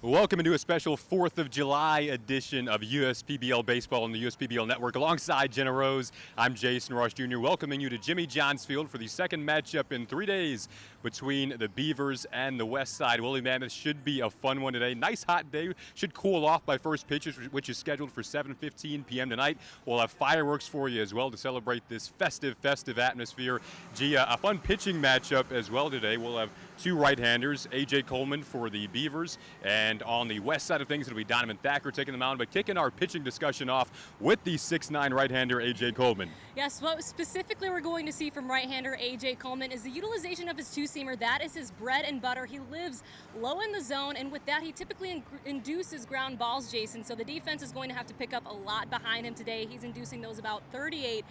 Welcome into a special 4th of July edition of USPBL Baseball on the USPBL Network. Alongside Jenna Rose, I'm Jason Ross Jr., welcoming you to Jimmy Johns Field for the second matchup in 3 days between the Beavers and the Westside. Woolly Mammoths should be a fun one today. Nice hot day. Should cool off by first pitch, which is scheduled for 7:15 p.m. tonight. We'll have fireworks for you as well to celebrate this festive atmosphere. Gee, a fun pitching matchup as well today. We'll have two right-handers, A.J. Coleman for the Beavers, and on the west side of things, it'll be Donovan Thacker taking the mound, but kicking our pitching discussion off with the 6'9" right-hander, A.J. Coleman. Yes, what specifically we're going to see from right-hander A.J. Coleman is the utilization of his two-seamer. That is his bread and butter. He lives low in the zone, and with that, he typically induces ground balls, Jason. So the defense is going to have to pick up a lot behind him today. He's inducing those about 38%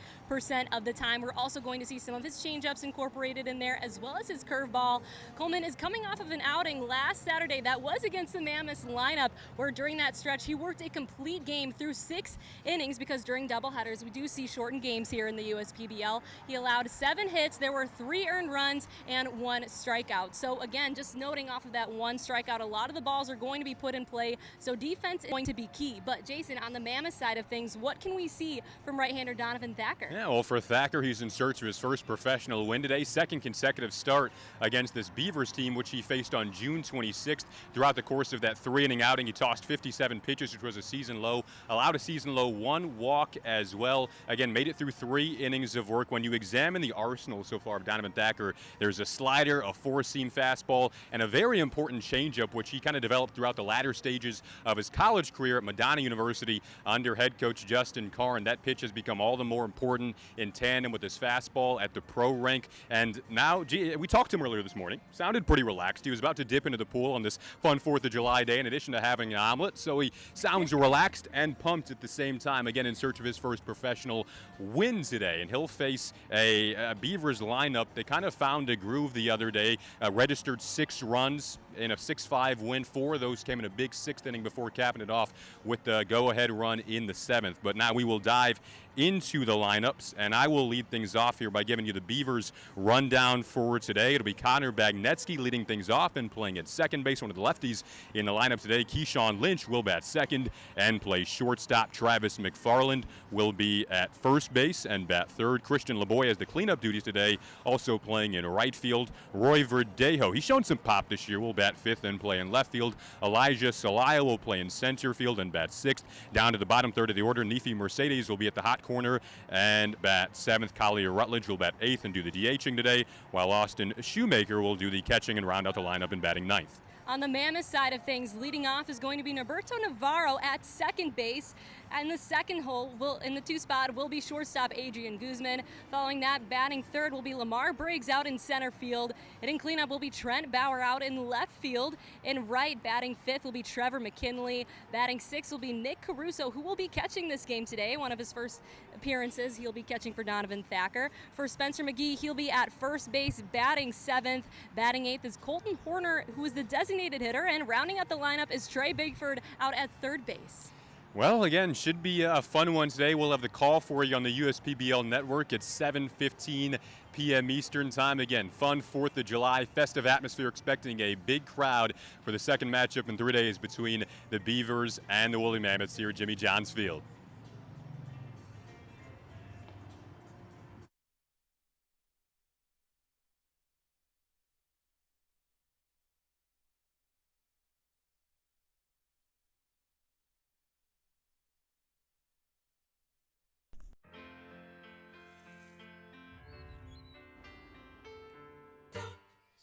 of the time. We're also going to see some of his changeups incorporated in there, as well as his curveball. Coleman is coming off of an outing last Saturday that was against the Mammoths lineup, where during that stretch he worked a complete game through 6 innings, because during doubleheaders we do see shortened games here in the USPBL. He allowed 7 hits, there were 3 earned runs and 1 strikeout. So again, just noting off of that 1 strikeout, a lot of the balls are going to be put in play, so defense is going to be key. But Jason, on the Mammoth side of things, what can we see from right-hander Donovan Thacker? Yeah, well, for Thacker, he's in search of his first professional win today, second consecutive start against this Beavers team, which he faced on June 26th. Throughout the course of that 3-inning outing, he tossed 57 pitches, which was a season low, allowed a season low 1 walk as well. Again, made it through 3 innings of work. When you examine the arsenal so far of Donovan Thacker, there's a slider, a 4-seam fastball, and a very important changeup, which he kind of developed throughout the latter stages of his college career at Madonna University under head coach Justin Karn. That pitch has become all the more important in tandem with his fastball at the pro rank. And now, we talked to him earlier this morning. Sounded pretty relaxed. He was about to dip into the pool on this fun 4th of July day, in addition to having an omelet, so he sounds relaxed and pumped at the same time, again in search of his first professional win today. And he'll face a Beavers lineup. They kind of found a groove the other day, registered 6 runs in a 6-5 win. 4 of those came in a big 6th inning before capping it off with the go-ahead run in the 7th. But now we will dive into the lineups, and I will lead things off here by giving you the Beavers rundown for today. It'll be Connor Bagnetsky leading things off and playing at second base. One of the lefties in the lineup today, Keyshawn Lynch, will bat second and play shortstop. Travis McFarland will be at first base and bat third. Christian LeBoy has the cleanup duties today, also playing in right field. Roy Verdejo, he's shown some pop this year, will bat fifth and play in left field. Elijah Salaya will play in center field and bat sixth. Down to the bottom third of the order, Nefi Mercedes will be at the hot corner and bat seventh. Collier Rutledge will bat eighth and do the DHing today, while Austin Shoemaker will do the catching and round out the lineup and batting ninth. On the Mammoth side of things, leading off is going to be Norberto Navarro at second base. And the second hole, in the 2 spot, will be shortstop Adrian Guzman. Following that, batting third will be Lamar Briggs out in center field. Hitting cleanup will be Trent Bauer out in left field. In right, batting fifth will be Trevor McKinley. Batting sixth will be Nick Caruso, who will be catching this game today. One of his first appearances, he'll be catching for Donovan Thacker. For Spencer McGee, he'll be at first base, batting seventh. Batting eighth is Colton Horner, who is the designated hitter. And rounding out the lineup is Trey Bigford out at third base. Well, again, should be a fun one today. We'll have the call for you on the USPBL network at 7:15 p.m. Eastern time. Again, fun 4th of July, festive atmosphere, expecting a big crowd for the second matchup in 3 days between the Beavers and the Woolly Mammoths here at Jimmy Johns Field.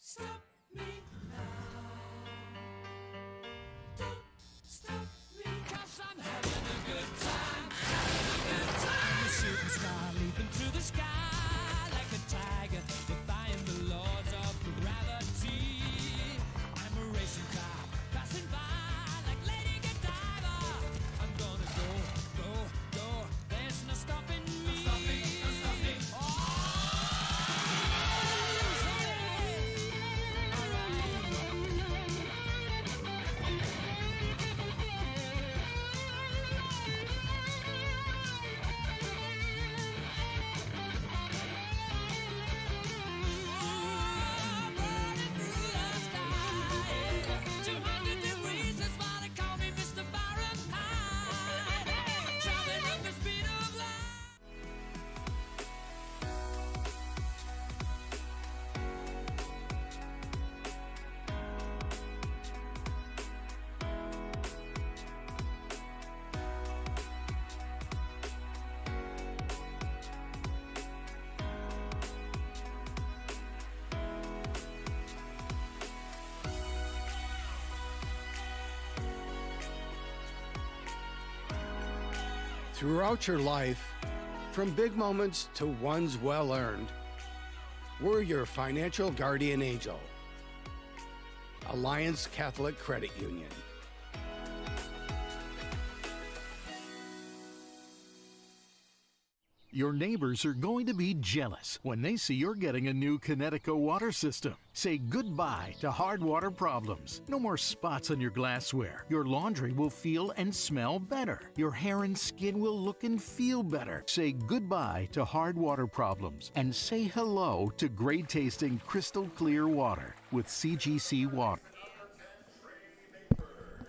Stop me now. Don't stop me, 'cause I'm having a good time. Throughout your life, from big moments to ones well earned, we're your financial guardian angel. Alliance Catholic Credit Union. Your neighbors are going to be jealous when they see you're getting a new Connecticut water system. Say goodbye to hard water problems. No more spots on your glassware. Your laundry will feel and smell better. Your hair and skin will look and feel better. Say goodbye to hard water problems and say hello to great tasting crystal clear water with CGC Water.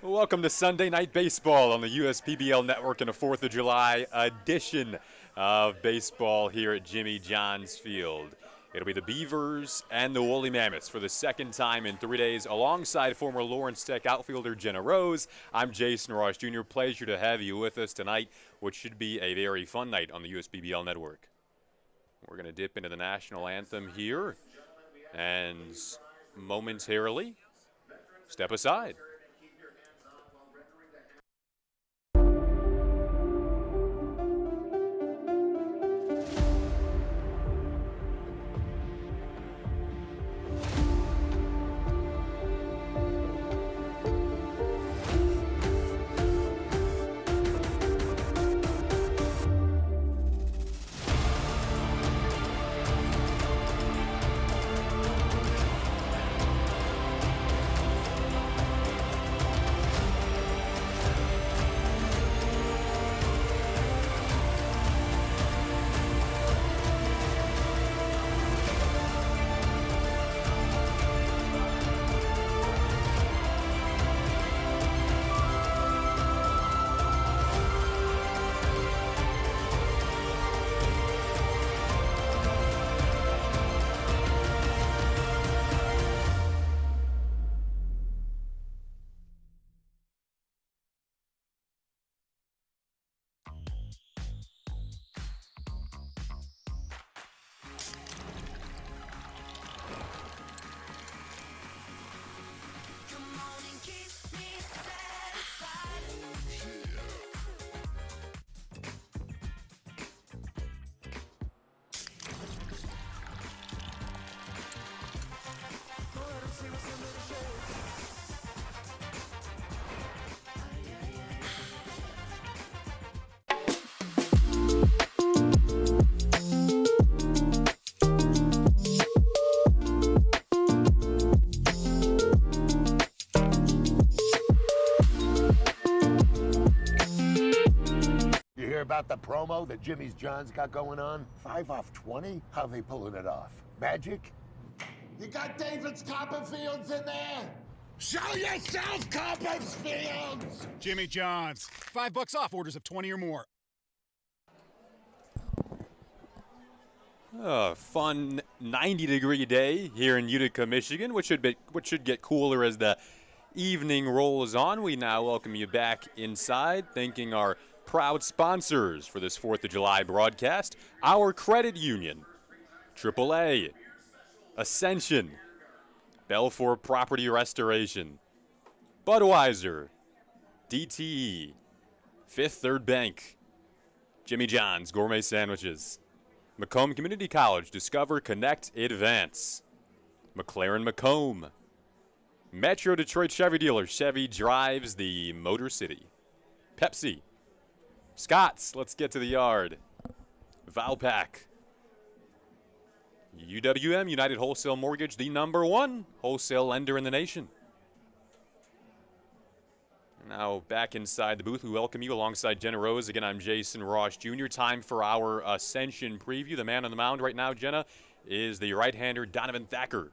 Welcome to Sunday Night Baseball on the USPBL Network in a 4th of July edition of baseball here at Jimmy John's Field. It'll be the Beavers and the Woolly Mammoths for the second time in 3 days alongside former Lawrence Tech outfielder Jenna Rose. I'm Jason Ross Jr. Pleasure to have you with us tonight, which should be a very fun night on the USPBL Network. We're going to dip into the national anthem here and momentarily step aside. About the promo that Jimmy's John's got going on? 5 off 20? How they pulling it off? Magic? You got David's Copperfields in there? Show yourself, Copperfields! Jimmy John's. $5 off orders of 20 or more. A fun 90-degree day here in Utica, Michigan, which should get cooler as the evening rolls on. We now welcome you back inside, thanking our proud sponsors for this 4th of July broadcast: our credit union, AAA, Ascension, Belfour Property Restoration, Budweiser, DTE, Fifth Third Bank, Jimmy John's Gourmet Sandwiches, Macomb Community College, Discover, Connect, Advance, McLaren Macomb, Metro Detroit Chevy Dealer, Chevy drives the Motor City, Pepsi, Scott's, let's get to the yard, Valpak, UWM, United Wholesale Mortgage, the #1 wholesale lender in the nation. Now back inside the booth, we welcome you alongside Jenna Rose. Again, I'm Jason Ross Jr. Time for our Ascension preview. The man on the mound right now, Jenna, is the right-hander Donovan Thacker.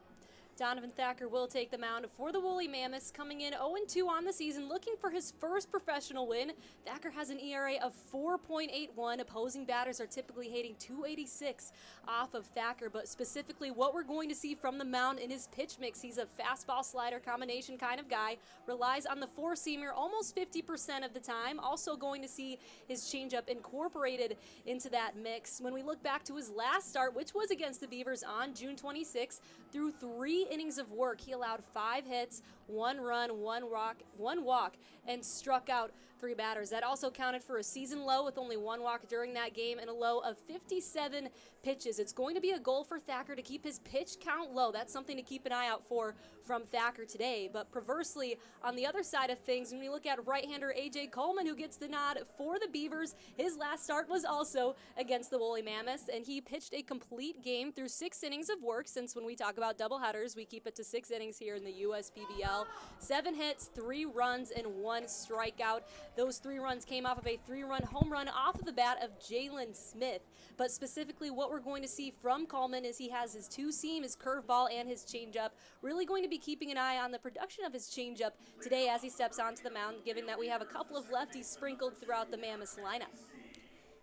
Donovan Thacker will take the mound for the Woolly Mammoths, coming in 0-2 on the season, looking for his first professional win. Thacker has an ERA of 4.81. Opposing batters are typically hitting .286 off of Thacker, but specifically what we're going to see from the mound in his pitch mix, he's a fastball-slider combination kind of guy, relies on the four-seamer almost 50% of the time, also going to see his changeup incorporated into that mix. When we look back to his last start, which was against the Beavers on June 26th, through 3 innings of work, he allowed 5 hits, 1 run, 1 walk, and struck out 3 batters. That also counted for a season low with only 1 walk during that game and a low of 57 pitches. It's going to be a goal for Thacker to keep his pitch count low. That's something to keep an eye out for from Thacker today. But perversely, on the other side of things, when we look at right-hander A.J. Coleman, who gets the nod for the Beavers, his last start was also against the Woolly Mammoths, and he pitched a complete game through 6 innings of work. Since when we talk about doubleheaders, we keep it to 6 innings here in the USPBL. 7 hits, 3 runs, and 1 strikeout. Those 3 runs came off of a 3-run home run off of the bat of Jalen Smith. But specifically what we're going to see from Coleman is he has his 2-seam, his curveball, and his changeup. Really going to be keeping an eye on the production of his changeup today as he steps onto the mound, given that we have a couple of lefties sprinkled throughout the Mammoths lineup.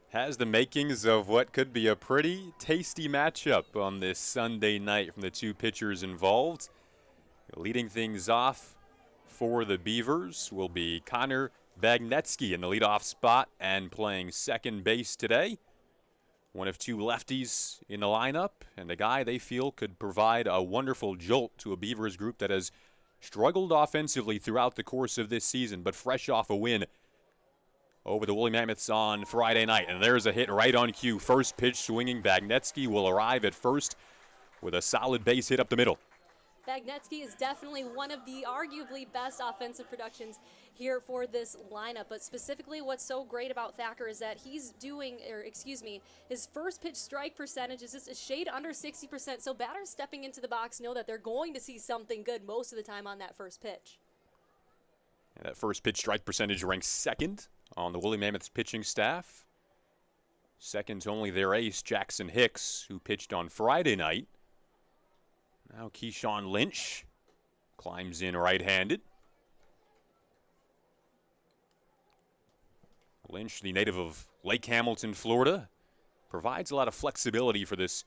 Has the makings of what could be a pretty tasty matchup on this Sunday night from the 2 pitchers involved. Leading things off for the Beavers will be Connor Bagnetsky in the leadoff spot and playing second base today. One of 2 lefties in the lineup, and a guy they feel could provide a wonderful jolt to a Beavers group that has struggled offensively throughout the course of this season, but fresh off a win over the Woolly Mammoths on Friday night. And there's a hit right on cue. First pitch swinging. Bagnetsky will arrive at first with a solid base hit up the middle. Bagnetsky is definitely one of the arguably best offensive productions here for this lineup, but specifically what's so great about Thacker is that he's his first pitch strike percentage is just a shade under 60%, so batters stepping into the box know that they're going to see something good most of the time on that first pitch. And that first pitch strike percentage ranks 2nd on the Woolly Mammoths pitching staff. Second to only their ace, Jackson Hicks, who pitched on Friday night. Now Keyshawn Lynch climbs in right-handed. Lynch, the native of Lake Hamilton, Florida, provides a lot of flexibility for this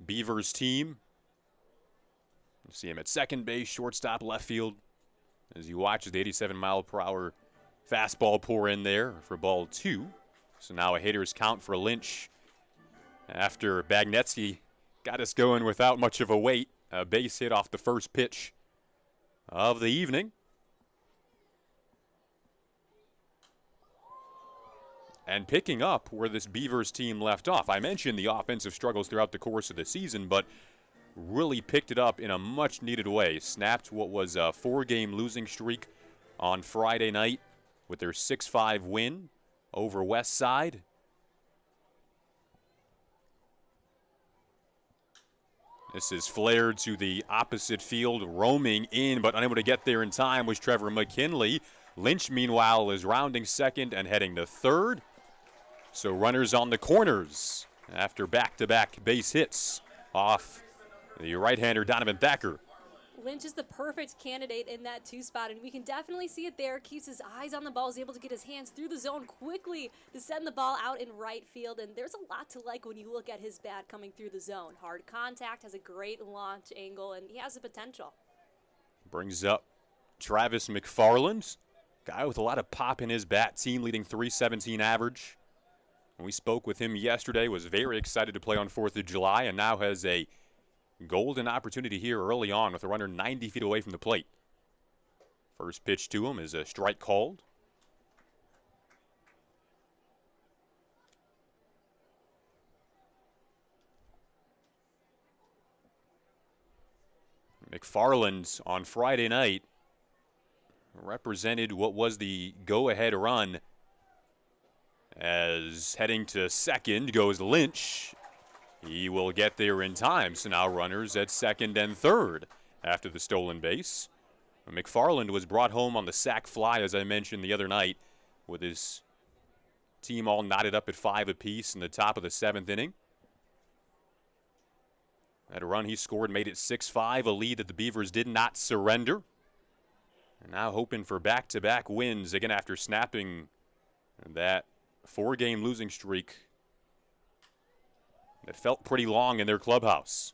Beavers team. You see him at second base, shortstop, left field, as he watches the 87-mile-per-hour fastball pour in there for ball 2. So now a hitter's count for Lynch after Bagnetsky got us going without much of a wait. A base hit off the first pitch of the evening. And picking up where this Beavers team left off. I mentioned the offensive struggles throughout the course of the season, but really picked it up in a much-needed way. Snapped what was a 4-game losing streak on Friday night with their 6-5 win over Westside. This is flared to the opposite field, roaming in, but unable to get there in time was Trevor McKinley. Lynch, meanwhile, is rounding second and heading to third. So runners on the corners after back-to-back base hits off the right-hander Donovan Thacker. Lynch is the perfect candidate in that 2 spot, and we can definitely see it there. Keeps his eyes on the ball, is able to get his hands through the zone quickly to send the ball out in right field, and there's a lot to like when you look at his bat coming through the zone. Hard contact, has a great launch angle, and he has the potential. Brings up Travis McFarland, guy with a lot of pop in his bat, team leading .317 average. When we spoke with him yesterday, was very excited to play on 4th of July, and now has a golden opportunity here early on with a runner 90 feet away from the plate. First pitch to him is a strike called. McFarland on Friday night represented what was the go-ahead run, as heading to second goes Lynch. He will get there in time, so now runners at second and third after the stolen base. McFarland was brought home on the sac fly, as I mentioned the other night, with his team all knotted up at 5 apiece in the top of the 7th inning. That run he scored made it 6-5, a lead that the Beavers did not surrender. And now hoping for back-to-back wins, again after snapping that 4-game losing streak that felt pretty long in their clubhouse.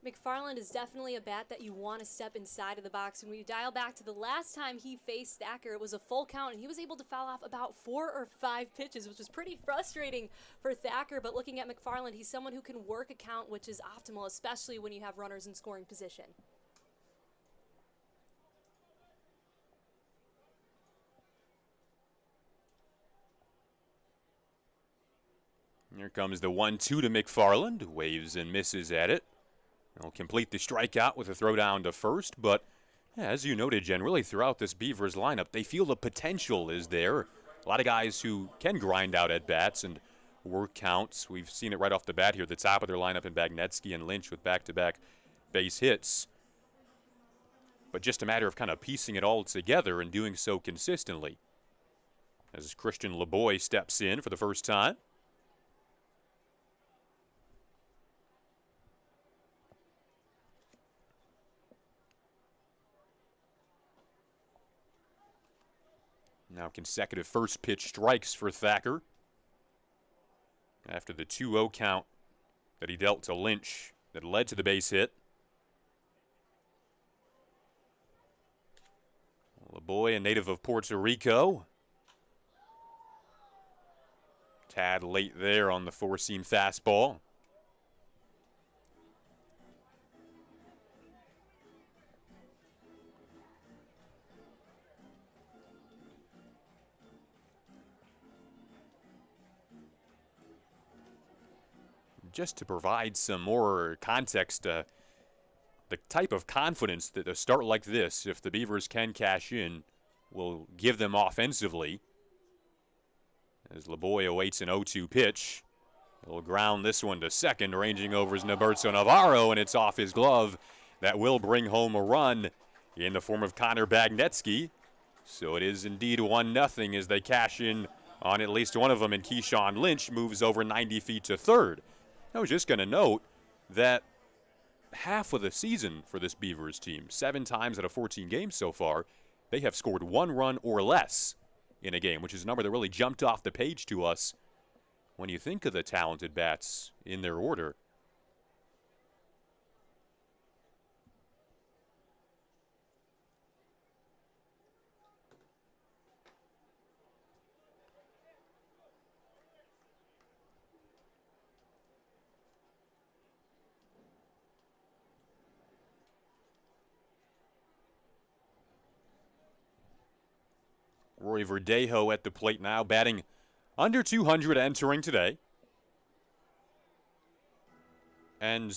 McFarland is definitely a bat that you want to step inside of the box. When we dial back to the last time he faced Thacker, it was a full count, and he was able to foul off about 4 or 5 pitches, which was pretty frustrating for Thacker. But looking at McFarland, he's someone who can work a count, which is optimal, especially when you have runners in scoring position. Here comes the 1-2 to McFarland. Waves and misses at it. He'll complete the strikeout with a throw down to first, but as you noted, Jen, really throughout this Beavers lineup, they feel the potential is there. A lot of guys who can grind out at bats and work counts. We've seen it right off the bat here, the top of their lineup in Bagnetsky and Lynch with back-to-back base hits. But just a matter of kind of piecing it all together and doing so consistently. As Christian LeBoy steps in for the first time. Now consecutive first pitch strikes for Thacker. After the 2-0 count that he dealt to Lynch that led to the base hit. LeBoy, a native of Puerto Rico. Tad late there on the four-seam fastball. Just to provide some more context, the type of confidence that a start like this, if the Beavers can cash in, will give them offensively. As LeBoy awaits an 0-2 pitch, he'll ground this one to second, ranging over is Norberto Navarro, and it's off his glove. That will bring home a run in the form of Connor Bagnetsky. So it is indeed 1-0 as they cash in on at least one of them, and Keyshawn Lynch moves over 90 feet to third. I was just going to note that half of the season for this Beavers team, 7 times out of 14 games so far, they have scored 1 run or less in a game, which is a number that really jumped off the page to us when you think of the talented bats in their order. Roy Verdejo at the plate now, batting under 200 entering today. And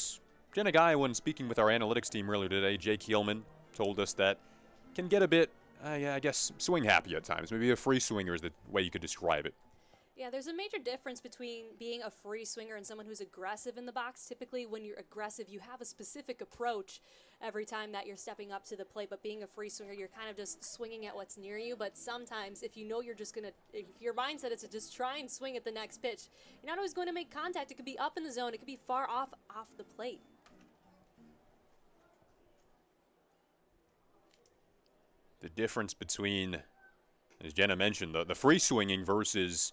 Jen, a guy, when speaking with our analytics team earlier today, Jake Heelman, told us that can get a bit, I guess, swing happy at times. Maybe a free swinger is the way you could describe it. Yeah, there's a major difference between being a free swinger and someone who's aggressive in the box. Typically, when you're aggressive, you have a specific approach every time that you're stepping up to the plate. But being a free swinger, you're kind of just swinging at what's near you. But sometimes, if you know you're just going to, if your mindset is to just try and swing at the next pitch, you're not always going to make contact. It could be up in the zone. It could be far off the plate. The difference between, as Jenna mentioned, the free swinging versus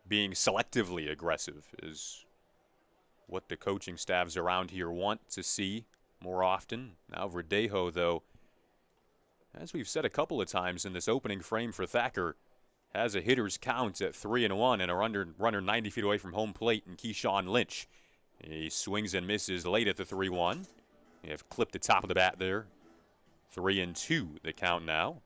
being selectively aggressive is what the coaching staffs around here want to see more often. Now Verdejo, though, as we've said a couple of times in this opening frame for Thacker, has a hitter's count at 3-1 and a runner 90 feet away from home plate in Keyshawn Lynch. He swings and misses late at the 3-1. They have clipped the top of the bat there. 3-2 the count now.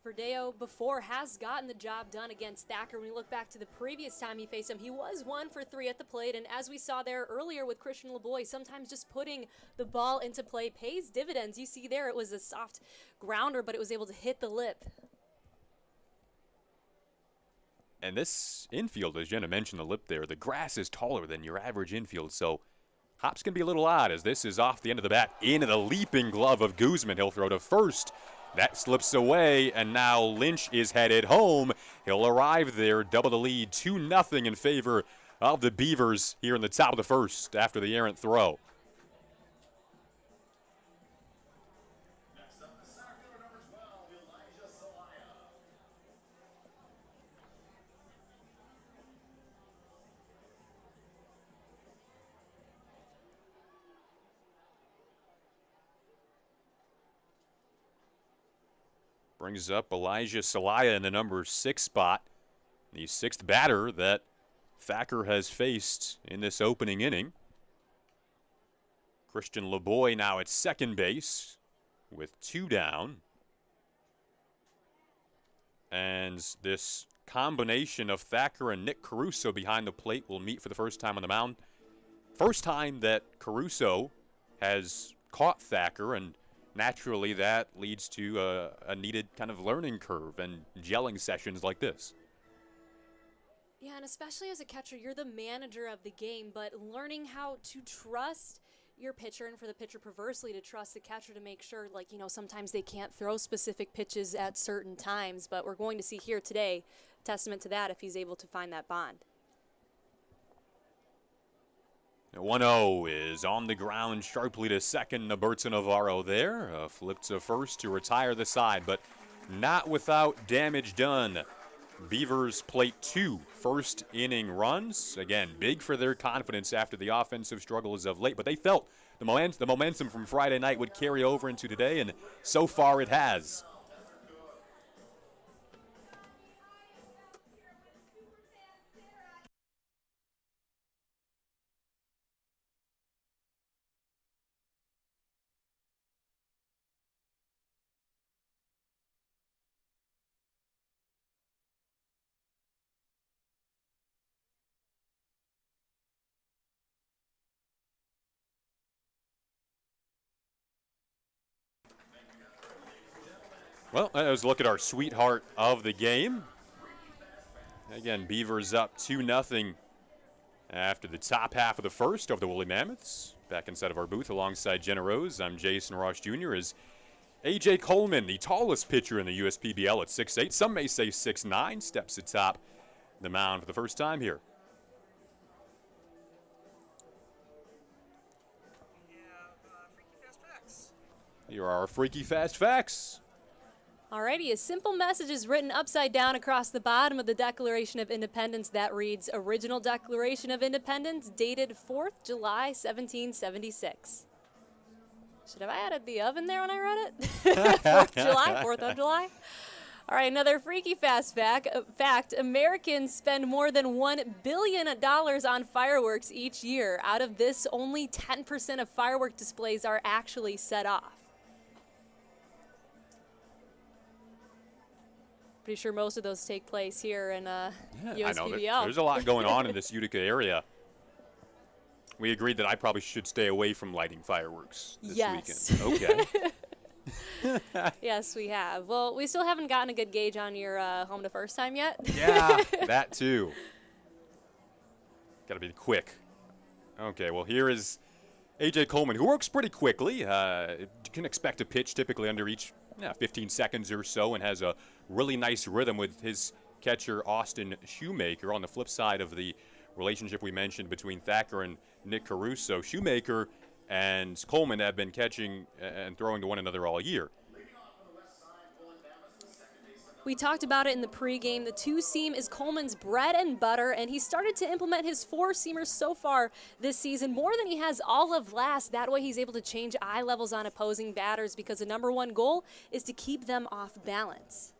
Verdejo before has gotten the job done against Thacker. When you look back to the previous time he faced him, he was 1 for 3 at the plate. And as we saw there earlier with Christian LeBoy, sometimes just putting the ball into play pays dividends. You see there it was a soft grounder, but it was able to hit the lip. And this infield, as Jenna mentioned, the lip there, the grass is taller than your average infield, so hops can be a little odd as this is off the end of the bat into the leaping glove of Guzman. He'll throw to first. That slips away, and now Lynch is headed home. He'll arrive there, double the lead, 2-0 in favor of the Beavers here in the top of the first after the errant throw. brings up Elijah Salaya in the number 6 spot, the 6th batter that Thacker has faced in this opening inning. Christian LeBoy now at second base with 2 down. And this combination of Thacker and Nick Caruso behind the plate will meet for the first time on the mound. First time that Caruso has caught Thacker, and naturally that leads to a needed kind of learning curve and gelling sessions like this. Yeah, and especially as a catcher, you're the manager of the game, but learning how to trust your pitcher, and for the pitcher perversely to trust the catcher to make sure, like, you know, sometimes they can't throw specific pitches at certain times, but we're going to see here today testament to that if he's able to find that bond. 1-0 is on the ground sharply to second. Naberto Navarro there. Flip to first to retire the side, but not without damage done. Beavers plate 2 first inning runs. Again, big for their confidence after the offensive struggles of late, but they felt the momentum from Friday night would carry over into today, and so far it has. Well, let's look at our sweetheart of the game. Again, Beavers up 2-0 after the top half of the first over the Woolly Mammoths. Back inside of our booth alongside Jenna Rose, I'm Jason Ross Jr. Is A.J. Coleman, the tallest pitcher in the USPBL at 6'8", some may say 6'9", steps atop the mound for the first time here. Here are our freaky fast facts. Alrighty, a simple message is written upside down across the bottom of the Declaration of Independence that reads, Original Declaration of Independence, dated 4th July, 1776. Should have I added the oven there when I read it? 4th of July? All right, another freaky fast fact. Americans spend more than $1 billion on fireworks each year. Out of this, only 10% of firework displays are actually set off. Pretty sure most of those take place here in USPBL. I know. There's a lot going on in this Utica area. We agreed that I probably should stay away from lighting fireworks this weekend. Okay. Yes, we have. Well, we still haven't gotten a good gauge on your home to first time yet. Yeah, that too. Got to be quick. Okay, well, here is A.J. Coleman, who works pretty quickly. You can expect a pitch typically under each 15 seconds or so, and has a really nice rhythm with his catcher, Austin Shoemaker. On the flip side of the relationship we mentioned between Thacker and Nick Caruso, Shoemaker and Coleman have been catching and throwing to one another all year. We talked about it in the pregame. The two-seam is Coleman's bread and butter, and he started to implement his four-seamers so far this season, more than he has all of last. That way he's able to change eye levels on opposing batters because the number one goal is to keep them off balance.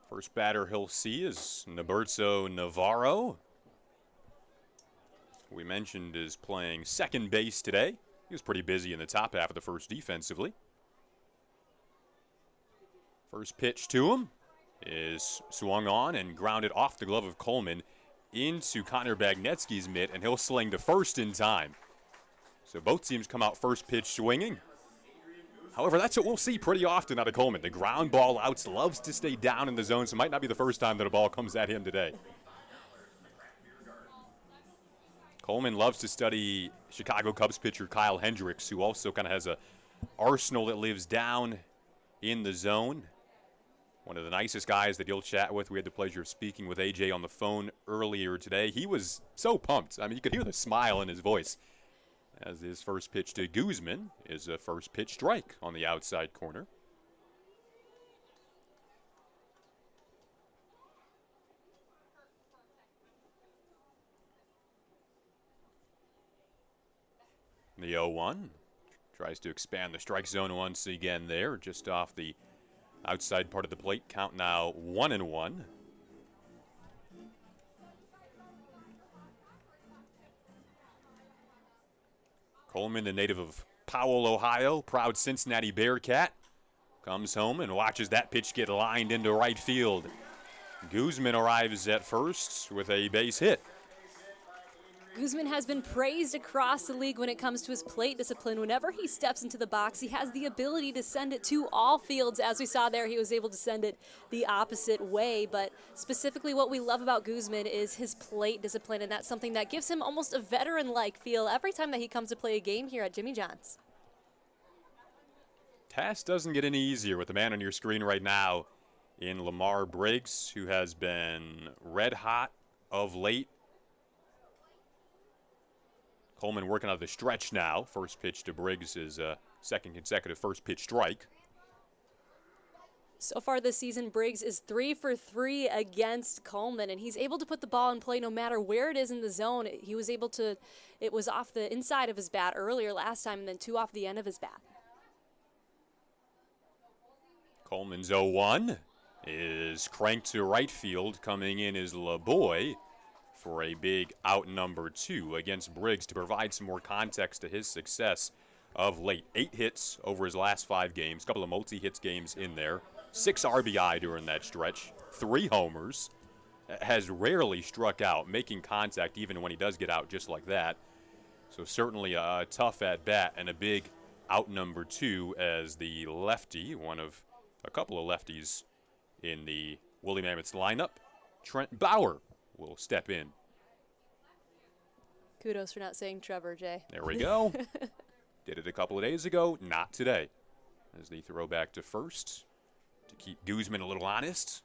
First batter he'll see is Naberto Navarro. We mentioned is playing second base today. He was pretty busy in the top half of the first defensively. First pitch to him is swung on and grounded off the glove of Coleman into Connor Bagnetsky's mitt, and he'll sling to first in time. So both teams come out first pitch swinging. However, that's what we'll see pretty often out of Coleman. The ground ball outs, loves to stay down in the zone, so it might not be the first time that a ball comes at him today. Coleman loves to study Chicago Cubs pitcher Kyle Hendricks, who also kind of has a arsenal that lives down in the zone. One of the nicest guys that you'll chat with. We had the pleasure of speaking with AJ on the phone earlier today. He was so pumped. I mean, you could hear the smile in his voice. As his first pitch to Guzman is a first pitch strike on the outside corner. The 0-1 tries to expand the strike zone once again there, just off the Outside part of the plate, count now 1-1. Coleman, the native of Powell, Ohio, proud Cincinnati Bearcat, comes home and watches that pitch get lined into right field. Guzman arrives at first with a base hit. Guzman has been praised across the league when it comes to his plate discipline. Whenever he steps into the box, he has the ability to send it to all fields. As we saw there, he was able to send it the opposite way. But specifically what we love about Guzman is his plate discipline, and that's something that gives him almost a veteran-like feel every time that he comes to play a game here at Jimmy John's. Task doesn't get any easier with the man on your screen right now in Lamar Briggs, who has been red hot of late. Coleman working out of the stretch now. First pitch to Briggs is a second consecutive first pitch strike. So far this season, Briggs is 3 for 3 against Coleman, and he's able to put the ball in play no matter where it is in the zone. He was able to, it was off the inside of his bat earlier last time, and then 2 off the end of his bat. Coleman's 0-1 is cranked to right field. Coming in is LeBoy for a big out number 2 against Briggs to provide some more context to his success of late. 8 hits over his last 5 games, a couple of multi-hits games in there, 6 RBI during that stretch, 3 homers, has rarely struck out, making contact even when he does get out just like that. So certainly a tough at-bat and a big out number 2 as the lefty, one of a couple of lefties in the Woolly Mammoths lineup, Trent Bauer, will step in. Kudos for not saying Trevor, Jay. There we go. Did it a couple of days ago, not today. As they throw back to first to keep Guzman a little honest.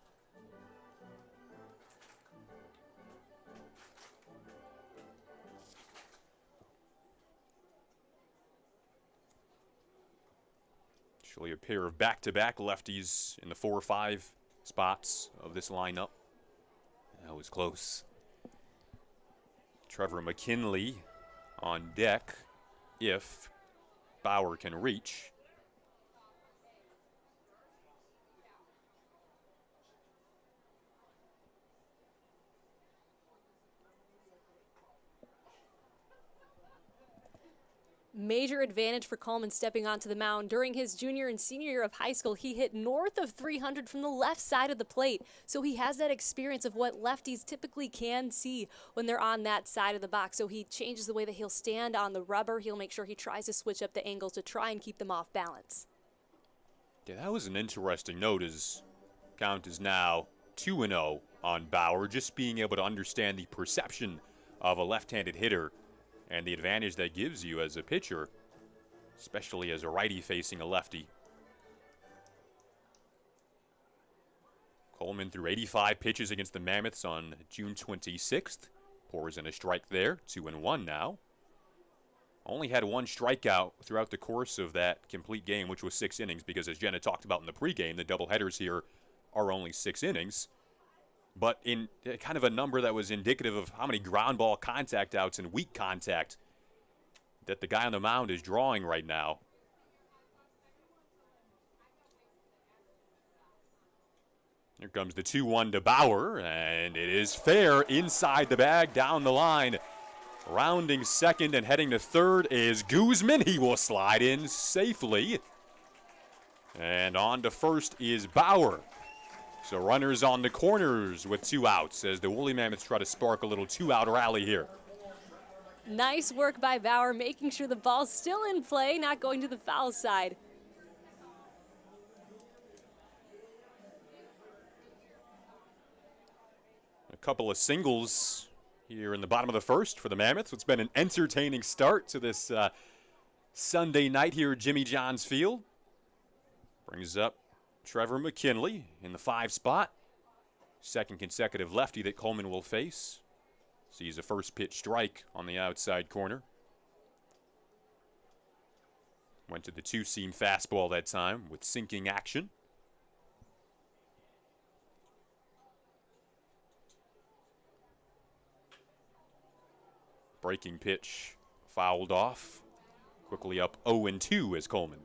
Actually, a pair of back-to-back lefties in the 4 or 5 spots of this lineup. That was close. Trevor McKinley on deck if Bauer can reach. Major advantage for Coleman stepping onto the mound. During his junior and senior year of high school, he hit north of 300 from the left side of the plate. So he has that experience of what lefties typically can see when they're on that side of the box. So he changes the way that he'll stand on the rubber. He'll make sure he tries to switch up the angles to try and keep them off balance. Yeah, that was an interesting note. His count is now 2-0 on Bauer. Just being able to understand the perception of a left-handed hitter and the advantage that gives you as a pitcher, especially as a righty facing a lefty. Coleman threw 85 pitches against the Mammoths on June 26th. Pours in a strike there, 2-1 now. Only had 1 strikeout throughout the course of that complete game, which was 6 innings, because as Jenna talked about in the pregame, the doubleheaders here are only 6 innings. But in kind of a number that was indicative of how many ground ball contact outs and weak contact that the guy on the mound is drawing right now. Here comes the 2-1 to Bauer, and it is fair inside the bag, down the line. Rounding second and heading to third is Guzman. He will slide in safely. And on to first is Bauer. So runners on the corners with 2 outs as the Woolly Mammoths try to spark a little 2-out rally here. Nice work by Bauer, making sure the ball's still in play, not going to the foul side. A couple of singles here in the bottom of the first for the Mammoths. It's been an entertaining start to this Sunday night here at Jimmy John's Field. Brings up Trevor McKinley in the 5 spot. Second consecutive lefty that Coleman will face. Sees a first pitch strike on the outside corner. Went to the 2-seam fastball that time with sinking action. Breaking pitch fouled off. Quickly up 0-2 as Coleman.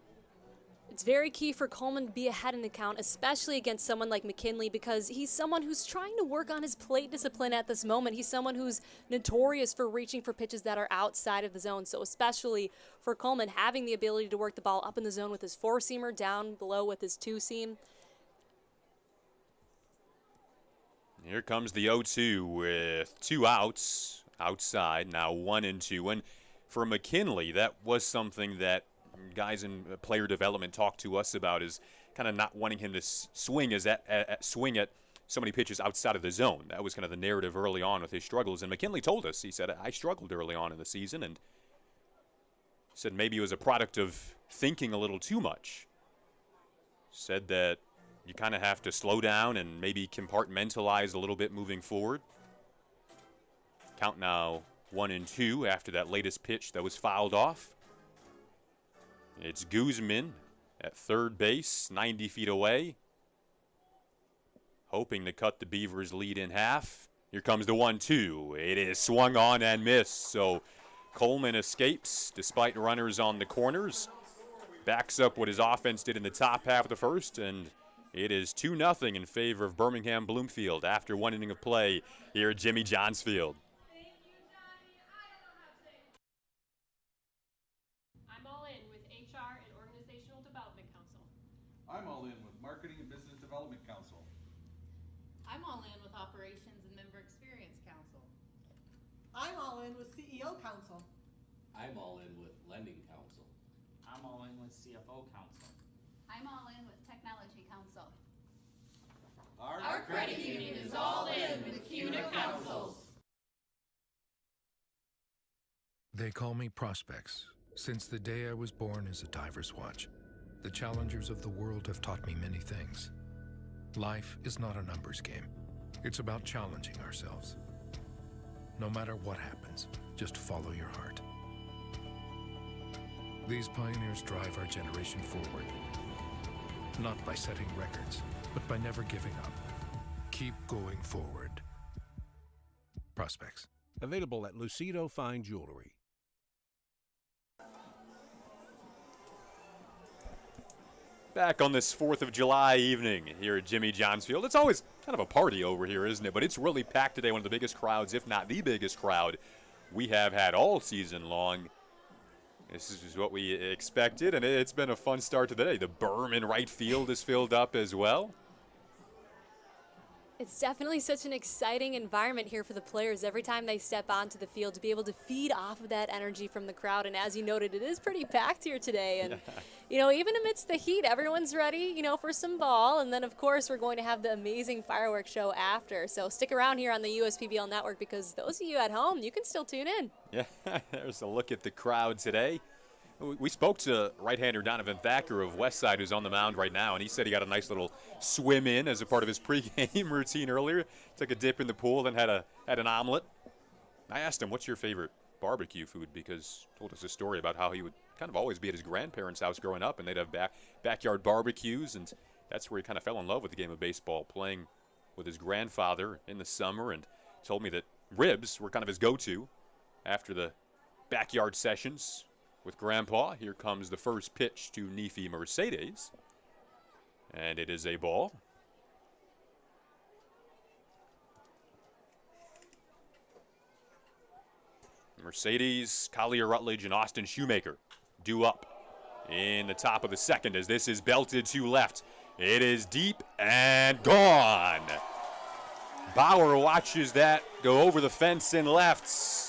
It's very key for Coleman to be ahead in the count, especially against someone like McKinley, because he's someone who's trying to work on his plate discipline at this moment. He's someone who's notorious for reaching for pitches that are outside of the zone. So especially for Coleman, having the ability to work the ball up in the zone with his four-seamer, down below with his two-seam. Here comes the 0-2 with 2 outs outside, now 1-2. And for McKinley, that was something that guys in player development talk to us about, is kind of not wanting him to swing at so many pitches outside of the zone. That was kind of the narrative early on with his struggles. And McKinley told us, he said, I struggled early on in the season, and said maybe it was a product of thinking a little too much. Said that you kind of have to slow down and maybe compartmentalize a little bit moving forward. Count now 1-2 after that latest pitch that was fouled off. It's Guzman at third base, 90 feet away, hoping to cut the Beavers' lead in half. Here comes the 1-2. It is swung on and missed. So Coleman escapes despite runners on the corners. Backs up what his offense did in the top half of the first, and it is 2-0 in favor of Birmingham Bloomfield after 1 inning of play here at Jimmy Johns Field. I'm all in with HR and Organizational Development Council. I'm all in with Marketing and Business Development Council. I'm all in with Operations and Member Experience Council. I'm all in with CEO Council. I'm all in with Lending Council. I'm all in with CFO Council. I'm all in with Technology Council. Our credit union is all in with CUNA Councils. They call me Prospects. Since the day I was born as a diver's watch, the challengers of the world have taught me many things. Life is not a numbers game. It's about challenging ourselves. No matter what happens, just follow your heart. These pioneers drive our generation forward. Not by setting records, but by never giving up. Keep going forward. Prospects. Available at Lucido Fine Jewelry. Back on this 4th of July evening here at Jimmy Johns Field. It's always kind of a party over here, isn't it? But it's really packed today. One of the biggest crowds, if not the biggest crowd we have had all season long. This is what we expected, and it's been a fun start to the day. The berm in right field is filled up as well. It's definitely such an exciting environment here for the players every time they step onto the field to be able to feed off of that energy from the crowd. And as you noted, it is pretty packed here today. And, you know, even amidst the heat, everyone's ready, you know, for some ball. And then, of course, we're going to have the amazing fireworks show after. So stick around here on the USPBL network, because those of you at home, you can still tune in. Yeah, there's a look at the crowd today. We spoke to right-hander Donovan Thacker of Westside, who's on the mound right now, and he said he got a nice little swim in as a part of his pregame routine earlier. Took a dip in the pool, then had an omelet. I asked him, what's your favorite barbecue food? Because he told us a story about how he would kind of always be at his grandparents' house growing up, and they'd have backyard barbecues, and that's where he kind of fell in love with the game of baseball, playing with his grandfather in the summer, and told me that ribs were kind of his go-to after the backyard sessions with Grandpa. Here comes the first pitch to Nefi Mercedes, and it is a ball. Mercedes, Collier Rutledge, and Austin Shoemaker due up in the top of the second as this is belted to left. It is deep and gone. Bauer watches that go over the fence and left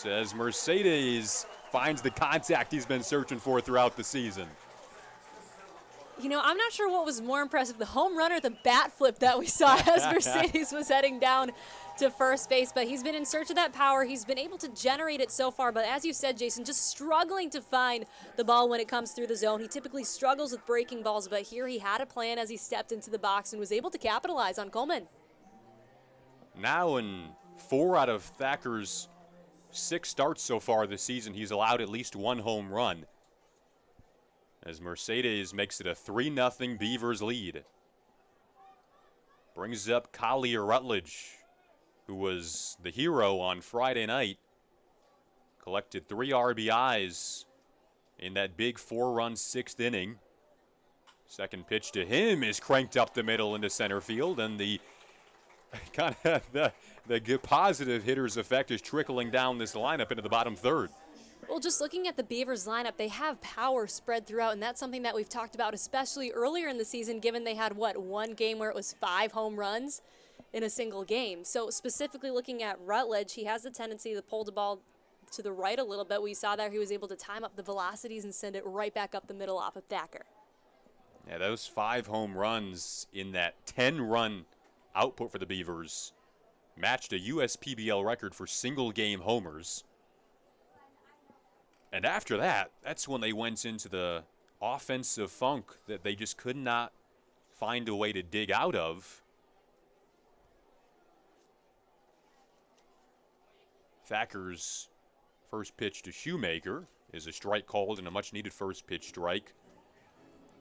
as Mercedes finds the contact he's been searching for throughout the season. You know, I'm not sure what was more impressive, the home run or the bat flip that we saw as Mercedes was heading down to first base. But he's been in search of that power. He's been able to generate it so far. But as you said, Jason, just struggling to find the ball when it comes through the zone. He typically struggles with breaking balls, but here he had a plan as he stepped into the box and was able to capitalize on Coleman. Now in 4 out of Thacker's 6 starts so far this season, he's allowed at least 1 home run, as Mercedes makes it a 3-0 Beavers lead. Brings up Collier Rutledge, who was the hero on Friday night. Collected 3 RBIs in that big 4-run 6th inning. Second pitch to him is cranked up the middle into center field, and the kind of the good positive hitter's effect is trickling down this lineup into the bottom third. Well, just looking at the Beavers lineup, they have power spread throughout, and that's something that we've talked about, especially earlier in the season, given they had, one game where it was 5 home runs in a single game. So specifically looking at Rutledge, he has the tendency to pull the ball to the right a little bit. We saw that he was able to time up the velocities and send it right back up the middle off of Thacker. Yeah, those 5 home runs in that 10-run output for the Beavers matched a USPBL record for single-game homers. And after that, that's when they went into the offensive funk that they just could not find a way to dig out of. Thacker's first pitch to Shoemaker is a strike called and a much-needed first pitch strike.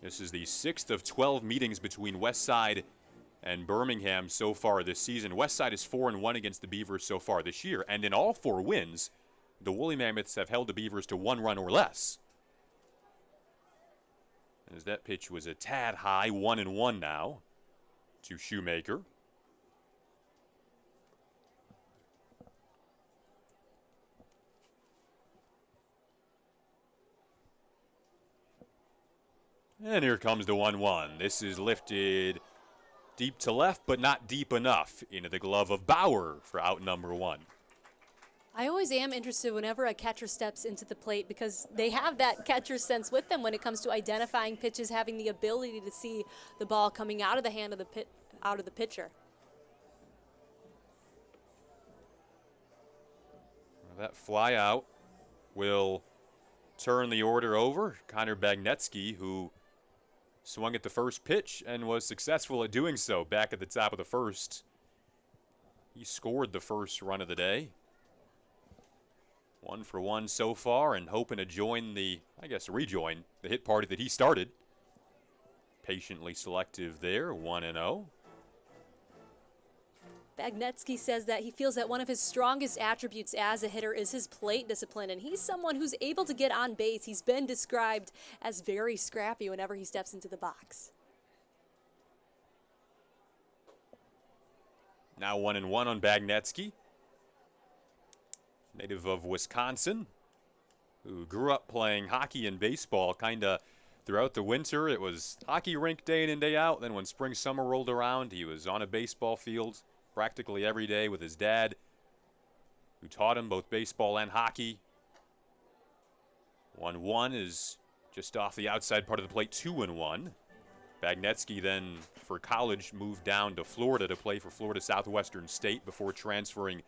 This is the 6th of 12 meetings between Westside and Birmingham so far this season. Westside is 4-1 against the Beavers so far this year, and in all 4 wins, the Woolly Mammoths have held the Beavers to 1 run or less. As that pitch was a tad high, 1-1 now to Shoemaker. And here comes the 1-1. This is lifted deep to left, but not deep enough into the glove of Bauer for out number 1. I always am interested whenever a catcher steps into the plate because they have that catcher sense with them when it comes to identifying pitches, having the ability to see the ball coming out of the hand of the pitcher. That fly out will turn the order over. Connor Bagnetsky, who swung at the first pitch and was successful at doing so back at the top of the first. He scored the first run of the day. 1 for 1 so far, and hoping to rejoin the hit party that he started. Patiently selective there, 1-0. Bagnetsky says that he feels that one of his strongest attributes as a hitter is his plate discipline, and he's someone who's able to get on base. He's been described as very scrappy whenever he steps into the box. Now 1-1 on Bagnetsky. Native of Wisconsin, who grew up playing hockey and baseball kind of throughout the winter. It was hockey rink day in and day out. Then when spring, summer rolled around, he was on a baseball field practically every day with his dad, who taught him both baseball and hockey. 1-1 is just off the outside part of the plate, 2-1. Bagnetsky then, for college, moved down to Florida to play for Florida Southwestern State before transferring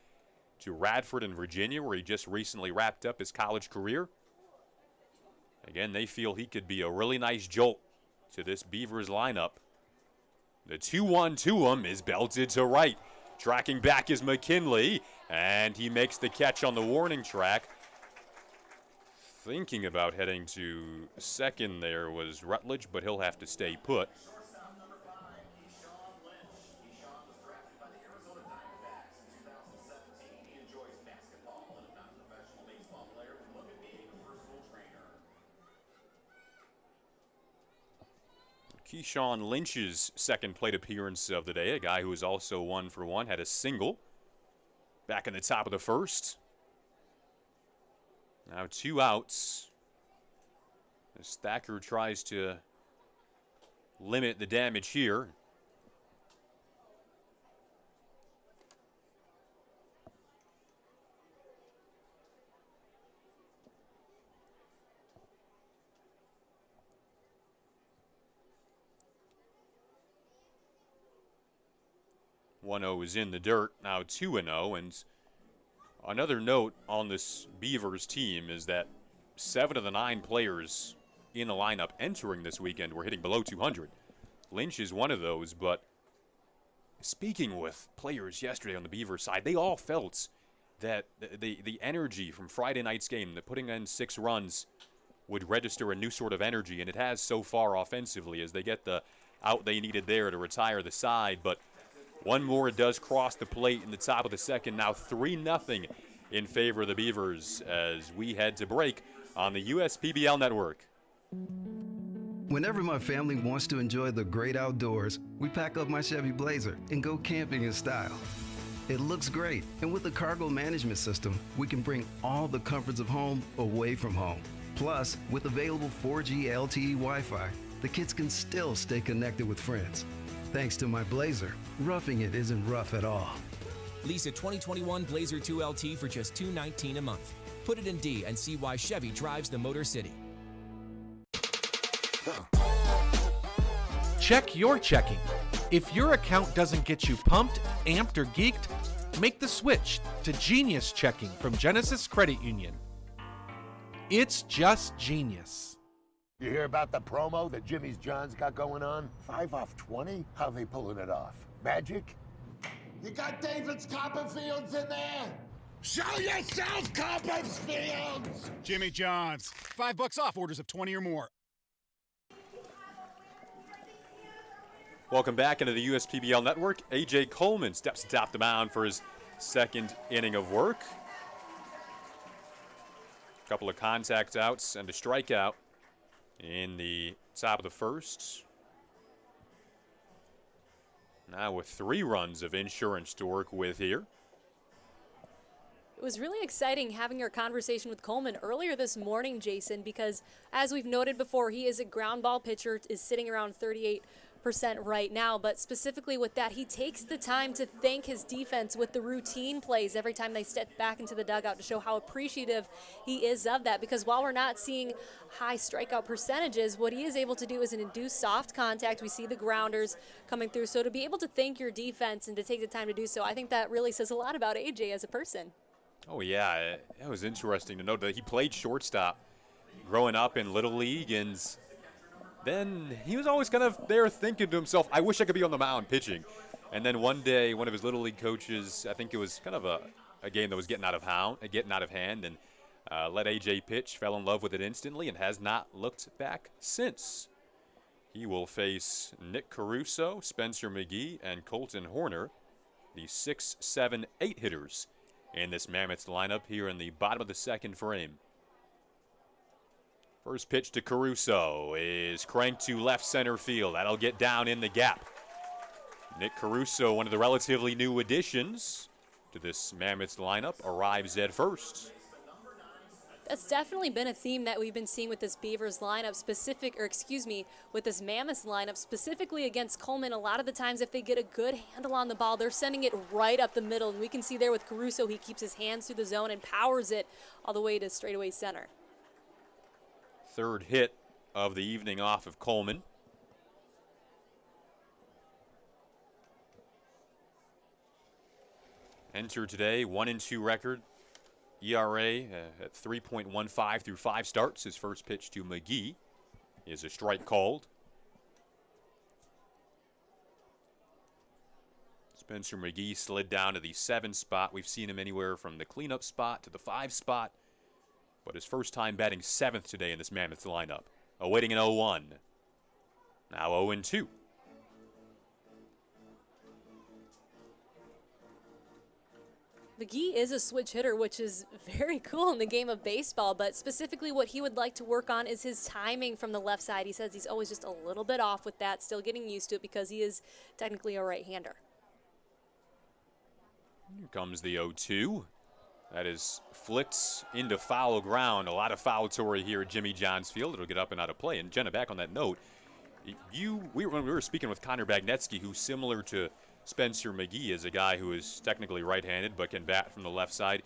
to Radford in Virginia, where he just recently wrapped up his college career. Again, they feel he could be a really nice jolt to this Beavers lineup. The 2-1 to him is belted to right. Tracking back is McKinley, and he makes the catch on the warning track. Thinking about heading to second there was Rutledge, but he'll have to stay put. Keyshawn Lynch's second plate appearance of the day, a guy who was also 1 for 1, had a single back in the top of the first. Now 2 outs as Thacker tries to limit the damage here. .0 is in the dirt, now 2-0, and another note on this Beavers team is that 7 of the 9 players in the lineup entering this weekend were hitting below 200. Lynch is one of those, but speaking with players yesterday on the Beavers side, they all felt that the energy from Friday night's game, that putting in 6 runs would register a new sort of energy, and it has so far offensively as they get the out they needed there to retire the side, but one more does cross the plate in the top of the second. Now 3-0 in favor of the Beavers as we head to break on the USPBL network. Whenever my family wants to enjoy the great outdoors, we pack up my Chevy Blazer and go camping in style. It looks great, and with the cargo management system, we can bring all the comforts of home away from home. Plus, with available 4G LTE Wi-Fi, the kids can still stay connected with friends. Thanks to my Blazer, roughing it isn't rough at all. Lease a 2021 Blazer 2 LT for just $219 a month. Put it in D and see why Chevy drives the Motor City. Check your checking. If your account doesn't get you pumped, amped, or geeked, make the switch to Genius Checking from Genesis Credit Union. It's just genius. You hear about the promo that Jimmy's John's got going on? 5 off 20? How they pulling it off? Magic? You got David's Copperfields in there? Show yourself, Copperfields! Jimmy John's. $5 off orders of 20 or more. Welcome back into the USPBL Network. A.J. Coleman steps atop the mound for his second inning of work. A couple of contact outs and a strikeout in the top of the first. Now with 3 runs of insurance to work with here. It was really exciting having our conversation with Coleman earlier this morning, Jason, because as we've noted before, he is a ground ball pitcher, is sitting around 38% right now, but specifically with that, he takes the time to thank his defense with the routine plays every time they step back into the dugout to show how appreciative he is of that, because while we're not seeing high strikeout percentages, what he is able to do is induce soft contact. We see the grounders coming through, so to be able to thank your defense and to take the time to do so, I think that really says a lot about AJ as a person. Oh yeah, it was interesting to note that he played shortstop growing up in Little League, and then he was always kind of there thinking to himself, I wish I could be on the mound pitching. And then one day, one of his Little League coaches, I think it was kind of a game that was getting out of hand, and let AJ pitch, fell in love with it instantly, and has not looked back since. He will face Nick Caruso, Spencer McGee, and Colton Horner, the 6, 7, 8 hitters in this Mammoths lineup here in the bottom of the second frame. First pitch to Caruso is cranked to left center field. That'll get down in the gap. Nick Caruso, one of the relatively new additions to this Mammoths lineup, arrives at first. That's definitely been a theme that we've been seeing with this Beavers lineup with this Mammoths lineup, specifically against Coleman. A lot of the times if they get a good handle on the ball, they're sending it right up the middle. And we can see there with Caruso, he keeps his hands through the zone and powers it all the way to straightaway center. Third hit of the evening off of Coleman. Entered today, 1-2 record. ERA at 3.15 through 5 starts. His first pitch to McGee is a strike called. Spencer McGee slid down to the 7 spot. We've seen him anywhere from the cleanup spot to the 5 spot. But his first time batting 7th today in this Mammoth lineup. Awaiting an 0-1. Now 0-2. McGee is a switch hitter, which is very cool in the game of baseball, but specifically what he would like to work on is his timing from the left side. He says he's always just a little bit off with that, still getting used to it because he is technically a right-hander. Here comes the 0-2. That is flicked into foul ground. A lot of foul territory here at Jimmy John's Field. It'll get up and out of play. And Jenna, back on that note, when we were speaking with Connor Bagnetsky, who's similar to Spencer McGee, is a guy who is technically right-handed but can bat from the left side.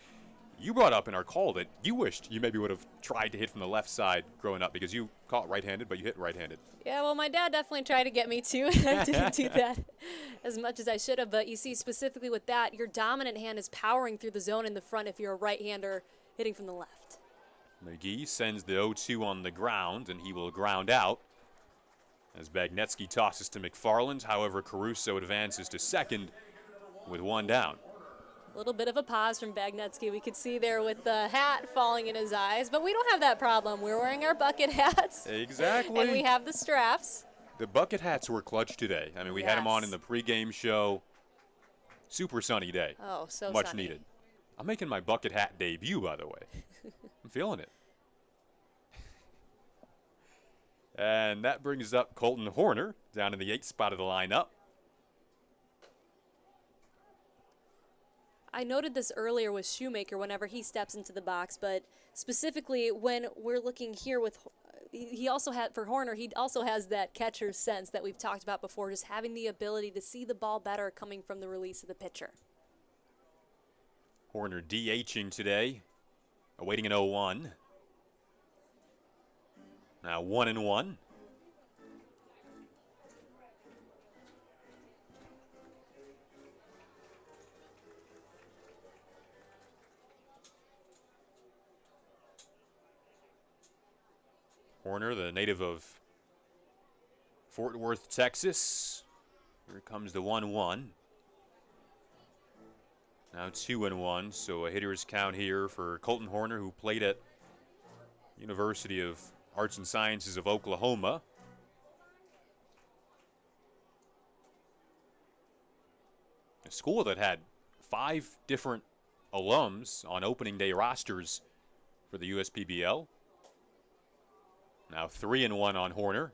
You brought up in our call that you wished you maybe would have tried to hit from the left side growing up because you caught right-handed, but you hit right-handed. Yeah, well, my dad definitely tried to get me to. I didn't do that as much as I should have, but you see specifically with that, your dominant hand is powering through the zone in the front if you're a right-hander hitting from the left. McGee sends the 0-2 on the ground, and he will ground out as Bagnetsky tosses to McFarland. However, Caruso advances to second with 1 down. A little bit of a pause from Bagnetsky. We could see there with the hat falling in his eyes, but we don't have that problem. We're wearing our bucket hats. Exactly. And we have the straps. The bucket hats were clutch today. I mean, we had them on in the pregame show. Super sunny day. Oh, so much sunny. needed. I'm making my bucket hat debut, by the way. I'm feeling it. And that brings up Colton Horner down in the 8th spot of the lineup. I noted this earlier with Shoemaker whenever he steps into the box, but specifically when we're looking here with, he also had, for Horner, he also has that catcher's sense that we've talked about before, just having the ability to see the ball better coming from the release of the pitcher. Horner DHing today, awaiting an 0-1. Now 1-1. Horner, the native of Fort Worth, Texas. Here comes the 1-1. Now 2-1, so a hitter's count here for Colton Horner, who played at University of Arts and Sciences of Oklahoma. A school that had 5 different alums on opening day rosters for the USPBL. Now 3-1 on Horner.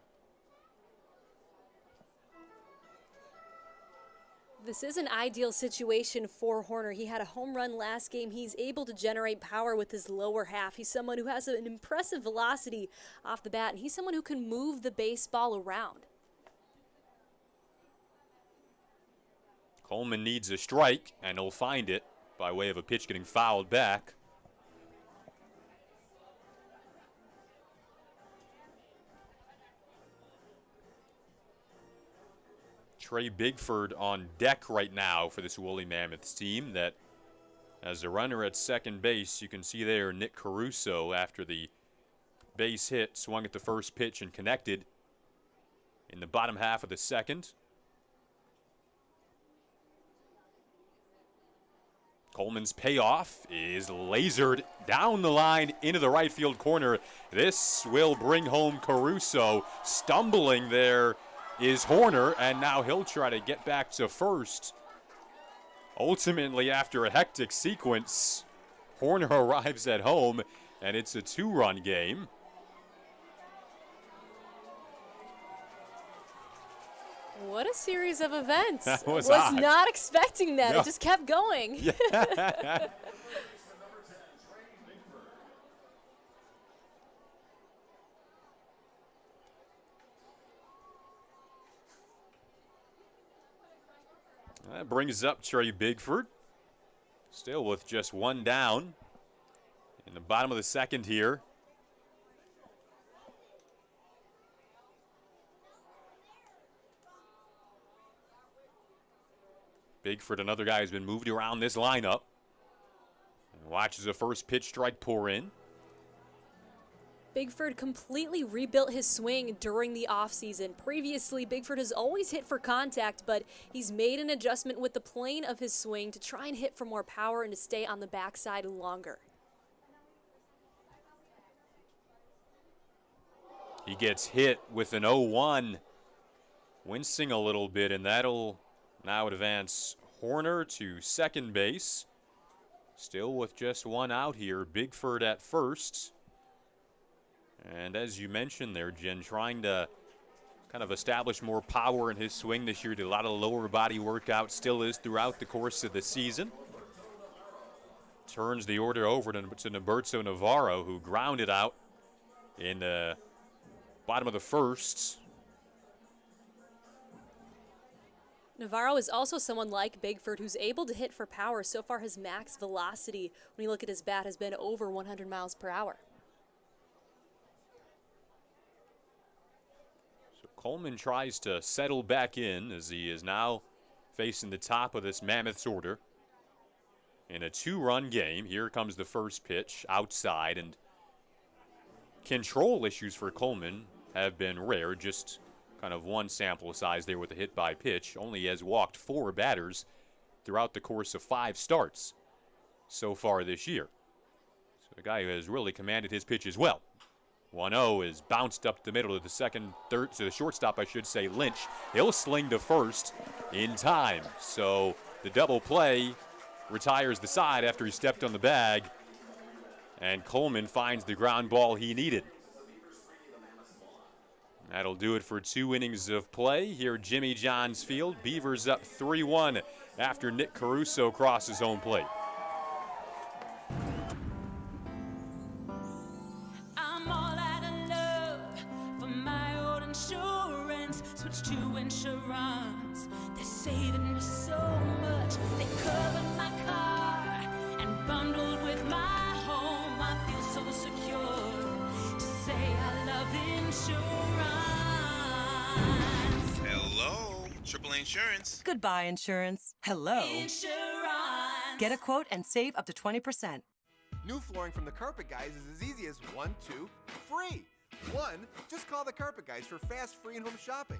This is an ideal situation for Horner. He had a home run last game. He's able to generate power with his lower half. He's someone who has an impressive velocity off the bat, and he's someone who can move the baseball around. Coleman needs a strike, and he'll find it by way of a pitch getting fouled back. Trey Bigford on deck right now for this Woolly Mammoths team that has a runner at second base. You can see there Nick Caruso after the base hit, swung at the first pitch and connected in the bottom half of the second. Coleman's payoff is lasered down the line into the right field corner. This will bring home Caruso. Stumbling there is Horner, and now he'll try to get back to first. Ultimately, after a hectic sequence, Horner arrives at home, and it's a 2-run game. What a series of events. That was odd. odd. Not expecting that. No. It just kept going. Yeah. That brings up Trey Bigford. Still with just 1 down in the bottom of the second here. Bigford, another guy who's been moved around this lineup. And watches the first pitch strike pour in. Bigford completely rebuilt his swing during the offseason. Previously, Bigford has always hit for contact, but he's made an adjustment with the plane of his swing to try and hit for more power and to stay on the backside longer. He gets hit with an 0-1, wincing a little bit, and that'll now advance Horner to second base. Still with just 1 out here, Bigford at first. And as you mentioned there, Jen, trying to kind of establish more power in his swing this year. Did a lot of lower body workout, still is throughout the course of the season. Turns the order over to Norberto Navarro, who grounded out in the bottom of the first. Navarro is also someone like Bigford who's able to hit for power. So far, his max velocity, when you look at his bat, has been over 100 miles per hour. Coleman tries to settle back in as he is now facing the top of this Mammoths order. In a 2-run game, here comes the first pitch outside, and control issues for Coleman have been rare, just kind of 1 sample size there with a hit by pitch. Only has walked 4 batters throughout the course of 5 starts so far this year. So a guy who has really commanded his pitch as well. 1-0 is bounced up the middle of the third, to the shortstop, I should say, Lynch. He'll sling to first in time. So the double play retires the side after he stepped on the bag, and Coleman finds the ground ball he needed. That'll do it for 2 innings of play here at Jimmy John's Field. Beavers up 3-1 after Nick Caruso crosses home plate. I'm all out of love for my old insurance. Switch to insurance. They're saving me so much. They covered my car and bundled with my home. I feel so secure to say I love insurance. Hello, AAA Insurance. Goodbye, insurance. Hello. Insurance. Get a quote and save up to 20%. New flooring from the Carpet Guys is as easy as 1, 2, free. 1, just call the Carpet Guys for fast, free, and home shopping.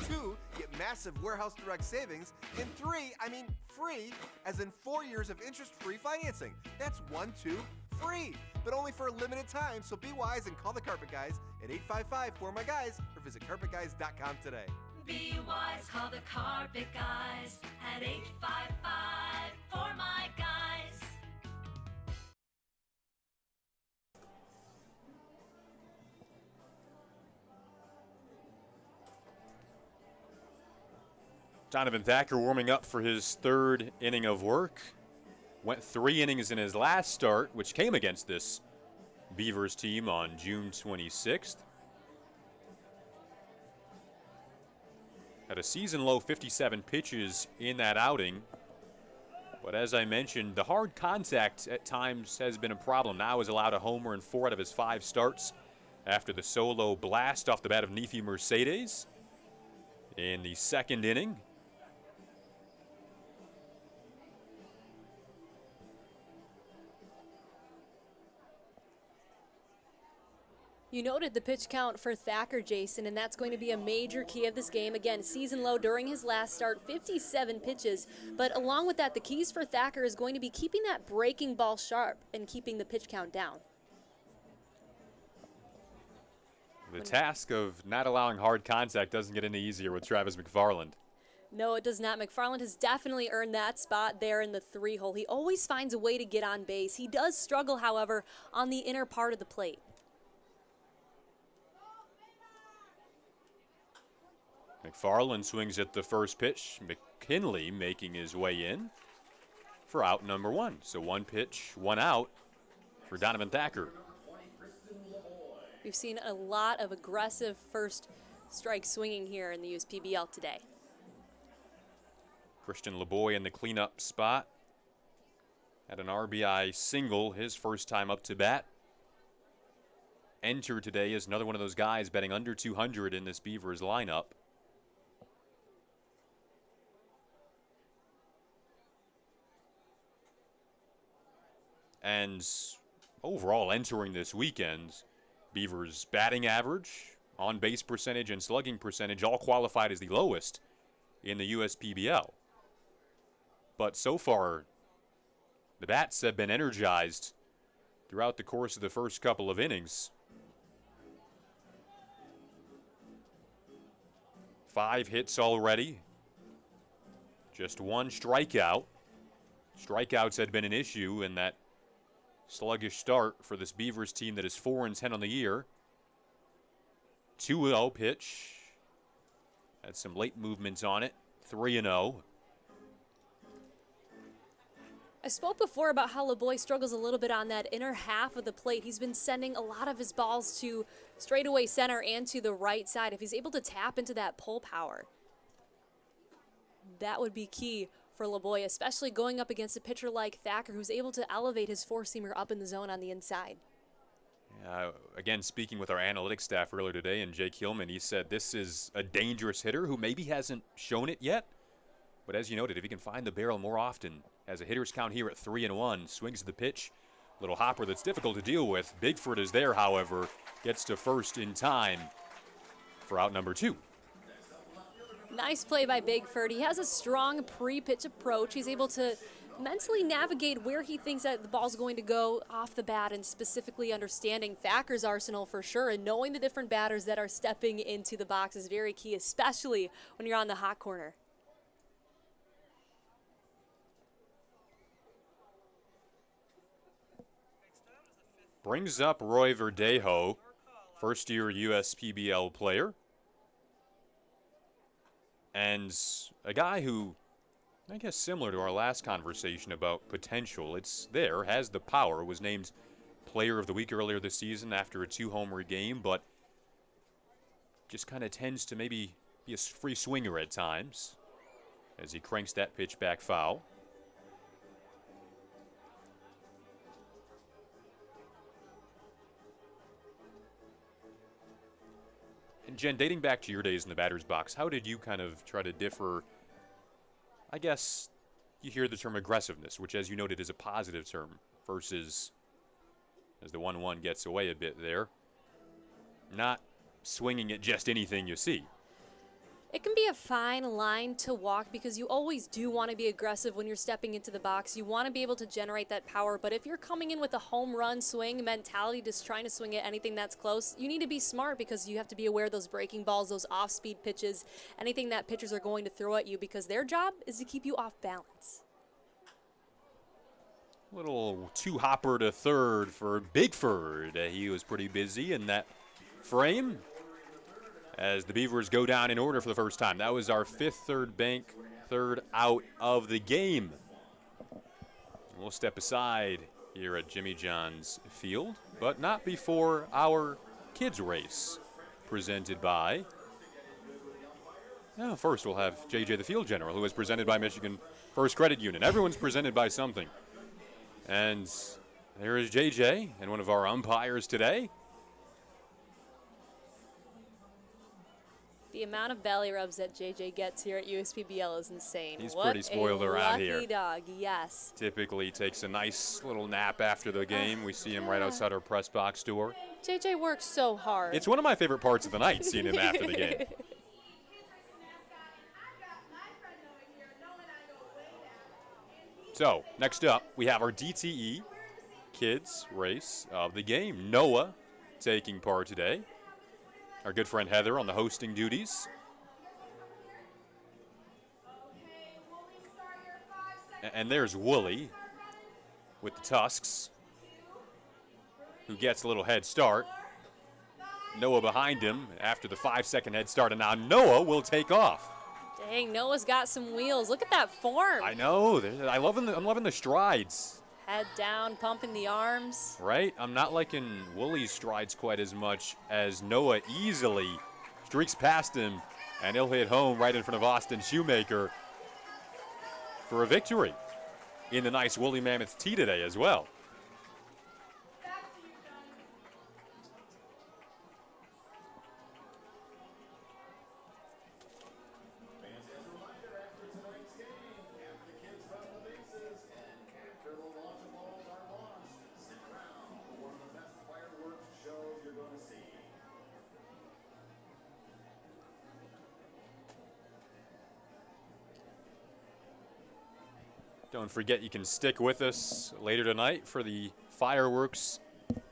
2, get massive warehouse direct savings. And 3, I mean free, as in 4 years of interest-free financing. That's 1, 2, free, but only for a limited time. So be wise and call the Carpet Guys at 855-4MY-GUYS or visit carpetguys.com today. Be wise, call the Carpet Guys at 855-4MY-GUYS. Donovan Thacker warming up for his 3rd inning of work. Went 3 innings in his last start, which came against this Beavers team on June 26th. Had a season-low 57 pitches in that outing. But as I mentioned, the hard contact at times has been a problem. Now he's allowed a homer in 4 out of his 5 starts after the solo blast off the bat of Nefi Mercedes in the 2nd inning. You noted the pitch count for Thacker, Jason, and that's going to be a major key of this game. Again, season low during his last start, 57 pitches. But along with that, the keys for Thacker is going to be keeping that breaking ball sharp and keeping the pitch count down. The task of not allowing hard contact doesn't get any easier with Travis McFarland. No, it does not. McFarland has definitely earned that spot there in the 3-hole. He always finds a way to get on base. He does struggle, however, on the inner part of the plate. McFarland swings at the first pitch. McKinley making his way in for out number 1. So 1 pitch, 1 out for Donovan Thacker. We've seen a lot of aggressive first strike swinging here in the USPBL today. Christian LeBoy in the cleanup spot. Had an RBI single his first time up to bat. Entered today is another one of those guys betting under 200 in this Beavers lineup. And overall, entering this weekend, Beavers' batting average, on-base percentage, and slugging percentage all qualified as the lowest in the USPBL. But so far, the bats have been energized throughout the course of the first couple of innings. 5 hits already. Just 1 strikeout. Strikeouts had been an issue in that sluggish start for this Beavers team that is 4-10 on the year. 2-0 pitch. Had some late movements on it. 3-0. I spoke before about how LeBoy struggles a little bit on that inner half of the plate. He's been sending a lot of his balls to straightaway center and to the right side. If he's able to tap into that pull power, that would be key for LeBoy, especially going up against a pitcher like Thacker, who's able to elevate his 4-seamer up in the zone on the inside. Again, speaking with our analytics staff earlier today, and Jake Hillman, he said this is a dangerous hitter who maybe hasn't shown it yet. But as you noted, if he can find the barrel more often, has a hitter's count here at 3-1, swings the pitch, little hopper that's difficult to deal with. Bigford is there, however, gets to first in time for out number 2. Nice play by Bigford. He has a strong pre-pitch approach. He's able to mentally navigate where he thinks that the ball's going to go off the bat, and specifically understanding Thacker's arsenal for sure, and knowing the different batters that are stepping into the box is very key, especially when you're on the hot corner. Brings up Roy Verdejo, first-year USPBL player. And a guy who, I guess similar to our last conversation about potential, it's there, has the power, was named Player of the Week earlier this season after a 2-homer game, but just kind of tends to maybe be a free swinger at times as he cranks that pitch back foul. And Jen, dating back to your days in the batter's box, how did you kind of try to differ? I guess you hear the term aggressiveness, which as you noted is a positive term, versus, as the 1-1 gets away a bit there, not swinging at just anything you see. It can be a fine line to walk because you always do want to be aggressive when you're stepping into the box. You want to be able to generate that power, but if you're coming in with a home run swing mentality, just trying to swing at anything that's close, you need to be smart because you have to be aware of those breaking balls, those off-speed pitches, anything that pitchers are going to throw at you because their job is to keep you off balance. Little two-hopper to third for Bigford. He was pretty busy in that frame as the Beavers go down in order for the first time. That was our 5th third bank, 3rd out of the game. We'll step aside here at Jimmy John's Field, but not before our kids race presented by, first we'll have JJ the Field General, who is presented by Michigan First Credit Union. Everyone's presented by something. And there is JJ and one of our umpires today. The amount of belly rubs that JJ gets here at USPBL is insane. He's pretty spoiled around here. Lucky dog, yes. Typically takes a nice little nap after the game. We see him right outside our press box door. JJ works so hard. It's one of my favorite parts of the night, seeing him after the game. So, next up, we have our DTE kids race of the game. Noah taking part today. Our good friend Heather on the hosting duties. And there's Wooly with the Tusks, who gets a little head start. Noah behind him after the 5-second head start, and now Noah will take off. Dang, Noah's got some wheels. Look at that form. I know. I'm loving the strides. Head down, pumping the arms. Right? I'm not liking Wooly's strides quite as much as Noah easily streaks past him, and he'll hit home right in front of Austin Shoemaker for a victory in the nice Woolly Mammoth tee today as well. Don't forget you can stick with us later tonight for the fireworks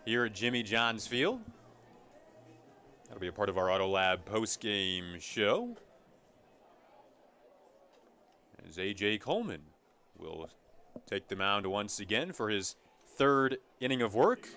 here at Jimmy John's Field. That'll be a part of our Auto Lab post-game show, as A.J. Coleman will take the mound once again for his 3rd inning of work.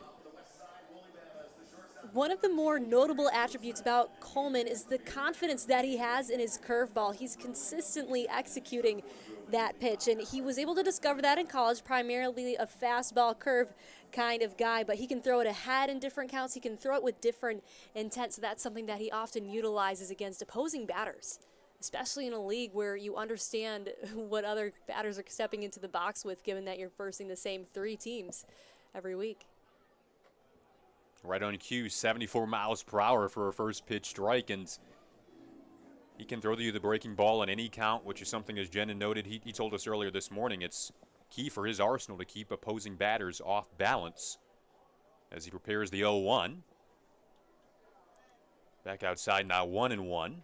One of the more notable attributes about Coleman is the confidence that he has in his curveball. He's consistently executing that pitch, and he was able to discover that in college, primarily a fastball curve kind of guy, but he can throw it ahead in different counts. He can throw it with different intent, so that's something that he often utilizes against opposing batters, especially in a league where you understand what other batters are stepping into the box with, given that you're versing the same 3 teams every week. Right on cue, 74 miles per hour for a first pitch strike, and he can throw you the breaking ball on any count, which is something, as Jen noted, he told us earlier this morning, it's key for his arsenal to keep opposing batters off balance as he prepares the 0-1. Back outside now, 1-1.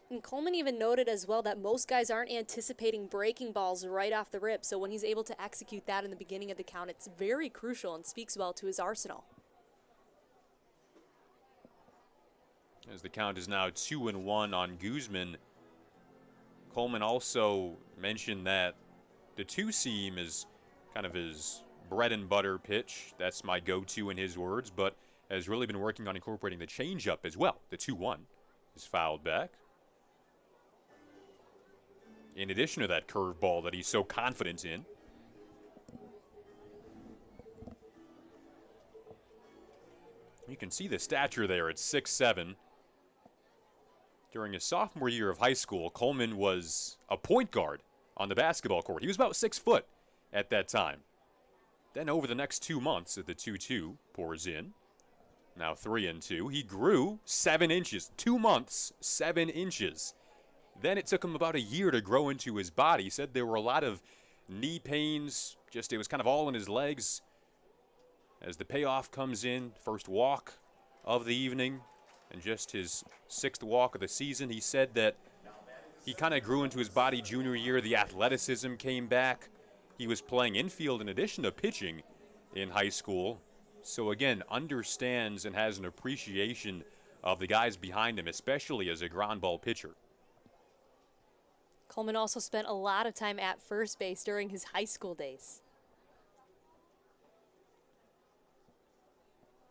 And Coleman even noted as well that most guys aren't anticipating breaking balls right off the rip, so when he's able to execute that in the beginning of the count, it's very crucial and speaks well to his arsenal. As the count is now 2-1 on Guzman. Coleman also mentioned that the 2-seam is kind of his bread and butter pitch. That's my go-to in his words, but has really been working on incorporating the changeup as well. The 2-1 is fouled back. in addition to that curveball that he's so confident in. You can see the stature there at 6'7". During his sophomore year of high school, Coleman was a point guard on the basketball court. He was about 6 foot at that time. Then over the next 2 months, the 2-2 pours in. Now 3-2. He grew 7 inches. 2 months, 7 inches. Then it took him about a year to grow into his body. He said there were a lot of knee pains. It was kind of all in his legs. As the payoff comes in, first walk of the evening, and just his 6th walk of the season, he said that he kind of grew into his body junior year. The athleticism came back. He was playing infield in addition to pitching in high school. So again, understands and has an appreciation of the guys behind him, especially as a ground ball pitcher. Coleman also spent a lot of time at first base during his high school days.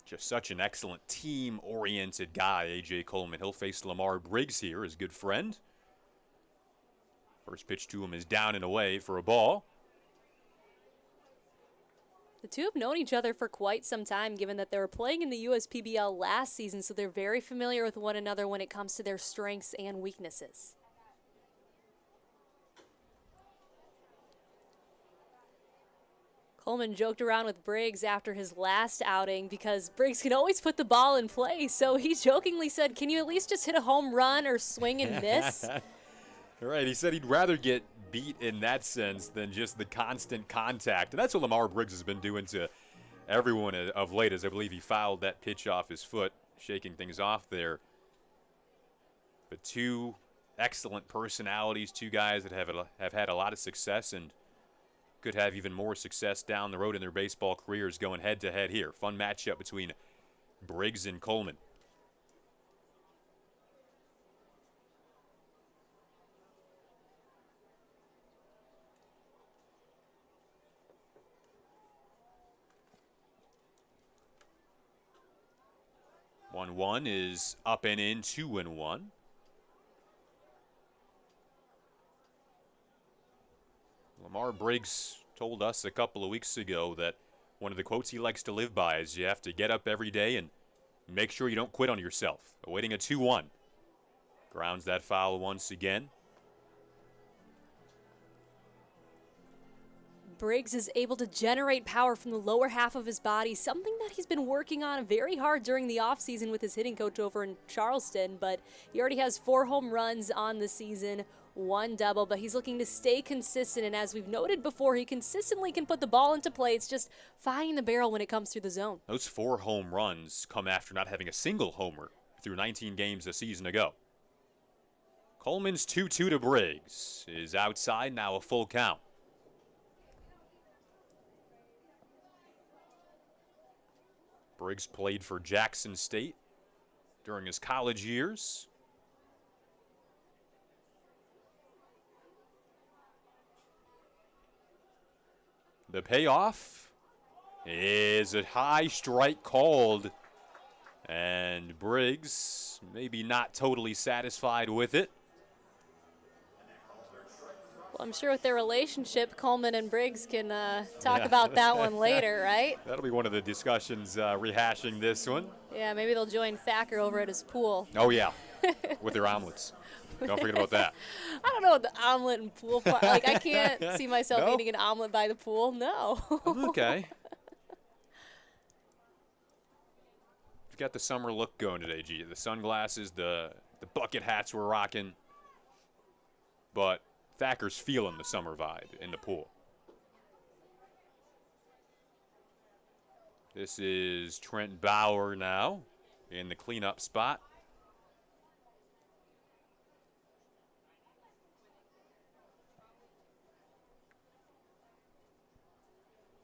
Just such an excellent team-oriented guy, A.J. Coleman. He'll face Lamar Briggs here, his good friend. First pitch to him is down and away for a ball. The two have known each other for quite some time, given that they were playing in the USPBL last season, so they're very familiar with one another when it comes to their strengths and weaknesses. Coleman joked around with Briggs after his last outing because Briggs can always put the ball in play, so he jokingly said, "Can you at least just hit a home run or swing and miss?" Right, he said he'd rather get beat in that sense than just the constant contact. And that's what Lamar Briggs has been doing to everyone of late, as I believe he fouled that pitch off his foot, shaking things off there. But two excellent personalities, two guys that have had a lot of success and could have even more success down the road in their baseball careers, going head-to-head here. Fun matchup between Briggs and Coleman. One is up and in, 2-1. Lamar Briggs told us a couple of weeks ago that one of the quotes he likes to live by is you have to get up every day and make sure you don't quit on yourself. Awaiting a 2-1. Grounds that foul once again. Briggs is able to generate power from the lower half of his body, something that he's been working on very hard during the offseason with his hitting coach over in Charleston, but he already has 4 home runs on the season, 1 double, but he's looking to stay consistent, and as we've noted before, he consistently can put the ball into play. It's just finding the barrel when it comes through the zone. Those 4 home runs come after not having a single homer through 19 games a season ago. Coleman's 2-2 to Briggs is outside, now a full count. Briggs played for Jackson State during his college years. The payoff is a high strike called, and Briggs maybe not totally satisfied with it. Well, I'm sure with their relationship, Coleman and Briggs can talk about that one later, right? That'll be one of the discussions rehashing this one. Yeah, maybe they'll join Thacker over at his pool. Oh, yeah, with their omelets. Don't forget about that. I don't know what the omelet and pool part. Like, I can't see myself eating an omelet by the pool. No. Okay. You've got the summer look going today, G. The sunglasses, the bucket hats we're rocking. But Thacker's feeling the summer vibe in the pool. This is Trent Bauer now in the cleanup spot.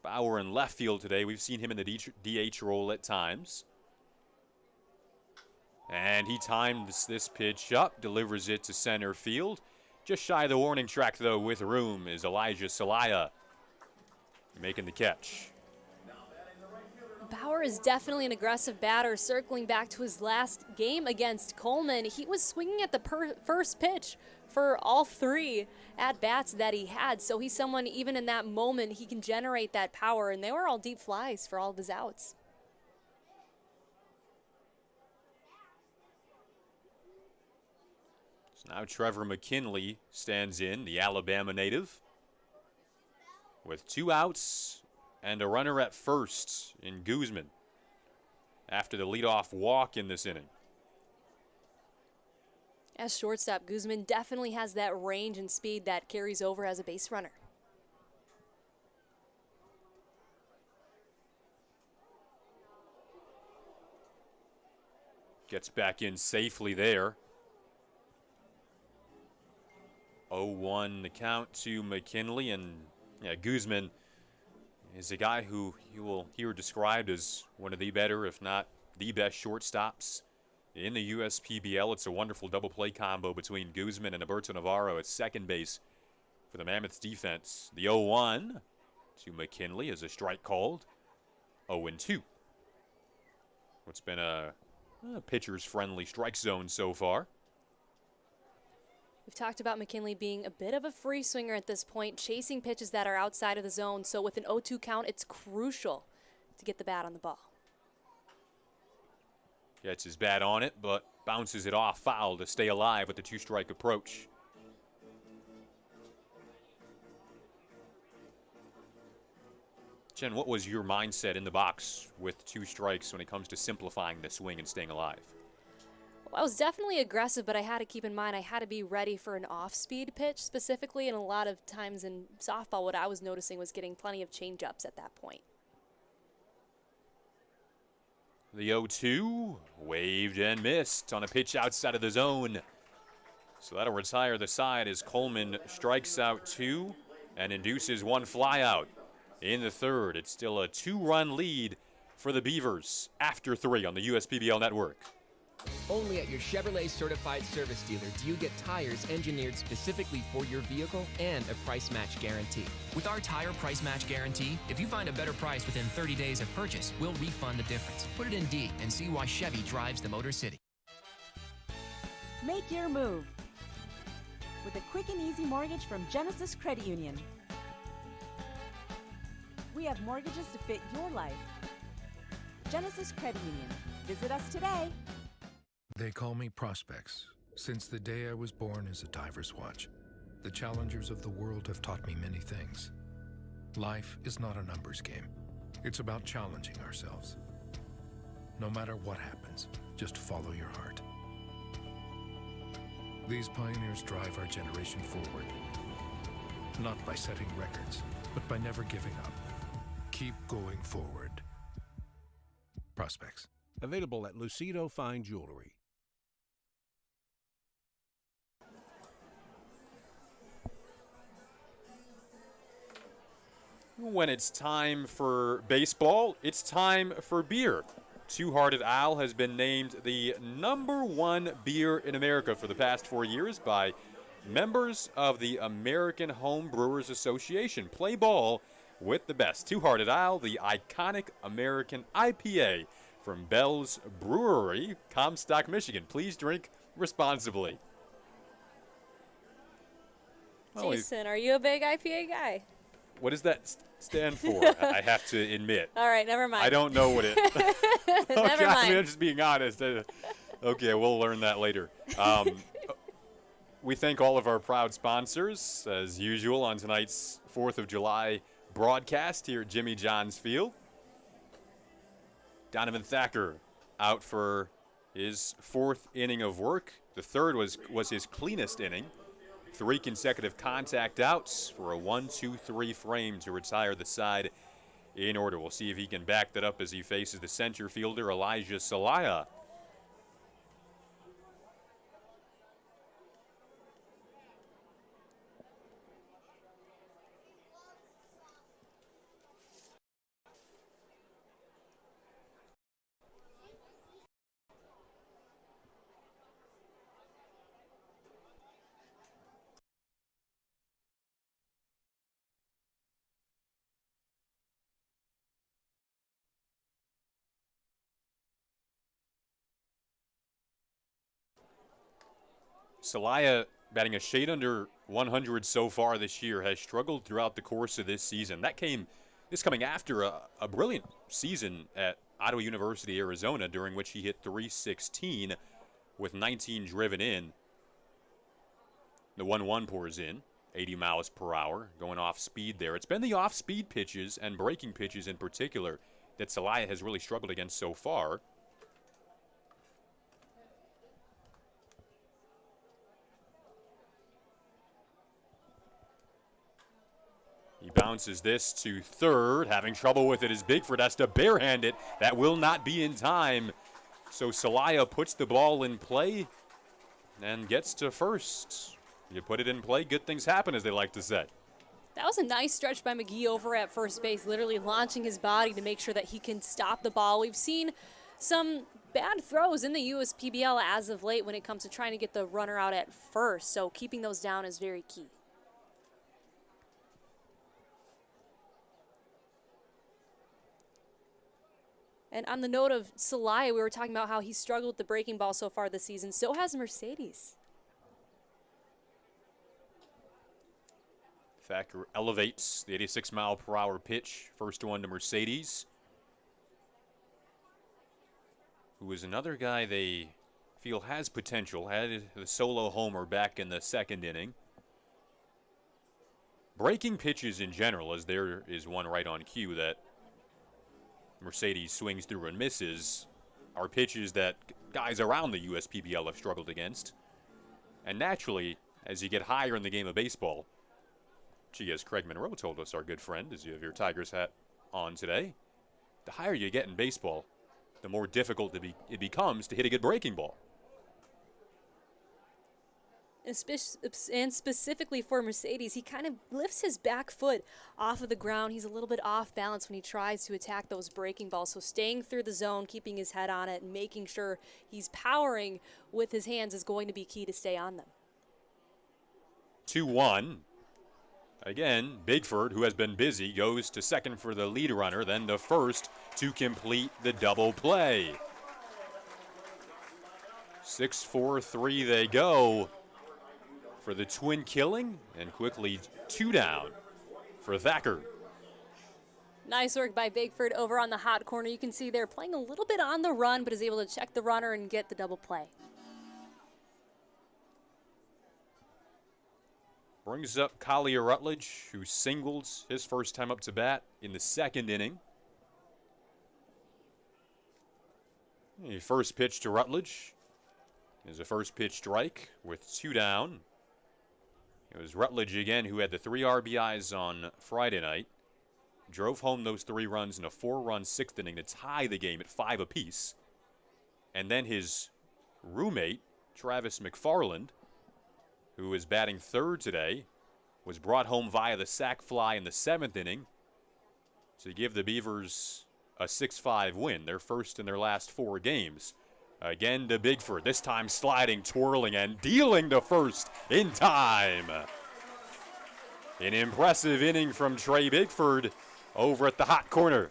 Bauer in left field today. We've seen him in the DH role at times. And he timed this pitch up, delivers it to center field. Just shy of the warning track, though, with room, is Elijah Salaya making the catch. Bauer Bauer is definitely an aggressive batter. Circling back to his last game against Coleman, he was swinging at the first pitch for all 3 at-bats that he had. So he's someone, even in that moment, he can generate that power, and they were all deep flies for all of his outs. So now Trevor McKinley stands in, the Alabama native, with 2 outs and a runner at first in Guzman after the leadoff walk in this inning. As shortstop, Guzman definitely has that range and speed that carries over as a base runner. Gets back in safely there. 0-1 the count to McKinley, and Guzman is a guy who you will hear described as one of the better, if not the best shortstops in the USPBL. It's a wonderful double play combo between Guzman and Alberto Navarro at second base for the Mammoths defense. The 0-1 to McKinley is a strike called. 0-2. What's been a pitcher's friendly strike zone so far. We've talked about McKinley being a bit of a free swinger at this point, chasing pitches that are outside of the zone. So with an 0-2 count, it's crucial to get the bat on the ball. Gets his bat on it, but bounces it off foul to stay alive with the 2-strike approach. Jen, what was your mindset in the box with 2 strikes when it comes to simplifying the swing and staying alive? Well, I was definitely aggressive, but I had to keep in mind I had to be ready for an off-speed pitch specifically, and a lot of times in softball what I was noticing was getting plenty of change-ups at that point. The 0-2, waved and missed on a pitch outside of the zone. So that'll retire the side as Coleman strikes out 2 and induces 1 flyout in the third. It's still a 2-run lead for the Beavers after 3 on the USPBL network. Only at your Chevrolet certified service dealer do you get tires engineered specifically for your vehicle and a price match guarantee. With our tire price match guarantee, if you find a better price within 30 days of purchase, we'll refund the difference. Put it in D and see why Chevy drives the Motor City. Make your move with a quick and easy mortgage from Genesis Credit Union. We have mortgages to fit your life. Genesis Credit Union. Visit us today. They call me Prospects. Since the day I was born as a diver's watch, the challengers of the world have taught me many things. Life is not a numbers game. It's about challenging ourselves. No matter what happens, just follow your heart. These pioneers drive our generation forward, not by setting records, but by never giving up. Keep going forward. Prospects. Available at Lucido Fine Jewelry. When it's time for baseball, it's time for beer. Two-Hearted Owl has been named the #1 beer in America for the past 4 years by members of the American Home Brewers Association. Play ball with the best. Two-Hearted Owl, the iconic American IPA from Bell's Brewery, Comstock, Michigan. Please drink responsibly. Jason, are you a big IPA guy? What does that stand for? I have to admit. All right, never mind. I don't know what it. Never mind. I mean, I'm just being honest. Okay, we'll learn that later. We thank all of our proud sponsors, as usual, on tonight's 4th of July broadcast here at Jimmy John's Field. Donovan Thacker out for his 4th inning of work. The third was his cleanest inning. 3 consecutive contact outs for a 1-2-3 frame to retire the side in order. We'll see if he can back that up as he faces the center fielder, Elijah Salaya. Celaya, batting a shade under 100 so far this year, has struggled throughout the course of this season. This coming after a brilliant season at Ottawa University, Arizona, during which he hit .316 with 19 driven in. The 1-1 pours in, 80 miles per hour, going off speed there. It's been the off-speed pitches and breaking pitches in particular that Celaya has really struggled against so far. He bounces this to third. Having trouble with it is Bigford. Has to barehand it. That will not be in time. So Celaya puts the ball in play and gets to first. You put it in play, good things happen, as they like to say. That was a nice stretch by McGee over at first base, literally launching his body to make sure that he can stop the ball. We've seen some bad throws in the USPBL as of late when it comes to trying to get the runner out at first, so keeping those down is very key. And on the note of Celaya, we were talking about how he struggled with the breaking ball so far this season. So has Mercedes. Thacker elevates the 86-mile-per-hour pitch. First one to Mercedes, who is another guy they feel has potential. Had the solo homer back in the second inning. Breaking pitches in general, as there is one right on cue that Mercedes swings through and misses, are pitches that guys around the USPBL have struggled against. And naturally, as you get higher in the game of baseball, as Craig Monroe told us, our good friend, as you have your Tigers hat on today, the higher you get in baseball, the more difficult it becomes to hit a good breaking ball. And specifically for Mercedes, he kind of lifts his back foot off of the ground. He's a little bit off balance when he tries to attack those breaking balls. So staying through the zone, keeping his head on it, and making sure he's powering with his hands is going to be key to stay on them. 2-1. Again, Bigford, who has been busy, goes to second for the lead runner, then to first to complete the double play. 6-4-3 they go for the twin killing, and quickly 2 down for Thacker. Nice work by Bigford over on the hot corner. You can see they're playing a little bit on the run, but is able to check the runner and get the double play. Brings up Collier Rutledge, who singled his first time up to bat in the second inning. The first pitch to Rutledge is a first pitch strike with 2 down. It was Rutledge again who had the 3 RBIs on Friday night. Drove home those 3 runs in a 4-run 6th inning to tie the game at 5 apiece. And then his roommate, Travis McFarland, who is batting third today, was brought home via the sac fly in the 7th inning to give the Beavers a 6-5 win, their first in their last 4 games. Again to Bigford, this time sliding, twirling, and dealing to first in time. An impressive inning from Trey Bigford over at the hot corner.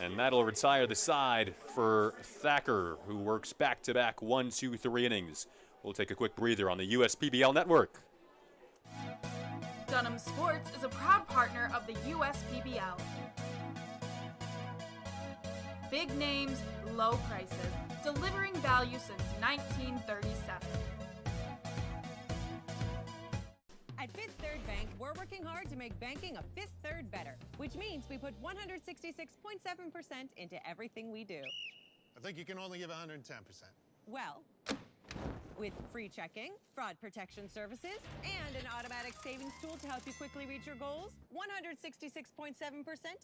And that'll retire the side for Thacker, who works back-to-back 1, 2, 3 innings. We'll take a quick breather on the USPBL network. Dunham Sports is a proud partner of the USPBL. Big names, low prices, delivering value since 1937. At Fifth Third Bank, we're working hard to make banking a Fifth Third better, which means we put 166.7% into everything we do. I think you can only give 110%. Well, with free checking, fraud protection services, and an automatic savings tool to help you quickly reach your goals, 166.7%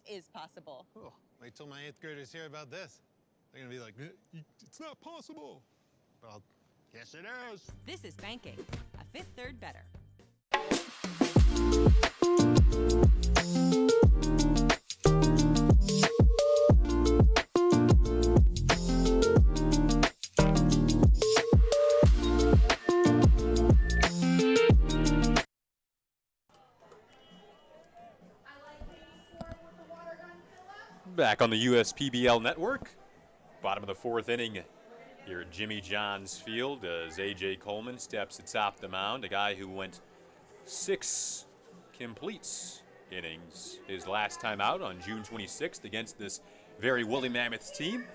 is possible. Oh, wait till my 8th graders hear about this. They're gonna be like, it's not possible. Well, yes it is. This is banking, a Fifth Third better. Back on the USPBL network. Bottom of the 4th inning here at Jimmy John's Field as A.J. Coleman steps atop the mound, a guy who went 6 complete innings his last time out on June 26th against this very woolly Mammoths team.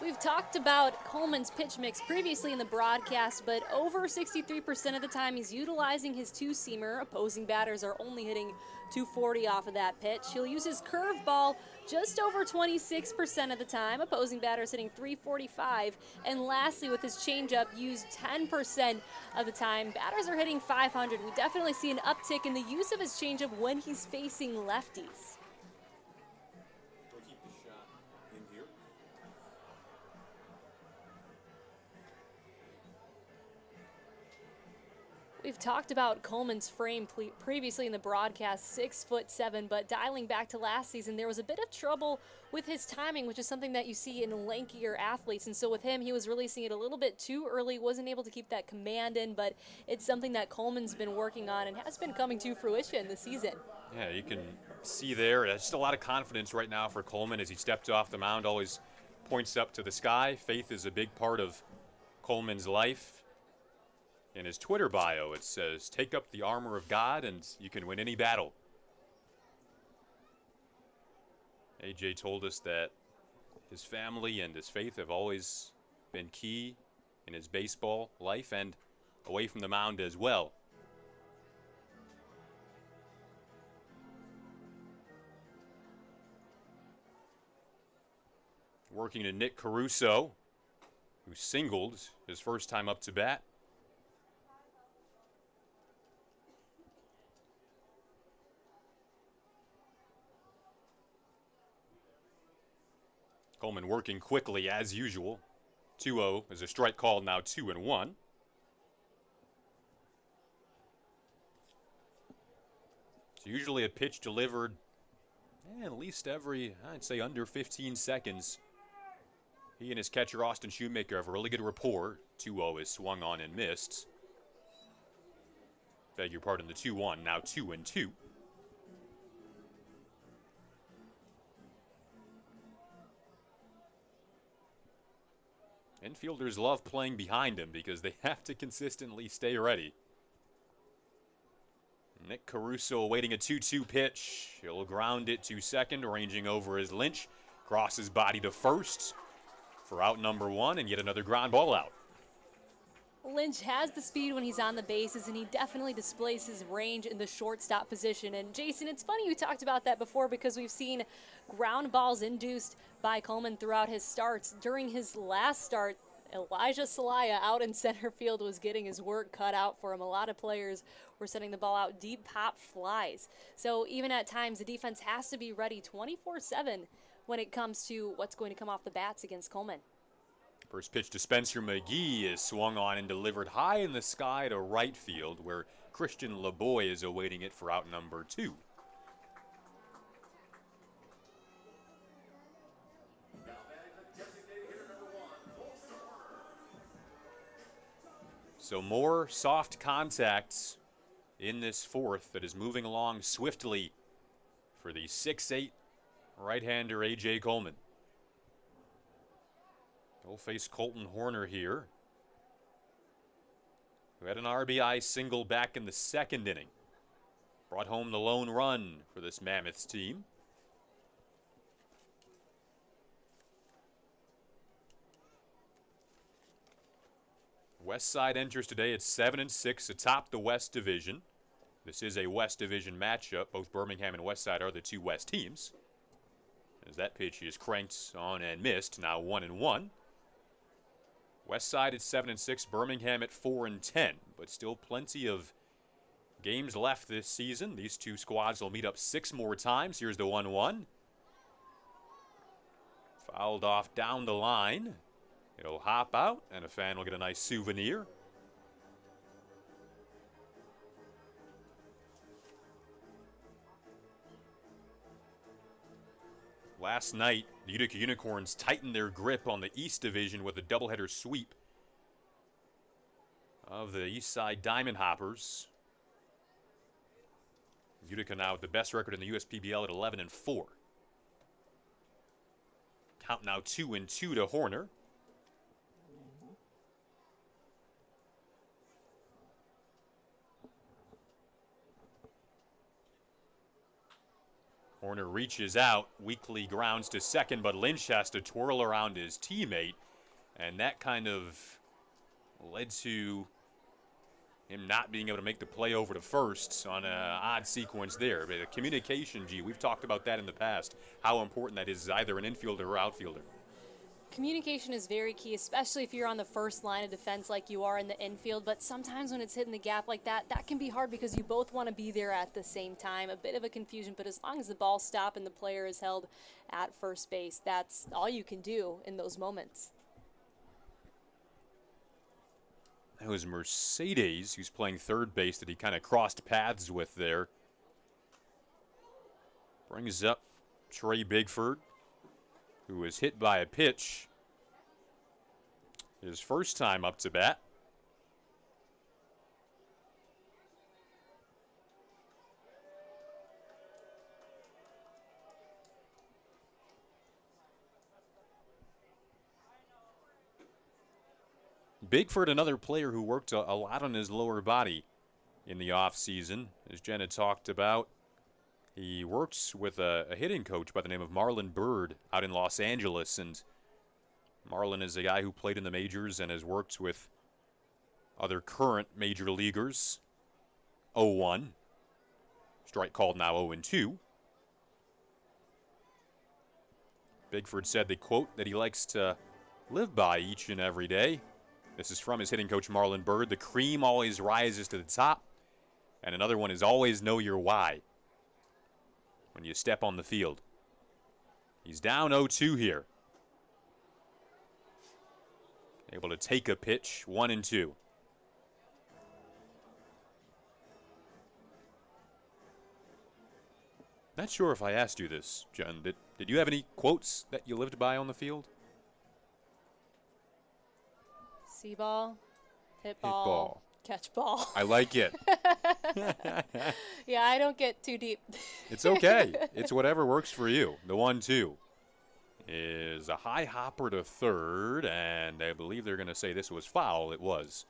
We've talked about Coleman's pitch mix previously in the broadcast, but over 63% of the time he's utilizing his two-seamer. Opposing batters are only hitting 240 off of that pitch. He'll use his curveball just over 26% of the time. Opposing batters hitting 345. And lastly, with his changeup used 10% of the time, batters are hitting 500. We definitely see an uptick in the use of his changeup when he's facing lefties. We've talked about Coleman's frame previously in the broadcast, 6'7", but dialing back to last season, there was a bit of trouble with his timing, which is something that you see in lankier athletes. And so with him, he was releasing it a little bit too early, wasn't able to keep that command in, but it's something that Coleman's been working on and has been coming to fruition this season. Yeah, you can see there, just a lot of confidence right now for Coleman as he stepped off the mound, always points up to the sky. Faith is a big part of Coleman's life. In his Twitter bio, it says, "Take up the armor of God and you can win any battle." AJ told us that his family and his faith have always been key in his baseball life and away from the mound as well. Working to Nick Caruso, who singled his first time up to bat. Coleman working quickly as usual. 2-0 is a strike called, now 2-1. It's usually a pitch delivered at least every, I'd say, under 15 seconds. He and his catcher, Austin Shoemaker, have a really good rapport. 2-0 is swung on and missed. Beg your pardon, the 2-1, now 2-2. Infielders love playing behind him because they have to consistently stay ready. Nick Caruso awaiting a 2-2 pitch. He'll ground it to second, ranging over his Lynch. Crosses body to first for out number 1, and yet another ground ball out. Lynch has the speed when he's on the bases, and he definitely displays his range in the shortstop position. And Jason, it's funny you talked about that before because we've seen ground balls induced by Coleman throughout his starts. During his last start, Elijah Salaya out in center field was getting his work cut out for him. A lot of players were sending the ball out deep pop flies. So even at times, the defense has to be ready 24/7 when it comes to what's going to come off the bats against Coleman. First pitch to Spencer McGee is swung on and delivered high in the sky to right field, where Christian LeBoy is awaiting it for out number 2. So more soft contacts in this fourth that is moving along swiftly for the 6'8" right-hander A.J. Coleman. He'll face Colton Horner here, who had an RBI single back in the second inning. Brought home the lone run for this Mammoths team. Westside enters today at 7-6 atop the West Division. This is a West Division matchup. Both Birmingham and Westside are the two West teams. As that pitch is cranked on and missed, now 1-1. Westside at 7-6, Birmingham at 4-10, but still plenty of games left this season. These two squads will meet up 6 more times. Here's the 1-1. Fouled off down the line. It'll hop out, and a fan will get a nice souvenir. Last night, the Utica Unicorns tightened their grip on the East Division with a doubleheader sweep of the Eastside Diamond Hoppers. Utica now with the best record in the USPBL at 11-4. Count now 2-2 to Horner. Horner reaches out, weakly grounds to second, but Lynch has to twirl around his teammate, and that kind of led to him not being able to make the play over to first on an odd sequence there. But the communication, we've talked about that in the past, how important that is as either an infielder or outfielder. Communication is very key, especially if you're on the first line of defense like you are in the infield. But sometimes when it's hitting the gap like that, that can be hard because you both want to be there at the same time. A bit of a confusion, but as long as the ball stops and the player is held at first base, that's all you can do in those moments. That was Mercedes, who's playing third base, that he kind of crossed paths with there. Brings up Trey Bigford, who was hit by a pitch his first time up to bat. Bigford, another player who worked a lot on his lower body in the offseason, as Jenna talked about. He works with a hitting coach by the name of Marlon Bird out in Los Angeles, and Marlon is a guy who played in the majors and has worked with other current major leaguers. 0-1. Strike called now 0-2. Bigford said the quote that he likes to live by each and every day. This is from his hitting coach, Marlon Bird. The cream always rises to the top. And another one is always know your why when you step on the field. He's down 0-2 here. Able to take a pitch, 1-2. Not sure if I asked you this, Jen. Did you have any quotes that you lived by on the field? See ball, hit ball, catch ball. I like it. Yeah, I don't get too deep. It's okay. It's whatever works for you. The 1-2 is a high hopper to third, and I believe they're going to say this was foul. It was.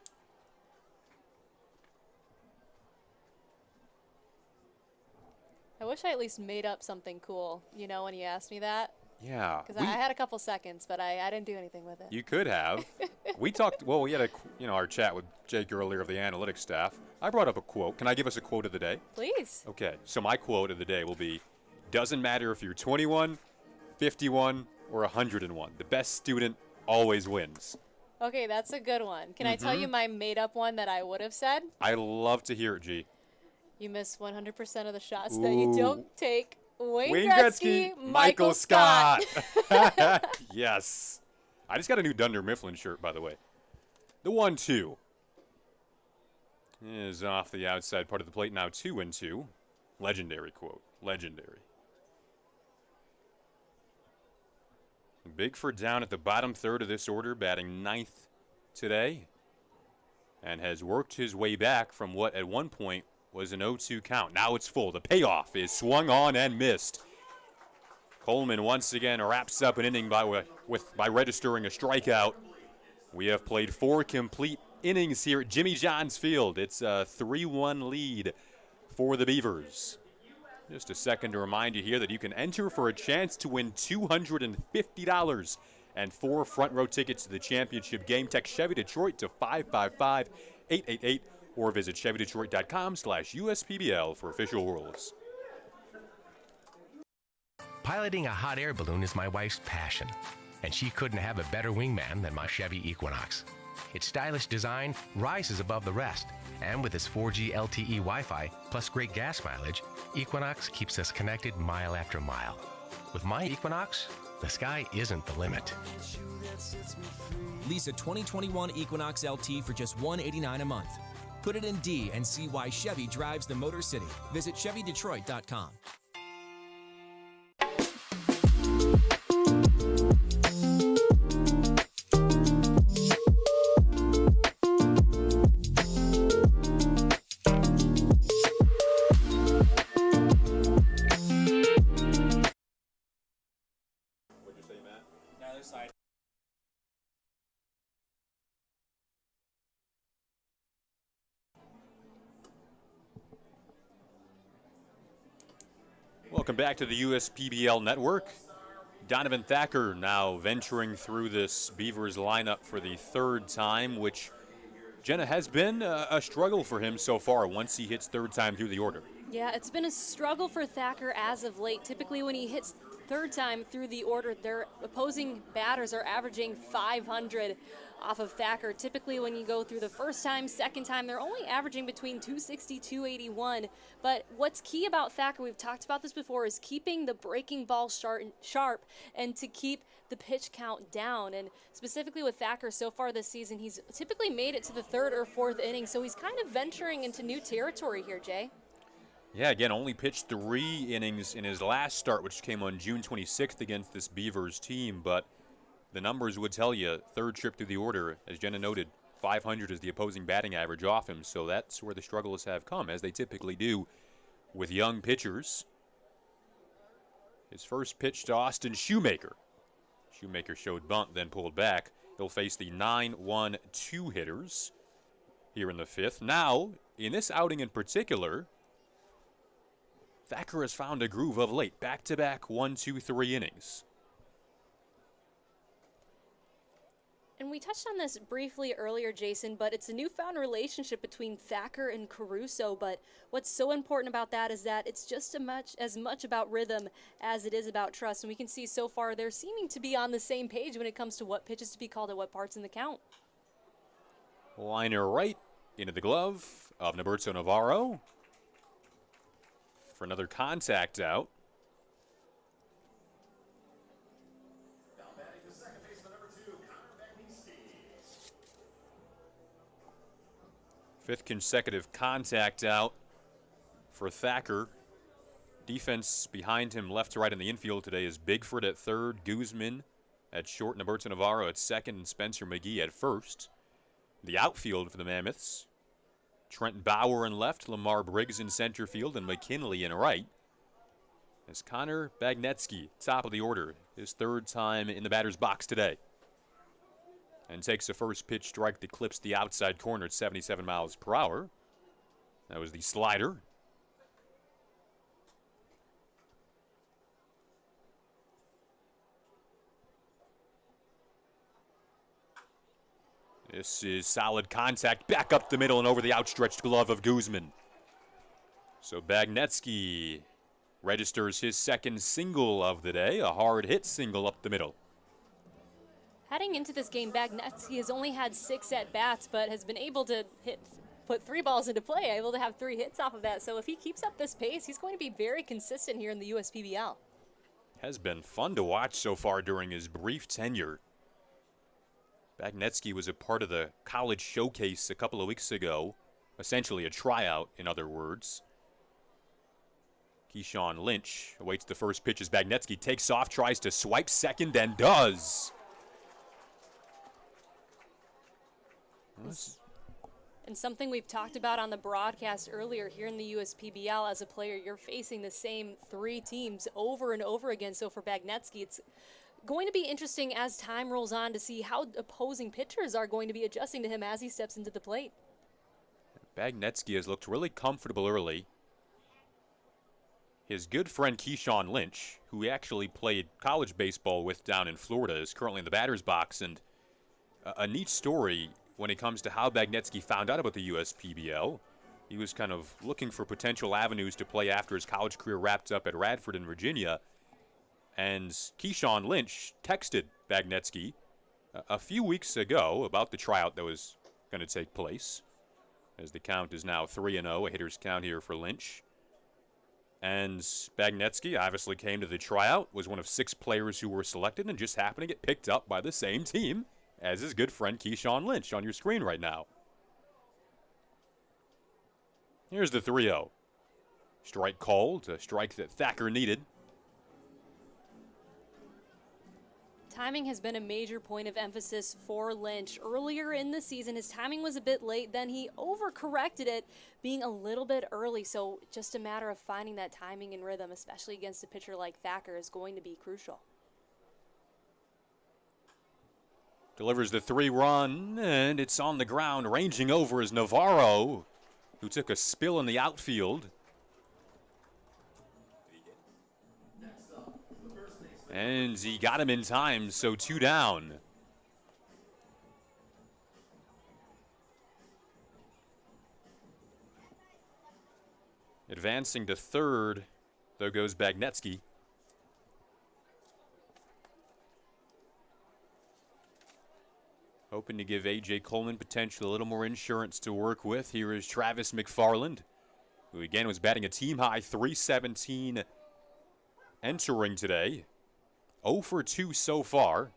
I wish I at least made up something cool, you know, when you asked me that. Yeah. Because I had a couple seconds, but I didn't do anything with it. You could have. We talked, well, we had our chat with Jake earlier of the analytics staff. I brought up a quote. Can I give us a quote of the day? Please. Okay. So my quote of the day will be, doesn't matter if you're 21, 51, or 101. The best student always wins. Okay, that's a good one. Can I tell you my made-up one that I would have said? I love to hear it, G. You miss 100% of the shots that you don't take. Wayne Gretzky, Michael Scott. Yes. I just got a new Dunder Mifflin shirt, by the way. The 1-2 is off the outside part of the plate, now 2-2. Legendary quote. Legendary. Bigford down at the bottom third of this order, batting ninth today, and has worked his way back from what at one point was an 0-2 count. Now it's full. The payoff is swung on and missed. Coleman once again wraps up an inning by registering a strikeout. We have played 4 complete innings here at Jimmy John's Field. It's a 3-1 lead for the Beavers. Just a second to remind you here that you can enter for a chance to win $250 and 4 front row tickets to the championship game. Text Chevy Detroit to 555-888 or visit ChevyDetroit.com/USPBL for official rules. Piloting a hot air balloon is my wife's passion, and she couldn't have a better wingman than my Chevy Equinox. Its stylish design rises above the rest, and with its 4G LTE Wi-Fi plus great gas mileage, Equinox keeps us connected mile after mile. With my Equinox, the sky isn't the limit. Lease a 2021 Equinox LT for just $189 a month. Put it in D and see why Chevy drives the Motor City. Visit ChevyDetroit.com. Welcome back to the USPBL Network. Donovan Thacker now venturing through this Beavers lineup for the third time, which, Jenna, has been a struggle for him so far once he hits third time through the order. Yeah, it's been a struggle for Thacker as of late. Typically when he hits third time through the order, their opposing batters are averaging 500 off of Thacker. Typically when you go through the first time, second time, they're only averaging between 260, 281. But what's key about Thacker, we've talked about this before, is keeping the breaking ball sharp and to keep the pitch count down. And specifically with Thacker so far this season, he's typically made it to the third or fourth inning, so he's kind of venturing into new territory here, Jay. Yeah, again, only pitched 3 innings in his last start, which came on June 26th against this Beavers team, but the numbers would tell you, third trip through the order, as Jenna noted, 500 is the opposing batting average off him, so that's where the struggles have come, as they typically do with young pitchers. His first pitch to Austin Shoemaker. Shoemaker showed bunt, then pulled back. He'll face the 9-1-2 hitters here in the 5th. Now, in this outing in particular, Thacker has found a groove of late. Back-to-back 1-2-3 innings. And we touched on this briefly earlier, Jason, but it's a newfound relationship between Thacker and Caruso. But what's so important about that is that it's just as much about rhythm as it is about trust. And we can see so far they're seeming to be on the same page when it comes to what pitches to be called at what parts in the count. Liner right into the glove of Norberto Navarro for another contact out. Fifth consecutive contact out for Thacker. Defense behind him left to right in the infield today is Bigford at third, Guzman at short, Norberto Navarro at second, and Spencer McGee at first. The outfield for the Mammoths, Trent Bauer in left, Lamar Briggs in center field, and McKinley in right. As Connor Bagnetsky, top of the order, his third time in the batter's box today. And takes a first pitch strike that clips the outside corner at 77 miles per hour. That was the slider. This is solid contact back up the middle and over the outstretched glove of Guzman. So Bagnetsky registers his second single of the day, a hard hit single up the middle. Heading into this game, Bagnetsky has only had 6 at-bats, but has been able to put 3 balls into play, able to have 3 hits off of that. So if he keeps up this pace, he's going to be very consistent here in the USPBL. Has been fun to watch so far during his brief tenure. Bagnetsky was a part of the college showcase a couple of weeks ago, essentially a tryout, in other words. Keyshawn Lynch awaits the first pitch as Bagnetsky takes off, tries to swipe second, and does. And something we've talked about on the broadcast earlier here in the USPBL, as a player, you're facing the same 3 teams over and over again. So for Bagnetsky, it's going to be interesting as time rolls on to see how opposing pitchers are going to be adjusting to him as he steps into the plate. Bagnetsky has looked really comfortable early. His good friend Keyshawn Lynch, who he actually played college baseball with down in Florida, is currently in the batter's box. And a neat story when it comes to how Bagnetsky found out about the USPBL. He was kind of looking for potential avenues to play after his college career wrapped up at Radford in Virginia. And Keyshawn Lynch texted Bagnetsky a few weeks ago about the tryout that was going to take place, as the count is now 3-0, a hitter's count here for Lynch. And Bagnetsky obviously came to the tryout, was one of 6 players who were selected, and just happened to get picked up by the same team as his good friend Keyshawn Lynch on your screen right now. Here's the 3-0. Strike called, a strike that Thacker needed. Timing has been a major point of emphasis for Lynch. Earlier in the season, his timing was a bit late, then he overcorrected it, being a little bit early. So just a matter of finding that timing and rhythm, especially against a pitcher like Thacker, is going to be crucial. Delivers the 3-run, and it's on the ground. Ranging over is Navarro, who took a spill in the outfield. And he got him in time, so 2 down. Advancing to third, there goes Bagnetsky. Hoping to give A.J. Coleman potentially a little more insurance to work with. Here is Travis McFarland, who again was batting a team-high .317 entering today. 0 for 2 so far.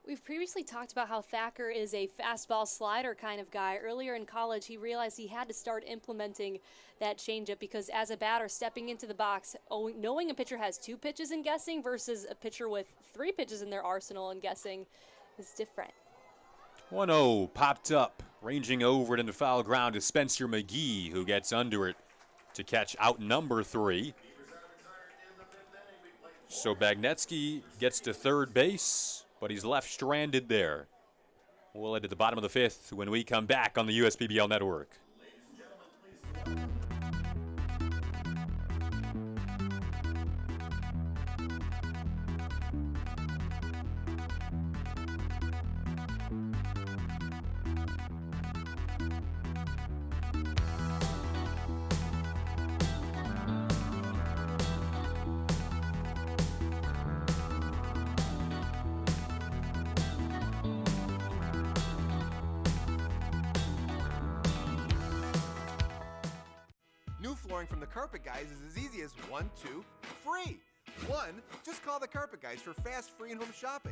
We've previously talked about how Thacker is a fastball slider kind of guy. Earlier in college, he realized he had to start implementing that changeup because as a batter stepping into the box, knowing a pitcher has 2 pitches and guessing versus a pitcher with 3 pitches in their arsenal and guessing is different. 1-0 popped up, ranging over it into foul ground to Spencer McGee, who gets under it to catch out number 3. So Bagnetsky gets to third base, but he's left stranded there. We'll head to the bottom of the 5th when we come back on the USPBL Network. New flooring from the Carpet Guys is as easy as 1, 2, free. 1, just call the Carpet Guys for fast, free, and home shopping.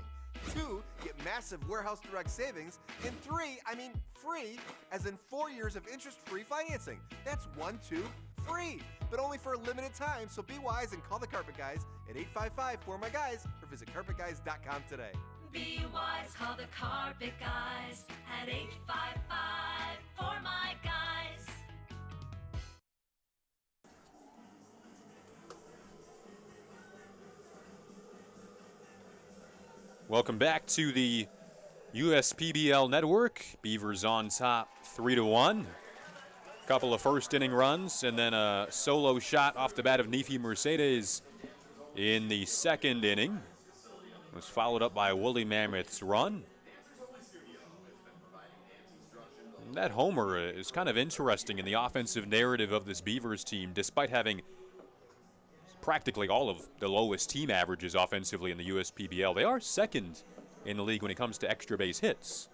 2, get massive warehouse direct savings. And 3, I mean free, as in 4 years of interest-free financing. That's 1, 2, free, but only for a limited time. So be wise and call the Carpet Guys at 855-4MY-GUYS or visit carpetguys.com today. Be wise, call the Carpet Guys at 855-4MY-GUYS. Welcome back to the USPBL Network. Beavers on top 3-1. Couple of first inning runs and then a solo shot off the bat of Nefi Mercedes in the second inning. It was followed up by a Woolly Mammoths run. And that homer is kind of interesting in the offensive narrative of this Beavers team, despite having practically all of the lowest team averages offensively in the USPBL. They are second in the league when it comes to extra base hits,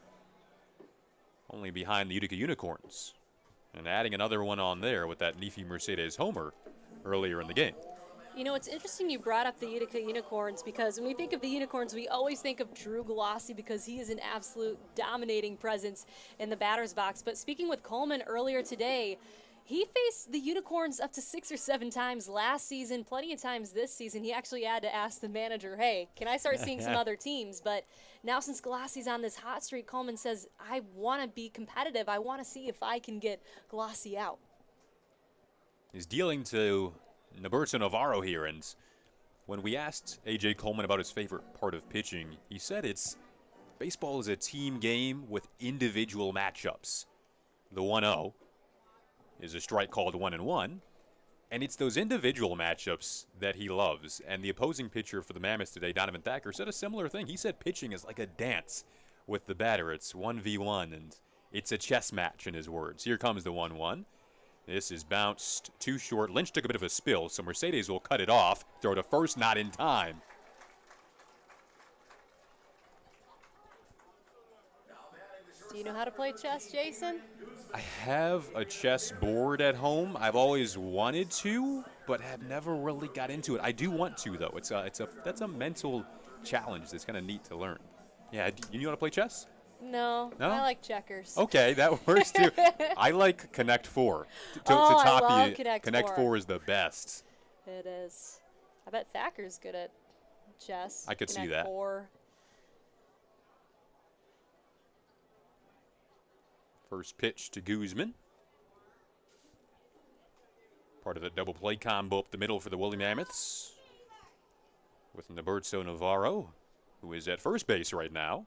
only behind the Utica Unicorns. And adding another one on there with that Nefi Mercedes homer earlier in the game. You know, it's interesting you brought up the Utica Unicorns because when we think of the Unicorns, we always think of Drew Galassi because he is an absolute dominating presence in the batter's box. But speaking with Coleman earlier today, he faced the Unicorns up to 6 or 7 times last season, plenty of times this season. He actually had to ask the manager, hey, can I start seeing some other teams? But now since Galassi's on this hot streak, Coleman says, I want to be competitive. I want to see if I can get Galassi out. He's dealing to Norberto Navarro here, and when we asked A.J. Coleman about his favorite part of pitching, he said baseball is a team game with individual matchups. The 1-0 is a strike called 1-1, and it's those individual matchups that he loves. And the opposing pitcher for the Mammoths today, Donovan Thacker, said a similar thing. He said pitching is like a dance with the batter. It's 1v1, and it's a chess match, in his words. Here comes the 1-1. This is bounced too short. Lynch took a bit of a spill, so Mercedes will cut it off. Throw to first, not in time. Do you know how to play chess, Jason? I have a chess board at home. I've always wanted to, but have never really got into it. I do want to, though. That's a mental challenge that's kind of neat to learn. Yeah, you know how to play chess? No, I like checkers. Okay, that works too. I like Connect 4. To I top love you, Connect 4. is the best. It is. I bet Thacker's good at chess. I could see Connect that. 4. First pitch to Guzman. Part of the double play combo up the middle for the Woolly Mammoths. With Norberto Navarro, who is at first base right now.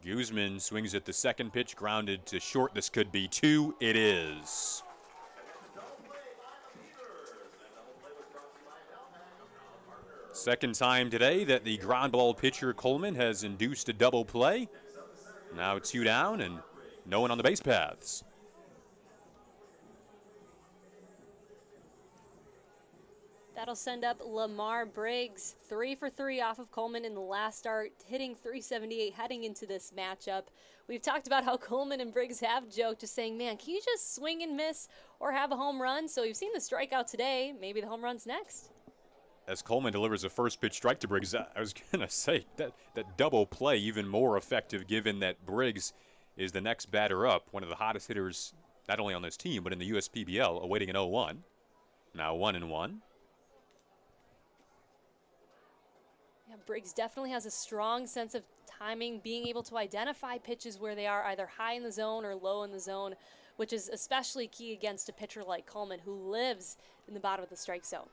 Guzman swings at the second pitch, grounded to short. This could be 2. It is. Second time today that the ground ball pitcher Coleman has induced a double play. Now 2 down and no one on the base paths. That'll send up Lamar Briggs, 3 for 3 off of Coleman in the last start, hitting .378 heading into this matchup. We've talked about how Coleman and Briggs have joked, just saying, man, can you just swing and miss or have a home run? So we've seen the strikeout today. Maybe the home run's next. As Coleman delivers a first pitch strike to Briggs, I was going to say that double play even more effective given that Briggs is the next batter up, one of the hottest hitters not only on this team but in the USPBL, awaiting an 0-1. Now 1-1. Yeah, Briggs definitely has a strong sense of timing, being able to identify pitches where they are either high in the zone or low in the zone, which is especially key against a pitcher like Coleman who lives in the bottom of the strike zone.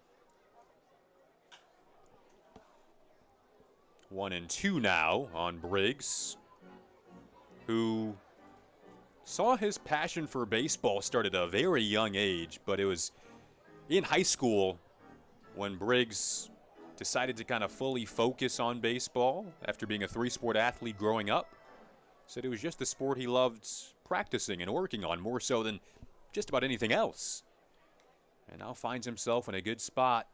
1-2 now on Briggs, who saw his passion for baseball start at a very young age, but it was in high school when Briggs decided to kind of fully focus on baseball after being a 3-sport athlete growing up. Said it was just the sport he loved practicing and working on more so than just about anything else. And now finds himself in a good spot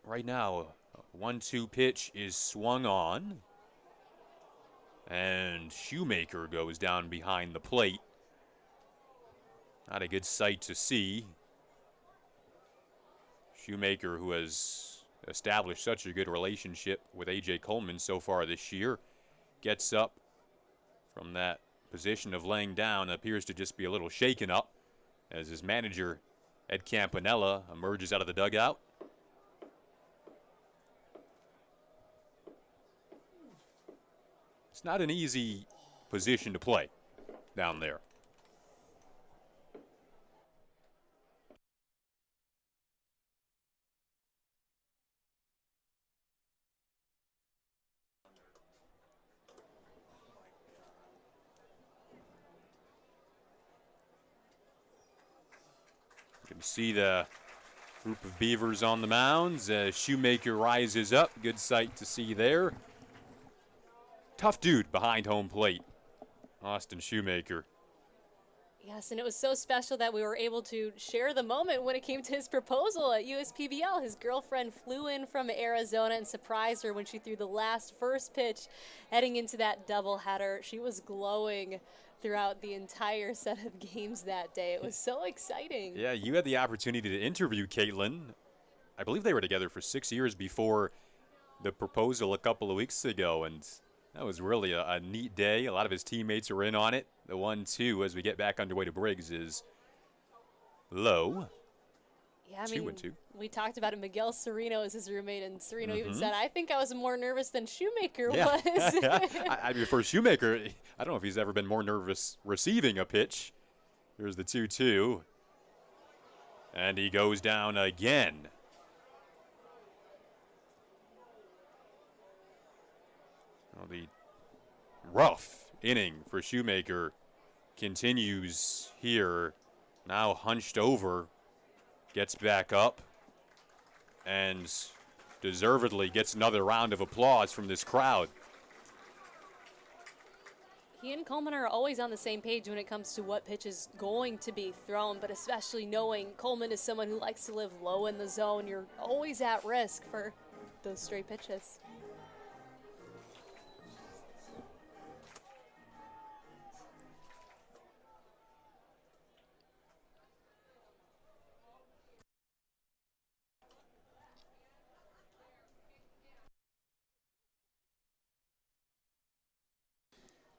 right now. 1-2 pitch is swung on. And Shoemaker goes down behind the plate. Not a good sight to see. Shoemaker, who has established such a good relationship with A.J. Coleman so far this year, gets up from that position of laying down, appears to just be a little shaken up as his manager, Ed Campanella, emerges out of the dugout. It's not an easy position to play down there. You can see the group of Beavers on the mounds as Shoemaker rises up. Good sight to see there. Tough dude behind home plate, Austin Shoemaker. Yes, and it was so special that we were able to share the moment when it came to his proposal at USPBL. His girlfriend flew in from Arizona and surprised her when she threw the first pitch heading into that doubleheader. She was glowing throughout the entire set of games that day. It was so exciting. Yeah, you had the opportunity to interview Caitlin. I believe they were together for 6 years before the proposal a couple of weeks ago, and that was really a neat day. A lot of his teammates were in on it. The 1-2 as we get back underway to Briggs is low. Yeah, I mean, 2-2. We talked about it. Miguel Sereno is his roommate, and Sereno even said, I think I was more nervous than Shoemaker was. I mean, for Shoemaker, I don't know if he's ever been more nervous receiving a pitch. Here's the 2-2. And he goes down again. Well, the rough inning for Shoemaker continues here. Now hunched over, gets back up, and deservedly gets another round of applause from this crowd. He and Coleman are always on the same page when it comes to what pitch is going to be thrown, but especially knowing Coleman is someone who likes to live low in the zone. You're always at risk for those stray pitches.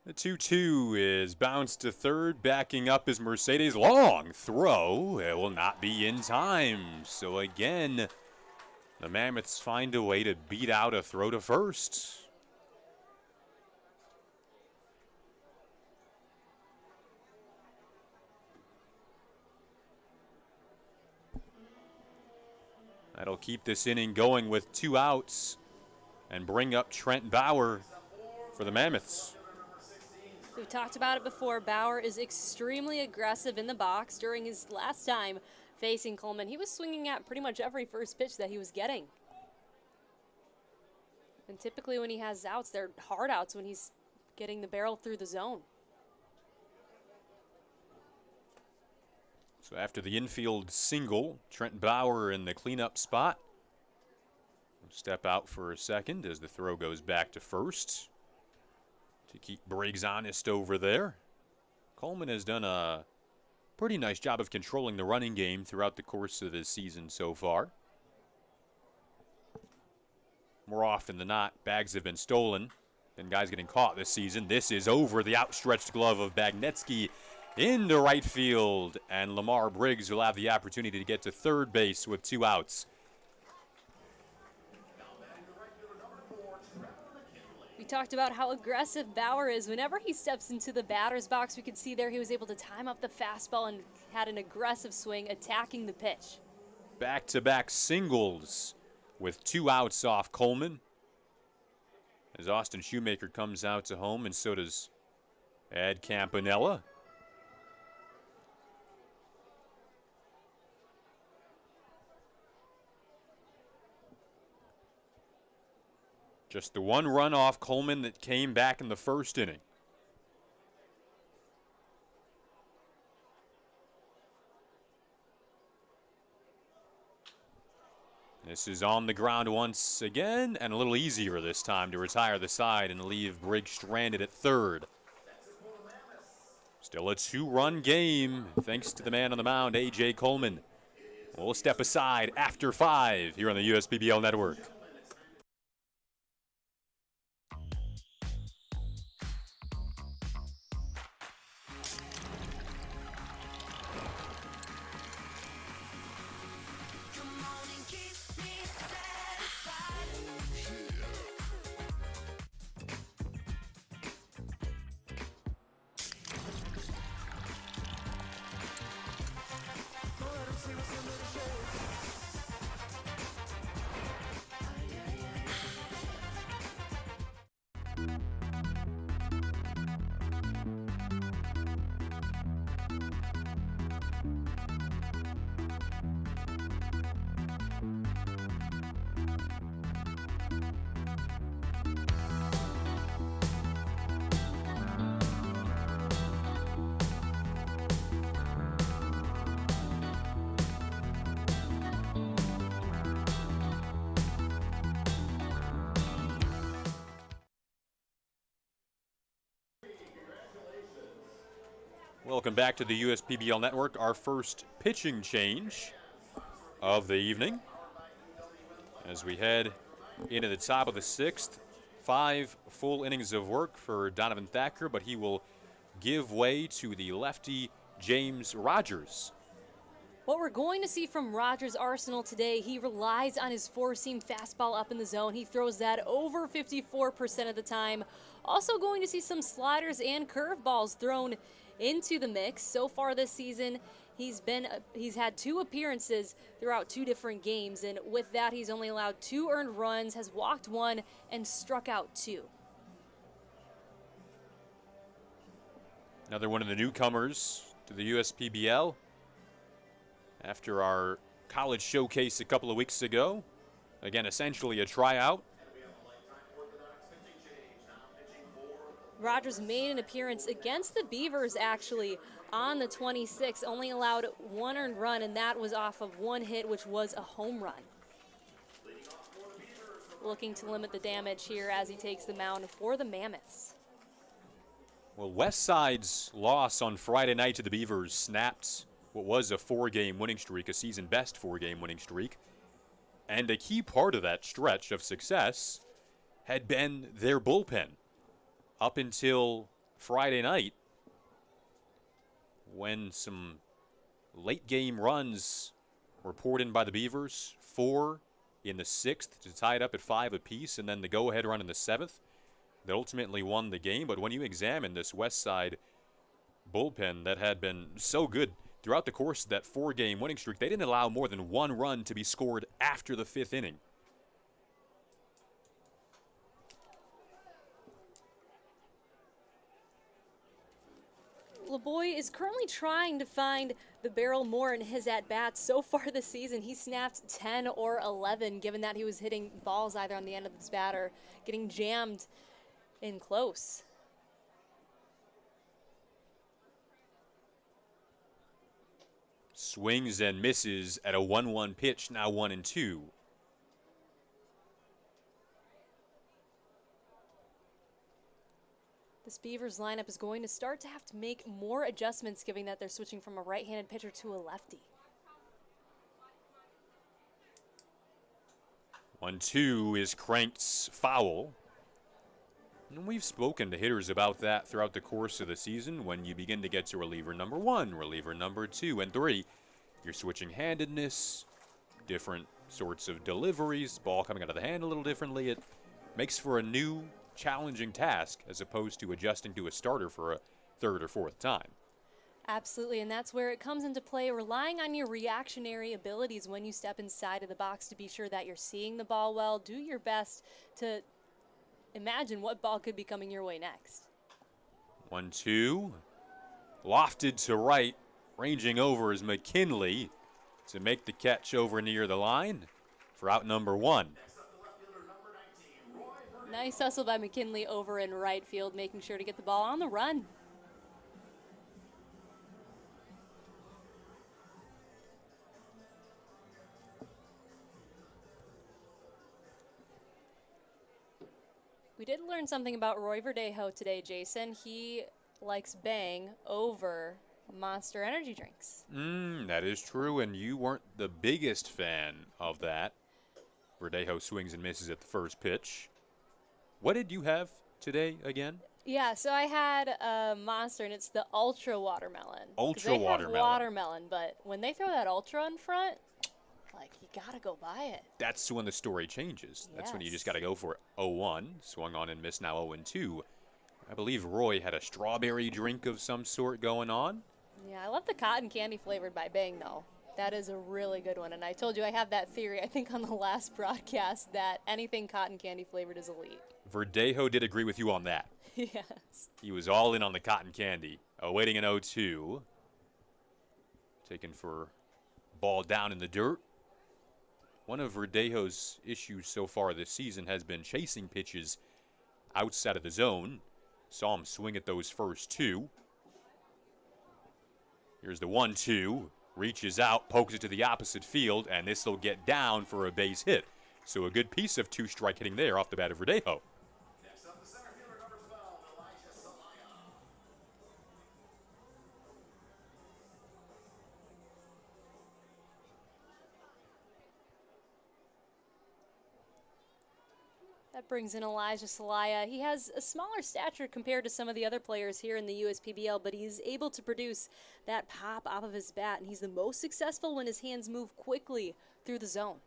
The 2-2 is bounced to third. Backing up is Mercedes. Long throw. It will not be in time. So again, the Mammoths find a way to beat out a throw to first. That'll keep this inning going with 2 outs and bring up Trent Bauer for the Mammoths. We've talked about it before. Bauer is extremely aggressive in the box. During his last time facing Coleman, he was swinging at pretty much every first pitch that he was getting. And typically when he has outs, they're hard outs when he's getting the barrel through the zone. So after the infield single, Trent Bauer in the cleanup spot. Step out for a second as the throw goes back to first to keep Briggs honest over there. Coleman has done a pretty nice job of controlling the running game throughout the course of his season so far. More often than not, bags have been stolen and guys getting caught this season. This is over the outstretched glove of Bagnetsky into right field, and Lamar Briggs will have the opportunity to get to third base with 2 outs. We talked about how aggressive Bauer is. Whenever he steps into the batter's box, we could see there he was able to time up the fastball and had an aggressive swing attacking the pitch. Back-to-back singles with 2 outs off Coleman. As Austin Shoemaker comes out to home, and so does Ed Campanella. Just the 1 run off Coleman that came back in the first inning. This is on the ground once again, and a little easier this time to retire the side and leave Briggs stranded at third. Still a 2-run game, thanks to the man on the mound, A.J. Coleman. We'll step aside after 5 here on the USPBL Network. Welcome back to the USPBL Network, our first pitching change of the evening. As we head into the top of the 6th, 5 full innings of work for Donovan Thacker, but he will give way to the lefty James Rogers. What we're going to see from Rogers' arsenal today, he relies on his 4-seam fastball up in the zone. He throws that over 54% of the time. Also going to see some sliders and curveballs thrown into the mix. So far this season, he's had 2 appearances throughout 2 different games, and with that, he's only allowed 2 earned runs, has walked 1, and struck out 2. Another one of the newcomers to the USPBL after our college showcase a couple of weeks ago. Again, essentially a tryout. Rogers made an appearance against the Beavers, actually, on the 26th, only allowed 1 earned run, and that was off of 1 hit, which was a home run. Looking to limit the damage here as he takes the mound for the Mammoths. Well, Westside's loss on Friday night to the Beavers snapped what was a 4-game winning streak, a season-best 4-game winning streak. And a key part of that stretch of success had been their bullpen. Up until Friday night, when some late-game runs were poured in by the Beavers, 4 in the 6th to tie it up at 5 apiece, and then the go-ahead run in the 7th that ultimately won the game. But when you examine this Westside bullpen that had been so good throughout the course of that 4-game winning streak, they didn't allow more than 1 run to be scored after the 5th inning. LeBoy is currently trying to find the barrel more in his at-bats. So far this season, he snapped 10 or 11, given that he was hitting balls either on the end of his bat or getting jammed in close. Swings and misses at a 1-1 pitch, now 1-2. This Beavers lineup is going to start to have to make more adjustments, given that they're switching from a right-handed pitcher to a lefty. 1-2 is cranked foul. And we've spoken to hitters about that throughout the course of the season. When you begin to get to reliever number 1, reliever number 2, and 3, you're switching handedness, different sorts of deliveries, ball coming out of the hand a little differently. It makes for a new, challenging task as opposed to adjusting to a starter for a third or fourth time. Absolutely, and that's where it comes into play, relying on your reactionary abilities when you step inside of the box to be sure that you're seeing the ball well. Do your best to imagine what ball could be coming your way next. 1-2, lofted to right, ranging over is McKinley to make the catch over near the line for out number 1. Nice hustle by McKinley over in right field, making sure to get the ball on the run. We did learn something about Roy Verdejo today, Jason. He likes Bang over Monster energy drinks. That is true, and you weren't the biggest fan of that. Verdejo swings and misses at the first pitch. What did you have today again? Yeah, so I had a Monster, and it's the Ultra Watermelon. Ultra Watermelon. Watermelon, but when they throw that Ultra in front, like, you gotta go buy it. That's when the story changes. That's when you Yes. just got to go for it. 0-1, swung on and missed, now 0-2. I believe Roy had a strawberry drink of some sort going on. Yeah, I love the cotton candy flavored by Bang, though. That is a really good one, and I told you I have that theory, I think, on the last broadcast, that anything cotton candy flavored is elite. Verdejo did agree with you on that. Yes. He was all in on the cotton candy. Awaiting an 0-2. Taken for ball down in the dirt. One of Verdejo's issues so far this season has been chasing pitches outside of the zone. Saw him swing at those first 2. Here's the 1-2. Reaches out, pokes it to the opposite field, and this will get down for a base hit. So a good piece of 2-strike hitting there off the bat of Verdejo. That brings in Elijah Salaya. He has a smaller stature compared to some of the other players here in the USPBL, but he's able to produce that pop off of his bat, and he's the most successful when his hands move quickly through the zone.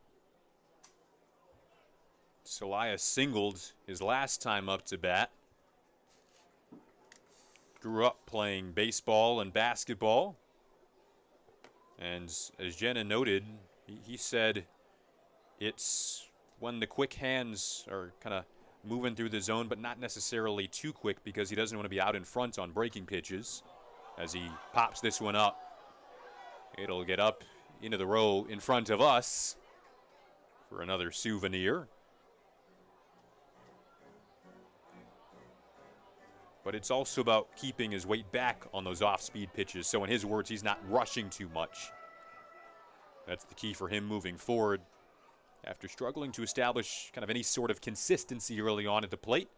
Salaya singled his last time up to bat. Grew up playing baseball and basketball. And as Jenna noted, he said it's when the quick hands are kind of moving through the zone, but not necessarily too quick because he doesn't want to be out in front on breaking pitches. As he pops this one up, it'll get up into the row in front of us for another souvenir. But it's also about keeping his weight back on those off-speed pitches. So in his words, he's not rushing too much. That's the key for him moving forward. After struggling to establish kind of any sort of consistency early on at the plate.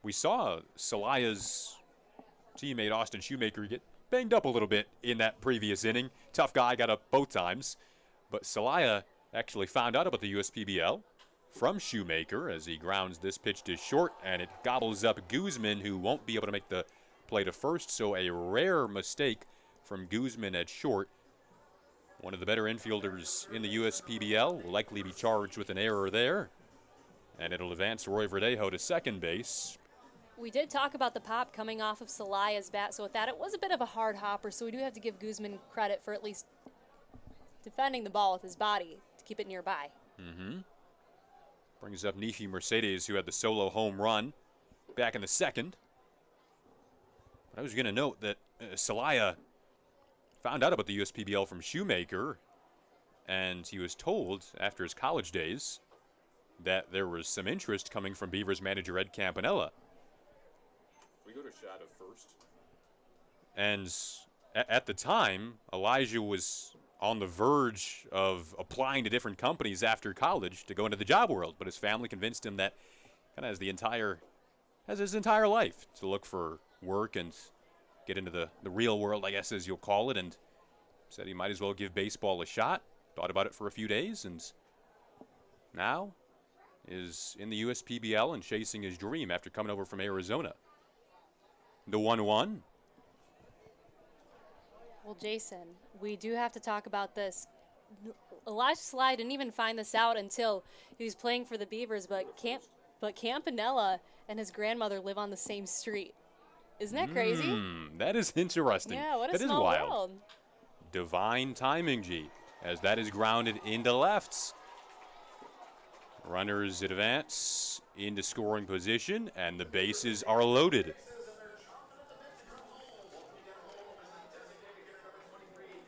We saw Salaya's teammate Austin Shoemaker get banged up a little bit in that previous inning. Tough guy, got up both times. But Salaya actually found out about the USPBL from Shoemaker as he grounds this pitch to short, and it gobbles up Guzman, who won't be able to make the play to first, so a rare mistake from Guzman at short. One of the better infielders in the USPBL will likely be charged with an error there, and it'll advance Roy Verdejo to second base. We did talk about the pop coming off of Salaya's bat, so with that, it was a bit of a hard hopper, so we do have to give Guzman credit for at least defending the ball with his body to keep it nearby. Brings up Nefi Mercedes, who had the solo home run back in the second. But I was going to note that Celaya found out about the USPBL from Shoemaker, and he was told after his college days that there was some interest coming from Beavers manager Ed Campanella. We go to shot of first. And at the time, Elijah was on the verge of applying to different companies after college to go into the job world, but his family convinced him that kind of has his entire life to look for work and get into the real world, I guess as you'll call it, and said he might as well give baseball a shot. Thought about it for a few days, and now is in the USPBL and chasing his dream after coming over from Arizona. The 1-1. Well, Jason, we do have to talk about this. Elijah Celaya didn't even find this out until he was playing for the Beavers, but Campanella and his grandmother live on the same street. Isn't that crazy? That is interesting. Yeah, what a that small is wild. world. Divine timing, G, as that is grounded into lefts. Runners advance into scoring position, and the bases are loaded.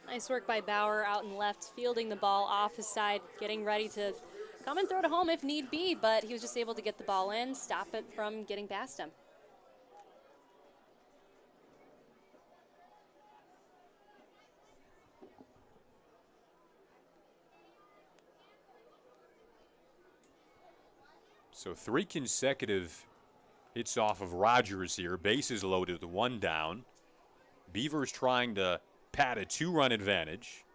Nice work by Bauer out in left, fielding the ball off his side, getting ready to come and throw it home if need be, but he was just able to get the ball in, stop it from getting past him. So 3 consecutive hits off of Rogers here. Bases loaded with 1 down. Beavers trying to pad a 2-run advantage.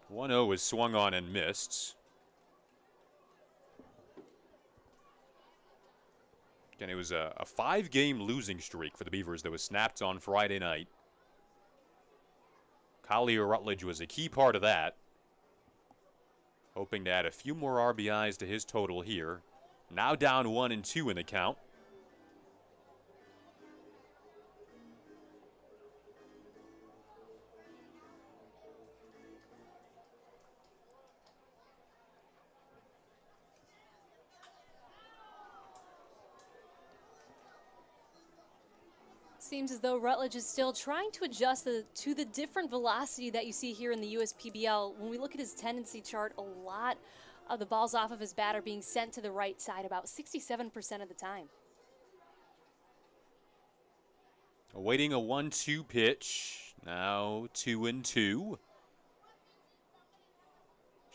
"1-0 is swung on and missed. Again, it was a 5-game losing streak for the Beavers that was snapped on Friday night. Collier Rutledge was a key part of that. Hoping to add a few more RBIs to his total here. Now down 1-2 in the count. Seems as though Rutledge is still trying to adjust to the different velocity that you see here in the USPBL. When we look at his tendency chart, a lot of the balls off of his bat are being sent to the right side about 67% of the time. Awaiting a 1-2 pitch. Now 2-2.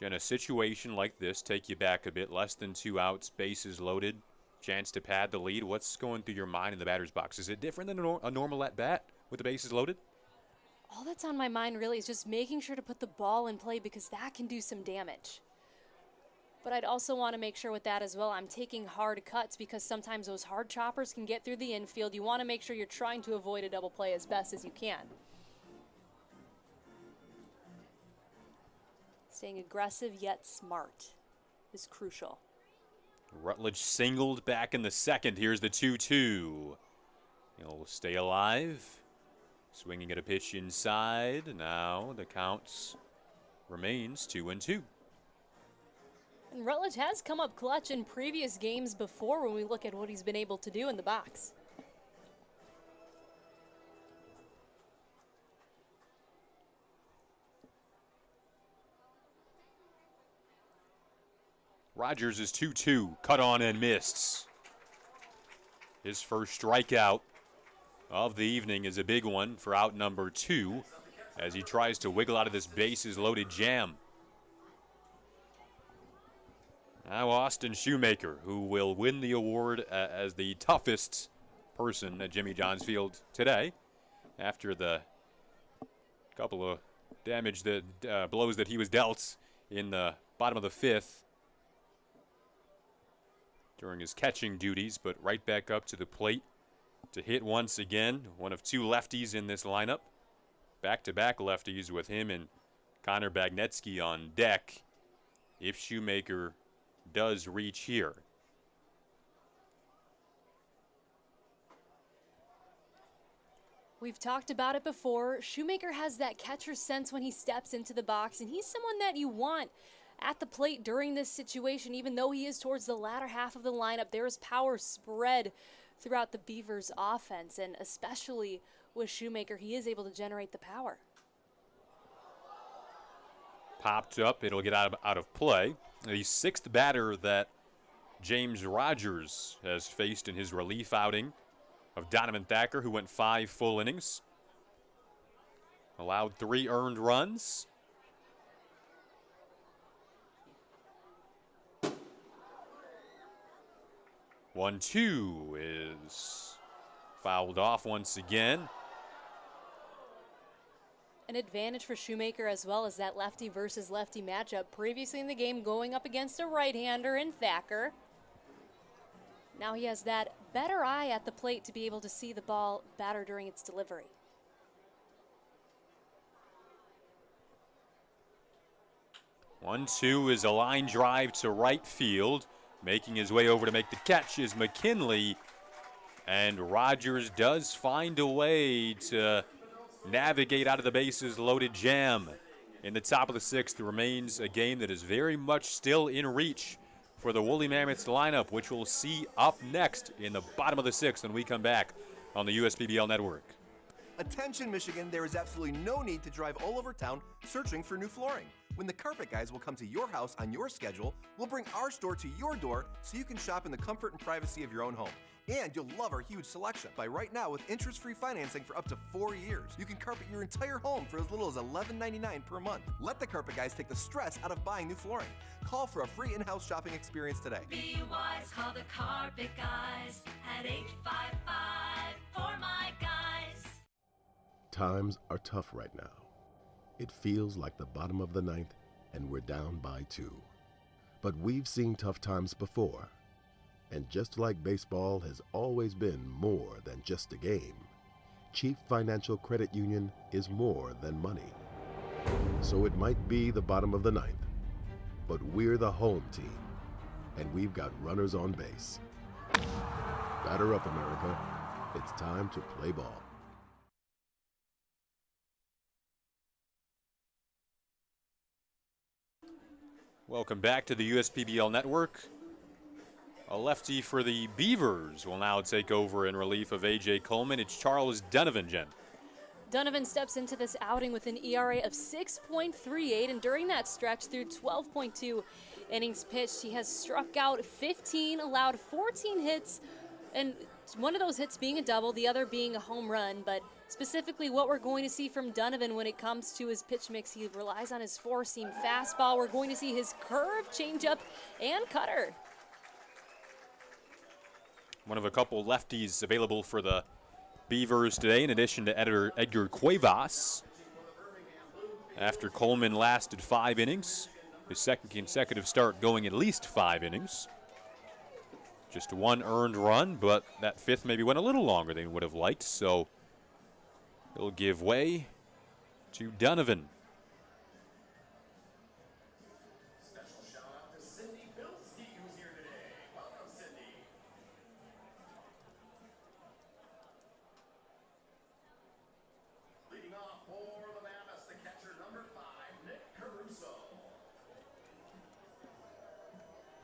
Can a situation like this take you back a bit? Less than 2 outs, bases loaded. Chance to pad the lead. What's going through your mind in the batter's box? Is it different than a normal at-bat with the bases loaded? All that's on my mind really is just making sure to put the ball in play because that can do some damage. But I'd also want to make sure with that as well, I'm taking hard cuts because sometimes those hard choppers can get through the infield. You want to make sure you're trying to avoid a double play as best as you can. Staying aggressive yet smart is crucial. Rutledge singled back in the second. Here's the 2-2. He'll stay alive. Swinging at a pitch inside. Now the counts remains 2-2. And Rutledge has come up clutch in previous games before when we look at what he's been able to do in the box. Rogers is 2-2, cut on and missed. His first strikeout of the evening is a big one for out number 2 as he tries to wiggle out of this bases loaded jam. Now Austin Shoemaker, who will win the award as the toughest person at Jimmy John's Field today after the couple of blows that he was dealt in the bottom of the 5th. During his catching duties, but right back up to the plate to hit once again. One of 2 lefties in this lineup. Back-to-back lefties with him and Connor Bagnetsky on deck if Shoemaker does reach here. We've talked about it before. Shoemaker has that catcher sense when he steps into the box, and he's someone that you want at the plate during this situation. Even though he is towards the latter half of the lineup, there is power spread throughout the Beavers offense, and especially with Shoemaker, he is able to generate the power. Popped up, it'll get out of play. The sixth batter that James Rogers has faced in his relief outing of Donovan Thacker, who went 5 full innings. Allowed 3 earned runs. One, 2 is fouled off once again. An advantage for Shoemaker as well as that lefty versus lefty matchup. Previously in the game going up against a right-hander in Thacker. Now he has that better eye at the plate to be able to see the ball better during its delivery. One, 2 is a line drive to right field. Making his way over to make the catch is McKinley. And Rogers does find a way to navigate out of the bases loaded jam. In the top of the 6th remains a game that is very much still in reach for the Woolly Mammoths lineup, which we'll see up next in the bottom of the 6th when we come back on the USPBL network. Attention, Michigan, there is absolutely no need to drive all over town searching for new flooring. When the Carpet Guys will come to your house on your schedule, we'll bring our store to your door so you can shop in the comfort and privacy of your own home. And you'll love our huge selection. Buy right now with interest-free financing for up to 4 years. You can carpet your entire home for as little as $11.99 per month. Let the Carpet Guys take the stress out of buying new flooring. Call for a free in-house shopping experience today. Be wise, call the Carpet Guys at 855 for my guys. Times are tough right now. It feels like the bottom of the 9th and we're down by 2. But we've seen tough times before. And just like baseball has always been more than just a game, Chief Financial Credit Union is more than money. So it might be the bottom of the 9th, but we're the home team, and we've got runners on base. Batter up, America. It's time to play ball. Welcome back to the USPBL network. A lefty for the Beavers will now take over in relief of A.J. Coleman. It's Charles Donovan, Jen. Donovan steps into this outing with an ERA of 6.38, and during that stretch through 12.2 innings pitched, he has struck out 15, allowed 14 hits, and one of those hits being a double, the other being a home run. But specifically what we're going to see from Donovan when it comes to his pitch mix, he relies on his four-seam fastball. We're going to see his curve, changeup, and cutter. One of a couple lefties available for the Beavers today, in addition to Edgar Cuevas. After Coleman lasted 5 innings, his second consecutive start going at least 5 innings. Just 1 earned run, but that 5th maybe went a little longer than he would have liked, so he'll give way to Donovan.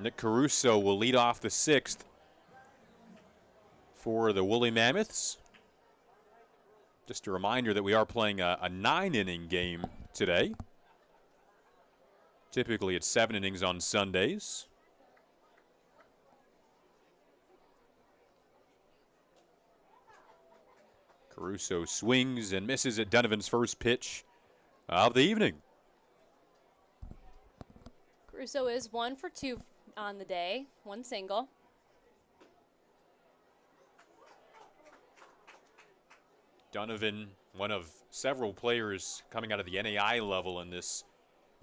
Nick Caruso will lead off the 6th for the Woolly Mammoths. Just a reminder that we are playing a 9-inning game today. Typically it's 7 innings on Sundays. Caruso swings and misses at Donovan's first pitch of the evening. Caruso is 1 for 2 on the day, 1 single. Donovan, one of several players coming out of the NAI level in this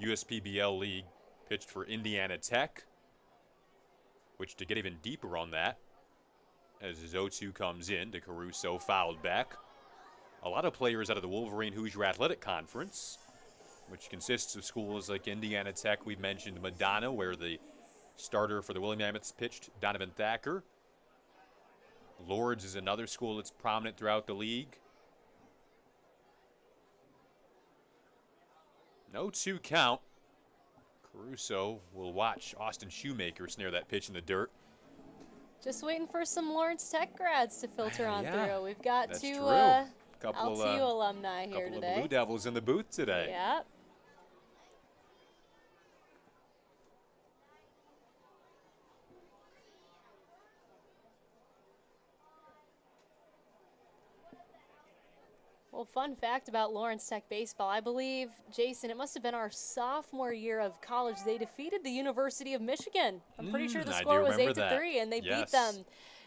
USPBL league, pitched for Indiana Tech, which to get even deeper on that, as his 0-2 comes in to Caruso, fouled back. A lot of players out of the Wolverine Hoosier Athletic Conference, which consists of schools like Indiana Tech. We've mentioned Madonna, where the starter for the Woolly Mammoths pitched, Donovan Thacker. Lourdes is another school that's prominent throughout the league. 0-2 count. Caruso will watch Austin Shoemaker snare that pitch in the dirt. Just waiting for some Lawrence Tech grads to filter on through. We've got That's two true. LTU alumni here couple today. of Blue Devils in the booth today. Yep. Well, fun fact about Lawrence Tech baseball, I believe, Jason, it must have been our sophomore year of college. They defeated the University of Michigan. I'm pretty sure the score was 8-3, and they beat them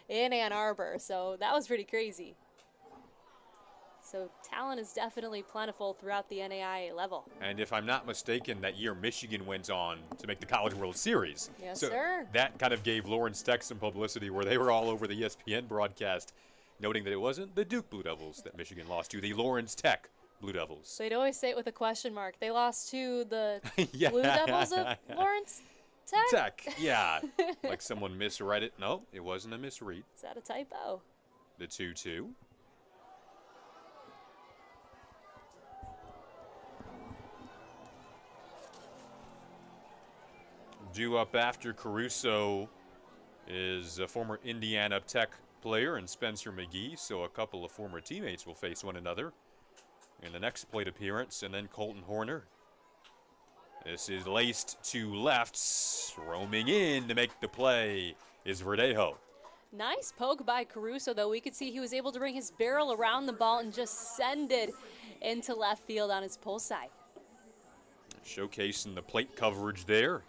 in Ann Arbor. So that was pretty crazy. So talent is definitely plentiful throughout the NAIA level. And if I'm not mistaken, that year Michigan went on to make the College World Series. Yes, so sir. That kind of gave Lawrence Tech some publicity where they were all over the ESPN broadcast, noting that it wasn't the Duke Blue Devils that Michigan lost to, the Lawrence Tech Blue Devils. So they'd always say it with a question mark. They lost to the Yeah. Blue Devils of Lawrence Tech? Yeah. Like someone misread it. No, it wasn't a misread. Is that a typo? The 2-2. Due up after Caruso is a former Indiana Tech player and Spencer McGee, so a couple of former teammates will face one another in the next plate appearance. And then Colton Horner. This is laced to lefts, roaming in to make the play is Verdejo. Nice poke by Caruso, though. We could see he was able to bring his barrel around the ball and just send it into left field on his pull side. Showcasing the plate coverage there.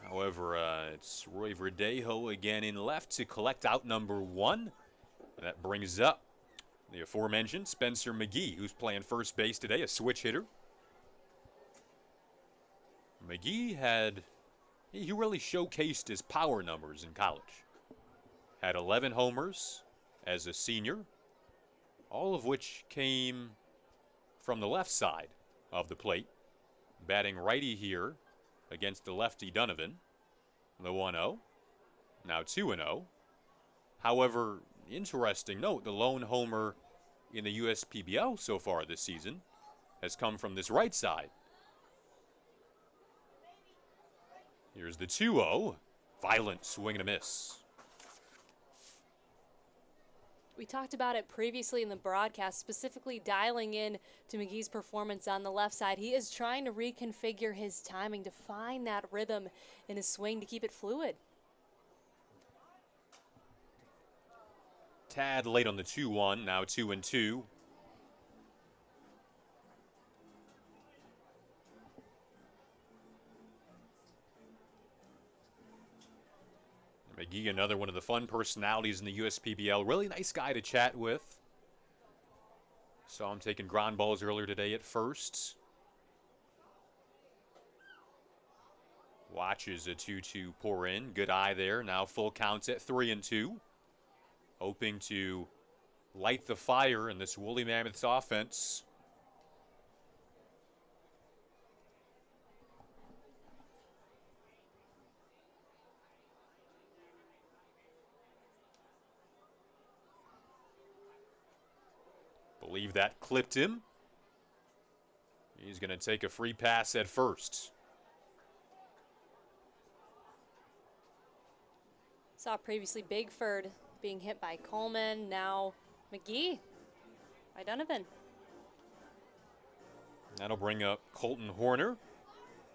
However, it's Roy Verdejo again in left to collect out number 1. That brings up the aforementioned Spencer McGee, who's playing first base today, a switch hitter. McGee he really showcased his power numbers in college. Had 11 homers as a senior, all of which came from the left side of the plate. Batting righty here against the lefty Donovan, the 1-0, now 2-0. However, interesting note, the lone homer in the USPBL so far this season has come from this right side. Here's the 2-0, violent swing and a miss. We talked about it previously in the broadcast, specifically dialing in to McGee's performance on the left side. He is trying to reconfigure his timing to find that rhythm in his swing to keep it fluid. Tad late on the 2-1, now 2-2. McGee, another one of the fun personalities in the USPBL. Really nice guy to chat with. Saw him taking ground balls earlier today at first. Watches a 2-2 pour in. Good eye there. Now full counts at 3-2. Hoping to light the fire in this Woolly Mammoths offense. Believe that clipped him. He's going to take a free pass at first. Saw previously Bigford being hit by Coleman, now McGee by Donovan. That'll bring up Colton Horner,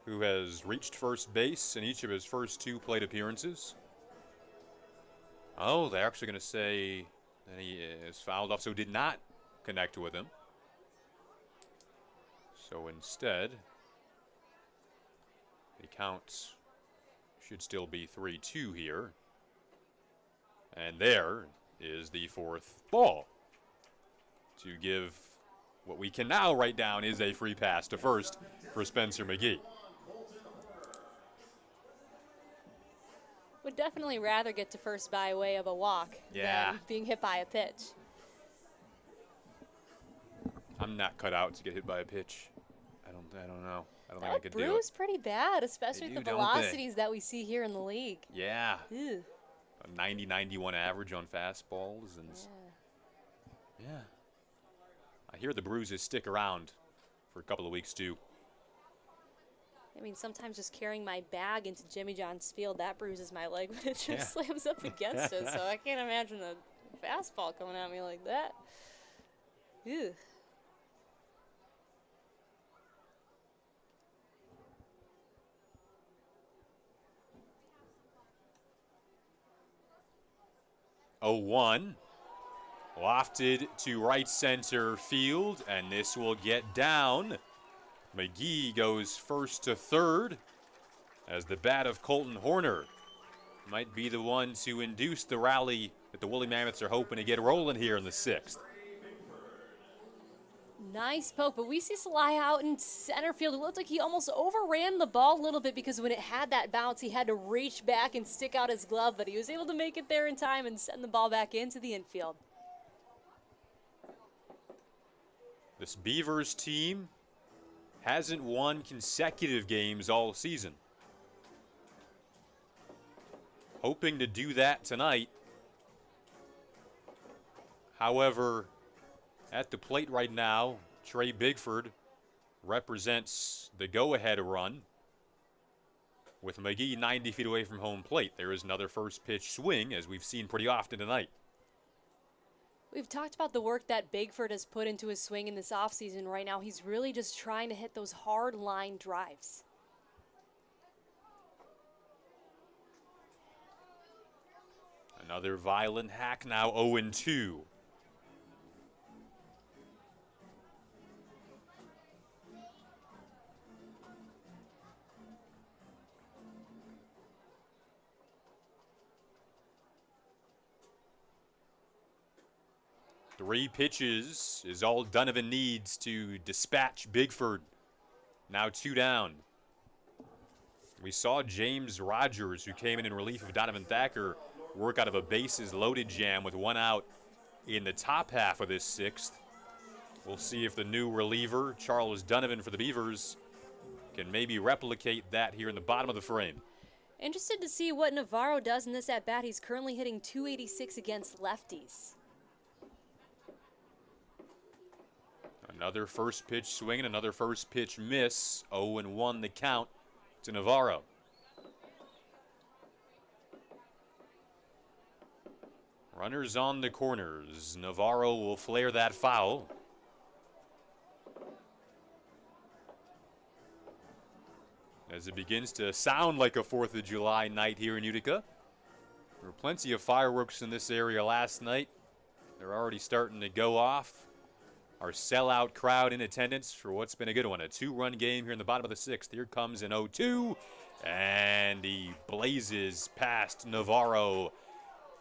who has reached first base in each of his first 2 plate appearances. Oh, they're actually going to say that he is fouled off, so did not connect with him. So instead, the count should still be 3-2 here. And there is the 4th ball to give what we can now write down is a free pass to first for Spencer McGee. Would definitely rather get to first by way of a walk than being hit by a pitch. I'm not cut out to get hit by a pitch. I don't know. I don't think I could do it. Bruce pretty bad, especially with the don't they? velocities that we see here in the league. Yeah. Ew. A 90-91 average on fastballs, and yeah. I hear the bruises stick around for a couple of weeks too. I mean, sometimes just carrying my bag into Jimmy John's field, that bruises my leg when it just slams up against it. So I can't imagine a fastball coming at me like that. Ew. Oh, 1. Lofted to right center field, and this will get down. McGee goes first to third as the bat of Colton Horner might be the one to induce the rally that the Woolly Mammoths are hoping to get rolling here in the 6th. Nice poke, but we see Salai out in center field. It looked like he almost overran the ball a little bit because when it had that bounce, he had to reach back and stick out his glove, but he was able to make it there in time and send the ball back into the infield. This Beavers team hasn't won consecutive games all season. Hoping to do that tonight. However, at the plate right now, Trey Bigford represents the go-ahead run with McGee 90 feet away from home plate. There is another first pitch swing, as we've seen pretty often tonight. We've talked about the work that Bigford has put into his swing in this offseason. Right now, he's really just trying to hit those hard line drives. Another violent hack now, 0-2. Three pitches is all Donovan needs to dispatch Bigford. Now 2 down. We saw James Rogers, who came in relief of Donovan Thacker, work out of a bases-loaded jam with 1 out in the top half of this 6th. We'll see if the new reliever, Charles Donovan for the Beavers, can maybe replicate that here in the bottom of the frame. Interested to see what Navarro does in this at-bat. He's currently hitting .286 against lefties. Another first pitch swing and another first pitch miss. 0-1 the count to Navarro. Runners on the corners. Navarro will flare that foul. As it begins to sound like a 4th of July night here in Utica. There were plenty of fireworks in this area last night. They're already starting to go off. Our sellout crowd in attendance for what's been a good one. A 2-run game here in the bottom of the 6th. Here comes an 0-2. And he blazes past Navarro.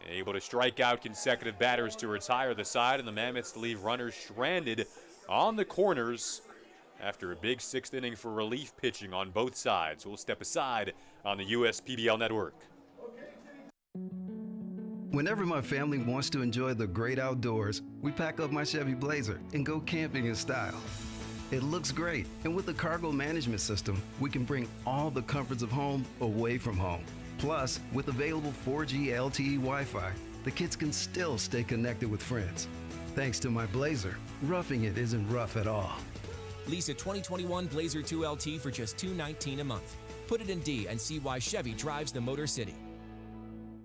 Able to strike out consecutive batters to retire the side. And the Mammoths leave runners stranded on the corners after a big 6th inning for relief pitching on both sides. We'll step aside on the USPBL network. Whenever my family wants to enjoy the great outdoors, we pack up my Chevy Blazer and go camping in style. It looks great, and with the cargo management system, we can bring all the comforts of home away from home. Plus, with available 4G LTE Wi-Fi, the kids can still stay connected with friends. Thanks to my Blazer, roughing it isn't rough at all. Lease a 2021 Blazer 2 LT for just $219 a month. Put it in D and see why Chevy drives the Motor City.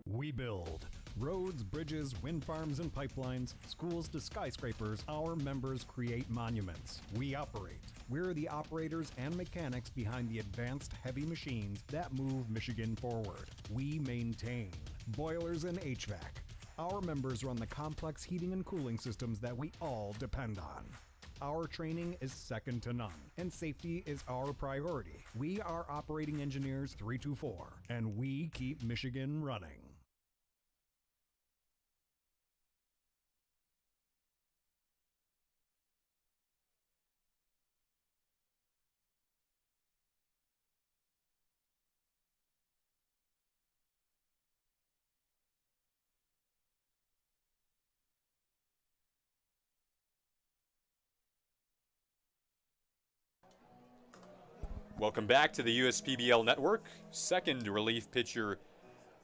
We build roads, bridges, wind farms and pipelines, schools to skyscrapers. Our members create monuments. We operate. We're the operators and mechanics behind the advanced heavy machines that move Michigan forward. We maintain boilers and HVAC. Our members run the complex heating and cooling systems that we all depend on. Our training is second to none, and safety is our priority. We are Operating Engineers 324, and we keep Michigan running. Welcome back to the USPBL network. Second relief pitcher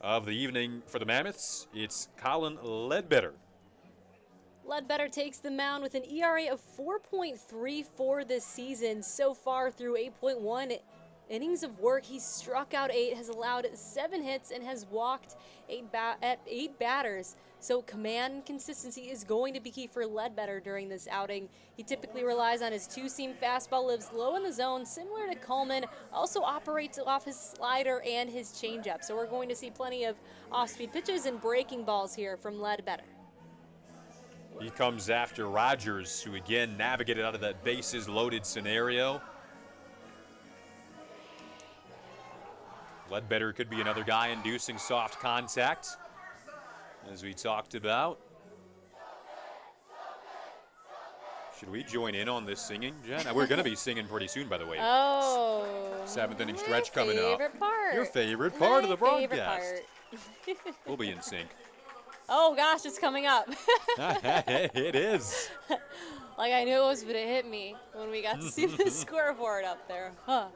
of the evening for the Mammoths. It's Colin Ledbetter. Ledbetter takes the mound with an ERA of 4.34 this season. So far through 8.1 innings of work. He struck out 8, has allowed 7 hits, and has walked 8 batters. So command and consistency is going to be key for Ledbetter during this outing. He typically relies on his two-seam fastball, lives low in the zone, similar to Coleman, also operates off his slider and his changeup. So we're going to see plenty of off-speed pitches and breaking balls here from Ledbetter. He comes after Rogers, who again navigated out of that bases-loaded scenario. Ledbetter could be another guy inducing soft contact, as we talked about. Should we join in on this singing, Jen? We're going to be singing pretty soon, by the way. Oh. 7th inning stretch coming up. Favorite part. Your favorite part of the Favorite broadcast. part. We'll be in sync. Oh gosh, it's coming up. It is. Like I knew it was, but it hit me when we got to see the scoreboard up there. Huh.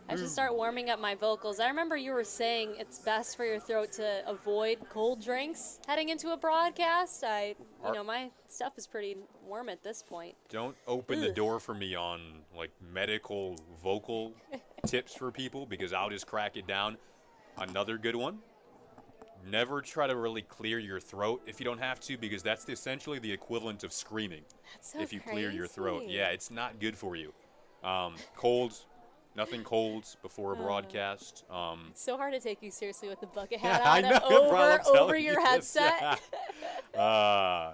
I should start warming up my vocals. I remember you were saying it's best for your throat to avoid cold drinks heading into a broadcast. My stuff is pretty warm at this point. Don't open the door for me on like medical vocal tips for people, because I'll just crack it down. Another good one. Never try to really clear your throat if you don't have to, because that's essentially the equivalent of screaming. That's so if you clear your throat. crazy. Yeah, it's not good for you. Nothing cold before a broadcast. It's so hard to take you seriously with the bucket hat on I know, over your headset.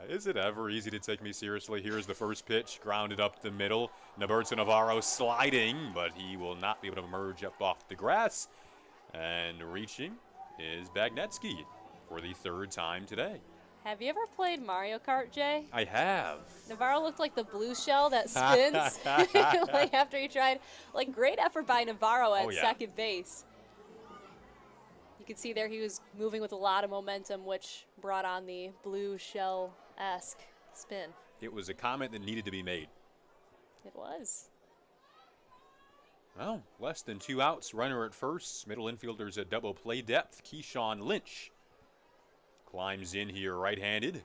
Is it ever easy to take me seriously? Here's the first pitch, grounded up the middle. Roberto Navarro sliding, but he will not be able to emerge up off the grass. And reaching is Bagnetsky for the 3rd time today. Have you ever played Mario Kart, Jay? I have. Navarro looked like the blue shell that spins like after he tried. Like, great effort by Navarro at second base. You can see there he was moving with a lot of momentum, which brought on the blue shell-esque spin. It was a comment that needed to be made. It was. Well, less than 2 outs. Runner at first. Middle infielders at double play depth. Keyshawn Lynch climbs in here right-handed.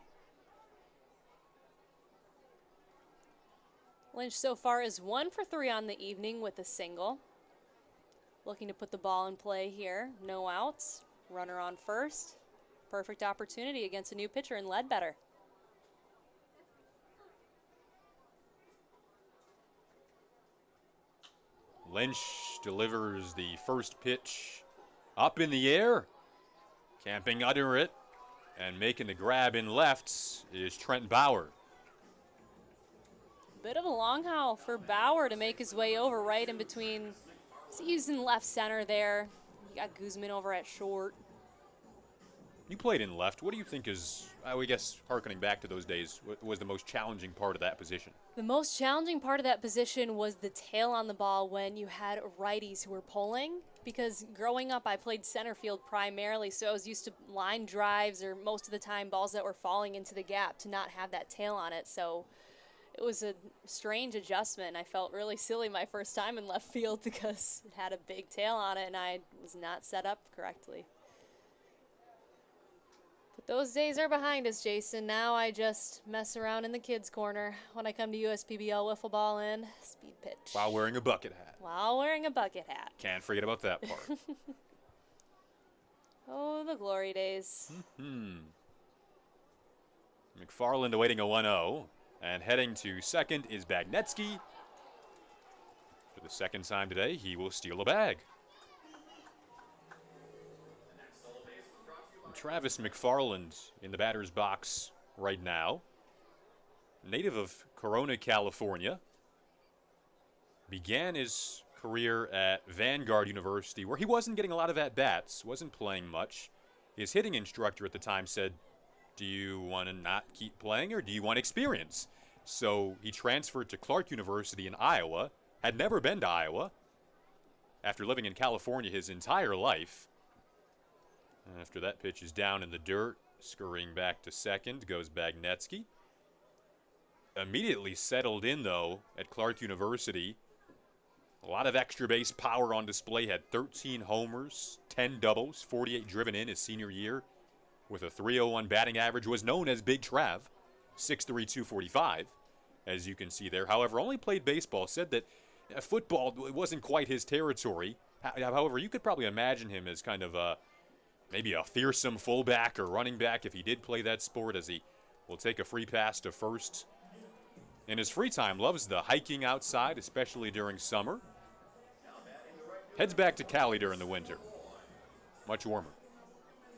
Lynch so far is 1 for 3 on the evening with a single. Looking to put the ball in play here. No outs. Runner on first. Perfect opportunity against a new pitcher in Ledbetter. Lynch delivers the first pitch up in the air. Camping under it and making the grab in left is Trent Bauer. Bit of a long haul for Bauer to make his way over right in between. He's in left center there. You got Guzman over at short. You played in left. What do you think is, I guess, harkening back to those days, what was the most challenging part of that position? The most challenging part of that position was the tail on the ball when you had righties who were pulling. Because growing up, I played center field primarily, so I was used to line drives or most of the time balls that were falling into the gap to not have that tail on it. So it was a strange adjustment. I felt really silly my first time in left field because it had a big tail on it and I was not set up correctly. But those days are behind us, Jason. Now I just mess around in the kids' corner when I come to USPBL wiffle ball and speed pitch. While wearing a bucket hat. While wearing a bucket hat. Can't forget about that part. Oh, the glory days. McFarland awaiting a 1-0. And heading to second is Bagnetsky. For the second time today, he will steal a bag. Travis McFarland in the batter's box right now. Native of Corona, California. Began his career at Vanguard University, where he wasn't getting a lot of at-bats, wasn't playing much. His hitting instructor at the time said, do you want to not keep playing or do you want experience? So he transferred to Clark University in Iowa, had never been to Iowa, after living in California his entire life. After that pitch is down in the dirt, scurrying back to second goes Bagnetsky. Immediately settled in, though, at Clark University. A lot of extra base power on display, had 13 homers, 10 doubles, 48 driven in his senior year. With a .301 batting average, was known as Big Trav, 6'3", 245, as you can see there. However, only played baseball, said that Football, it wasn't quite his territory. However, you could probably imagine him as kind of maybe a fearsome fullback or running back if he did play that sport, as he will take a free pass to first. In his free time, loves the hiking outside, especially during summer. Heads back to Cali during the winter. Much warmer.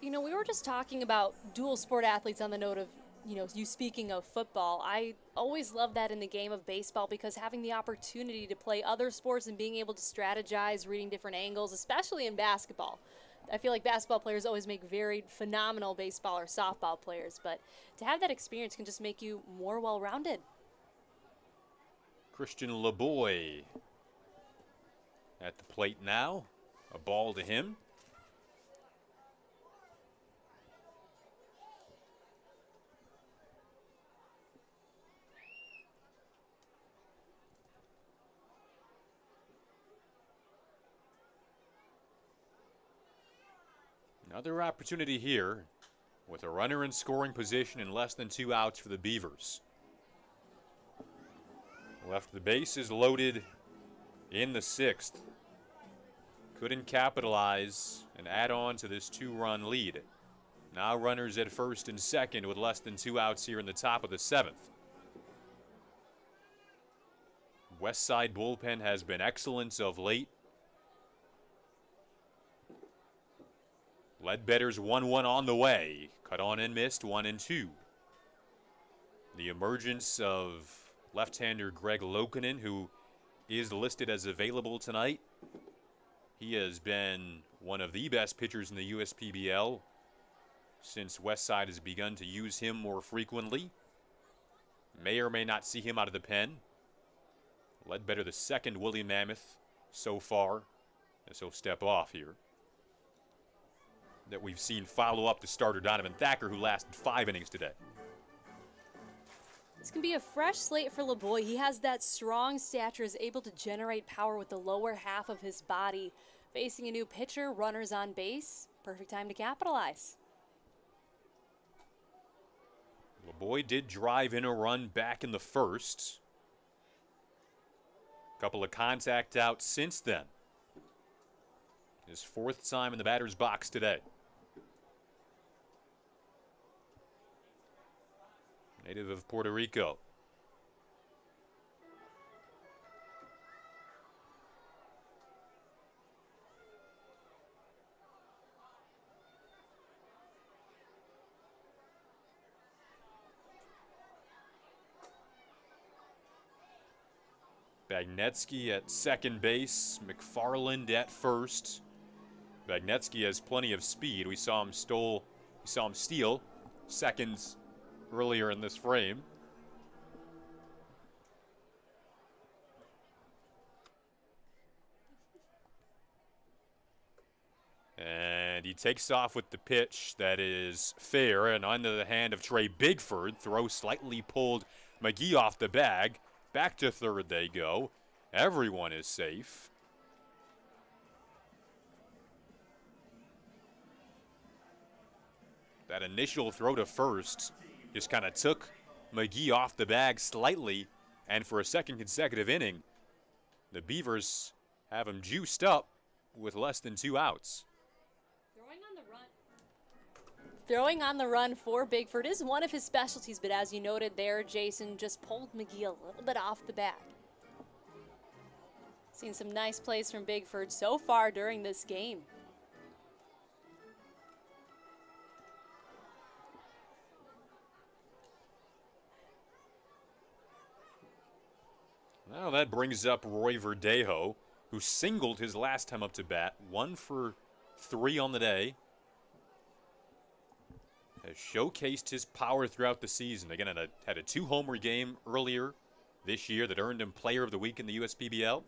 You know, we were just talking about dual sport athletes on the note of, you know, you speaking of football. I always love that in the game of baseball, because having the opportunity to play other sports and being able to strategize, reading different angles, especially in basketball. I feel like basketball players always make very phenomenal baseball or softball players, but to have that experience can just make you more well-rounded. Christian LeBoy at the plate now. A ball to him. Another opportunity here with a runner in scoring position and less than 2 outs for the Beavers. Left the bases loaded in the 6th. Couldn't capitalize and add on to this 2-run lead. Now runners at first and second with less than 2 outs here in the top of the 7th. Westside bullpen has been excellent of late. Ledbetter's 1-1 on the way. Cut on and missed, 1-2. The emergence of left-hander Greg Lokinen, who is listed as available tonight. He has been one of the best pitchers in the USPBL since Westside has begun to use him more frequently. May or may not see him out of the pen. Ledbetter, the second Willie Mammoth so far, as he'll step off here, that we've seen follow up the starter Donovan Thacker, who lasted 5 innings today. This can be a fresh slate for LeBoy. He has that strong stature, is able to generate power with the lower half of his body. Facing a new pitcher, runners on base, perfect time to capitalize. LeBoy did drive in a run back in the first. Couple of contact outs since then. His 4th time in the batter's box today. Native of Puerto Rico. Bagnetsky at second base, McFarland at first. Bagnetsky has plenty of speed. We saw him steal seconds earlier in this frame. And he takes off with the pitch that is fair and under the hand of Trey Bigford. Throw slightly pulled McGee off the bag. Back to third they go. Everyone is safe. That initial throw to first just kind of took McGee off the bag slightly, and for a second consecutive inning, the Beavers have him juiced up with less than 2 outs. Throwing on the run for Bigford is one of his specialties, but as you noted there, Jason just pulled McGee a little bit off the bag. Seen some nice plays from Bigford so far during this game. Now that brings up Roy Verdejo, who singled his last time up to bat, 1 for 3 on the day. Has showcased his power throughout the season. Again, had a 2-homer game earlier this year that earned him Player of the Week in the USPBL.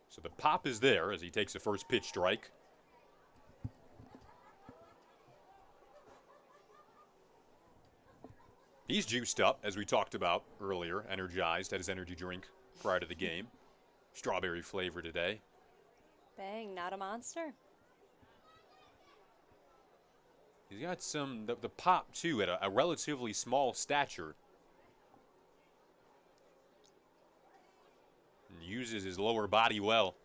So the pop is there as he takes a first pitch strike. He's juiced up, as we talked about earlier, energized, had his energy drink prior to the game. Strawberry flavor today. Bang, not a monster. He's got the pop, too, at a relatively small stature. uses his lower body well.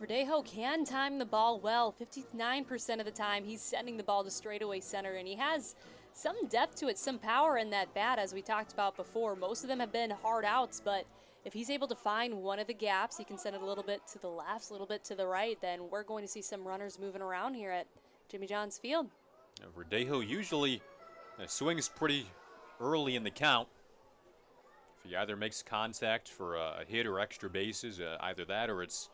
Verdejo can time the ball well. 59% of the time, he's sending the ball to straightaway center, and he has some depth to it, some power in that bat, as we talked about before. Most of them have been hard outs, but if he's able to find one of the gaps, he can send it a little bit to the left, a little bit to the right, then we're going to see some runners moving around here at Jimmy John's Field. Verdejo usually swings pretty early in the count. If he either makes contact for a hit or extra bases, either that or it's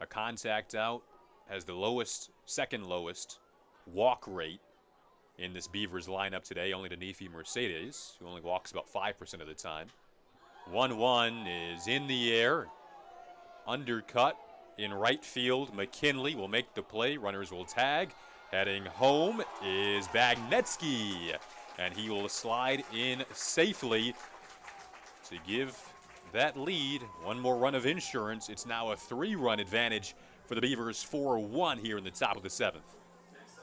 a contact out, has the lowest, second lowest walk rate in this Beavers lineup today, only to Nefi Mercedes, who only walks about 5% of the time. 1-1 is in the air. Undercut in right field. McKinley will make the play. Runners will tag. Heading home is Bagnetsky, and he will slide in safely to give that lead one more run of insurance. It's now a 3-run advantage for the Beavers, 4-1 here in the top of the 7th.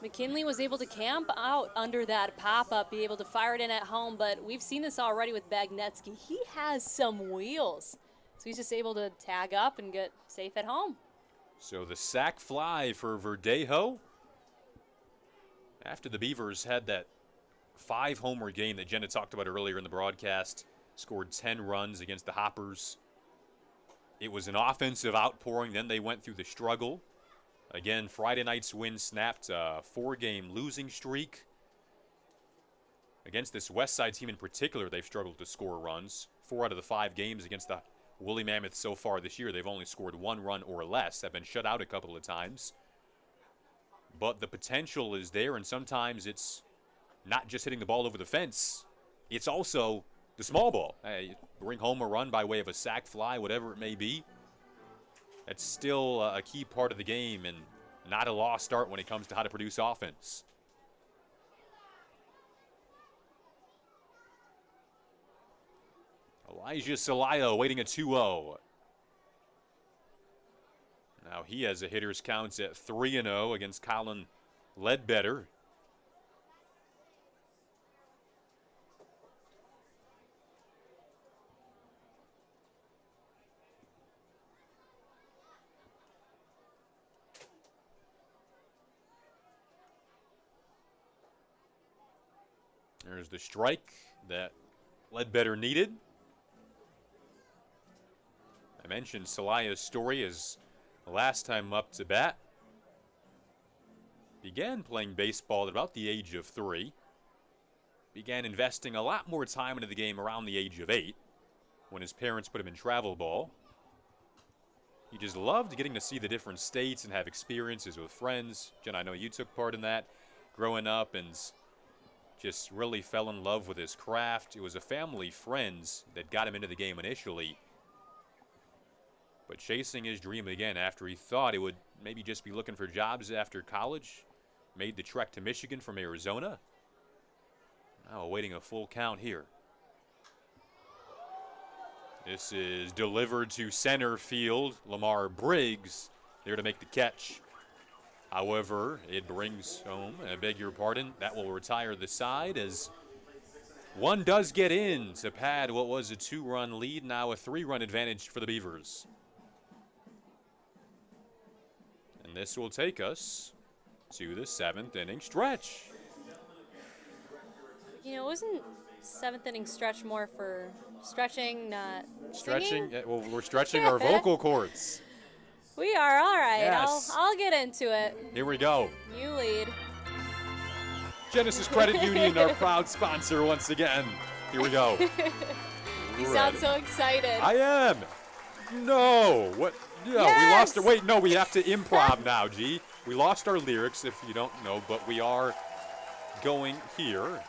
McKinley was able to camp out under that pop-up, be able to fire it in at home, but we've seen this already with Bagnetsky. He has some wheels, so he's just able to tag up and get safe at home. So the sac fly for Verdejo. After the Beavers had that 5-homer game that Jenna talked about earlier in the broadcast, scored 10 runs against the Hoppers. It was an offensive outpouring. Then they went through the struggle. Again, Friday night's win snapped a 4-game losing streak. Against this Westside team in particular, they've struggled to score runs. 4 out of the 5 games against the Woolly Mammoths so far this year, they've only scored 1 run or less. Have been shut out a couple of times. But the potential is there, and sometimes it's not just hitting the ball over the fence. It's also the small ball. Hey, bring home a run by way of a sac fly, whatever it may be. That's still a key part of the game and not a lost start when it comes to how to produce offense. Elijah Celaya awaiting a 2-0. Now he has a hitter's count at 3-0 against Colin Ledbetter. There's the strike that Ledbetter needed. I mentioned Celaya's story as last time up to bat. Began playing baseball at about the age of 3. Began investing a lot more time into the game around the age of 8 when his parents put him in travel ball. He just loved getting to see the different states and have experiences with friends. Jen, I know you took part in that growing up and just really fell in love with his craft. It was a family friends that got him into the game initially. But chasing his dream again after he thought he would maybe just be looking for jobs after college. Made the trek to Michigan from Arizona. Now awaiting a full count here. This is delivered to center field. Lamar Briggs there to make the catch. However, it brings home, I beg your pardon, that will retire the side as one does get in to pad what was a 2-run lead, now a 3-run advantage for the Beavers. And this will take us to the 7th inning stretch. You know, wasn't 7th inning stretch more for stretching, not Stretching, singing? well, we're stretching our vocal cords. We are, all right. Yes. I'll get into it. Here we go. You lead. Genesis Credit Union, our proud sponsor once again. Here we go. You sound so excited. I am. No. What? No, Yes! we lost our. Wait, no, we have to improv now, G. We lost our lyrics, if you don't know, but we are going here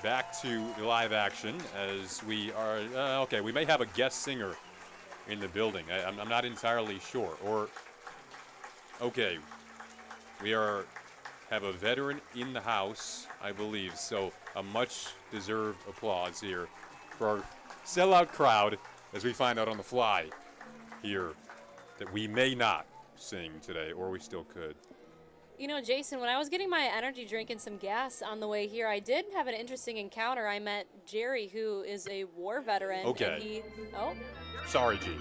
back to the live action as we are. Okay, we may have a guest singer in the building. I'm not entirely sure. Or, okay, we have a veteran in the house, I believe. So a much-deserved applause here for our sellout crowd as we find out on the fly here that we may not sing today, or we still could. You know, Jason, when I was getting my energy drink and some gas on the way here, I did have an interesting encounter. I met Jerry, who is a war veteran. Okay. And oh. Sorry, G.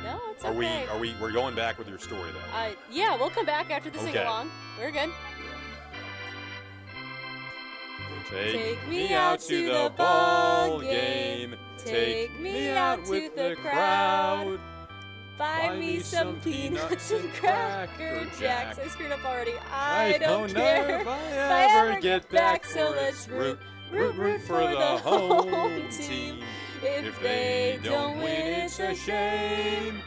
No, it's okay. We're going back with your story, though. Yeah, we'll come back after the sing-along. We're good. Take me out to the ball game. Take me out with the crowd. Buy me some peanuts and Cracker Jacks. I screwed up already. I don't care if I ever get back, so let's root for the home team. If they don't win, it's a shame.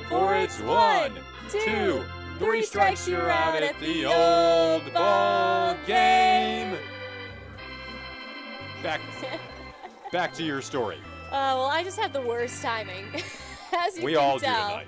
For it's 1, 2, 3 strikes, you're out at the old ball game. Back to your story. Well, I just have the worst timing, as you we can all tell. do tonight.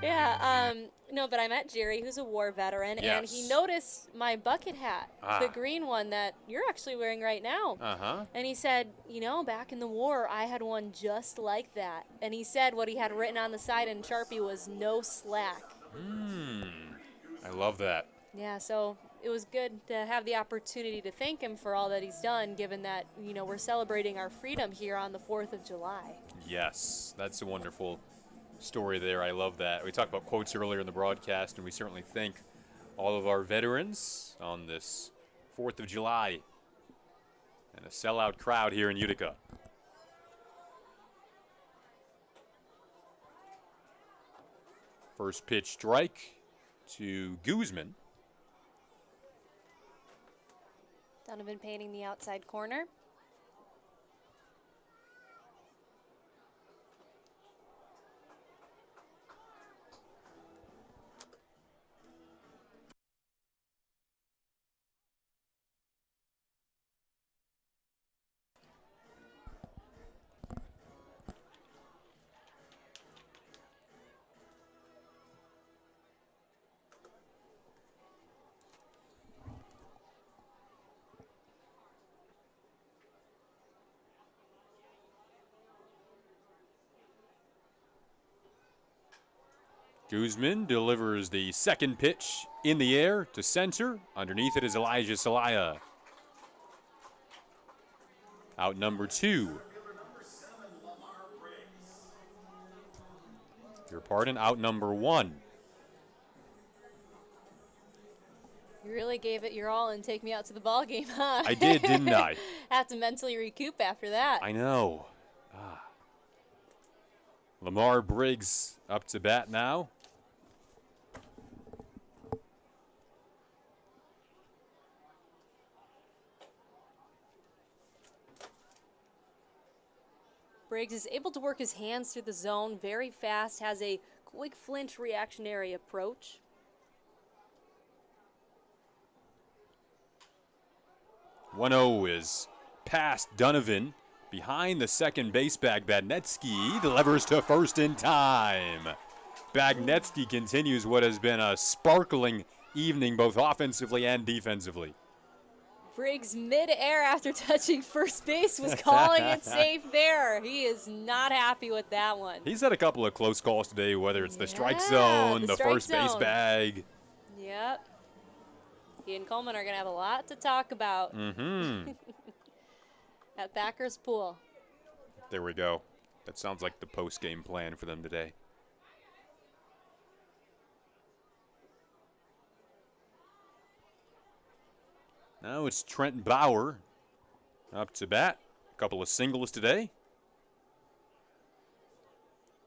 Yeah, no, but I met Jerry, who's a war veteran, and he noticed my bucket hat, the green one that you're actually wearing right now. Uh-huh. And he said, you know, back in the war, I had one just like that. And he said what he had written on the side in Sharpie was no slack. I love that. Yeah, so it was good to have the opportunity to thank him for all that he's done, given that, you know, we're celebrating our freedom here on the 4th of July. Yes, that's a wonderful story there. I love that. We talked about quotes earlier in the broadcast, and we certainly thank all of our veterans on this 4th of July and a sellout crowd here in Utica. First pitch strike to Guzman. Donovan painting the outside corner. Guzman delivers the second pitch in the air to center. Underneath it is Elijah Salaya. Out number 2. Your pardon, out number 1. You really gave it your all and take me out to the ball game, huh? I did, didn't I? Have to mentally recoup after that. I know. Lamar Briggs up to bat now. Briggs is able to work his hands through the zone very fast, has a quick flinch reactionary approach. One-0 is past Donovan. Behind the second base bag, Bagnetsky delivers to first in time. Bagnetsky continues what has been a sparkling evening both offensively and defensively. Briggs mid-air after touching first base was calling it safe there. He is not happy with that one. He's had a couple of close calls today, whether it's the strike zone, the strike first base zone. bag. Yep. He and Coleman are going to have a lot to talk about at Backers Pool. There we go. That sounds like the post-game plan for them today. Now it's Trent Bauer up to bat. A couple of singles today.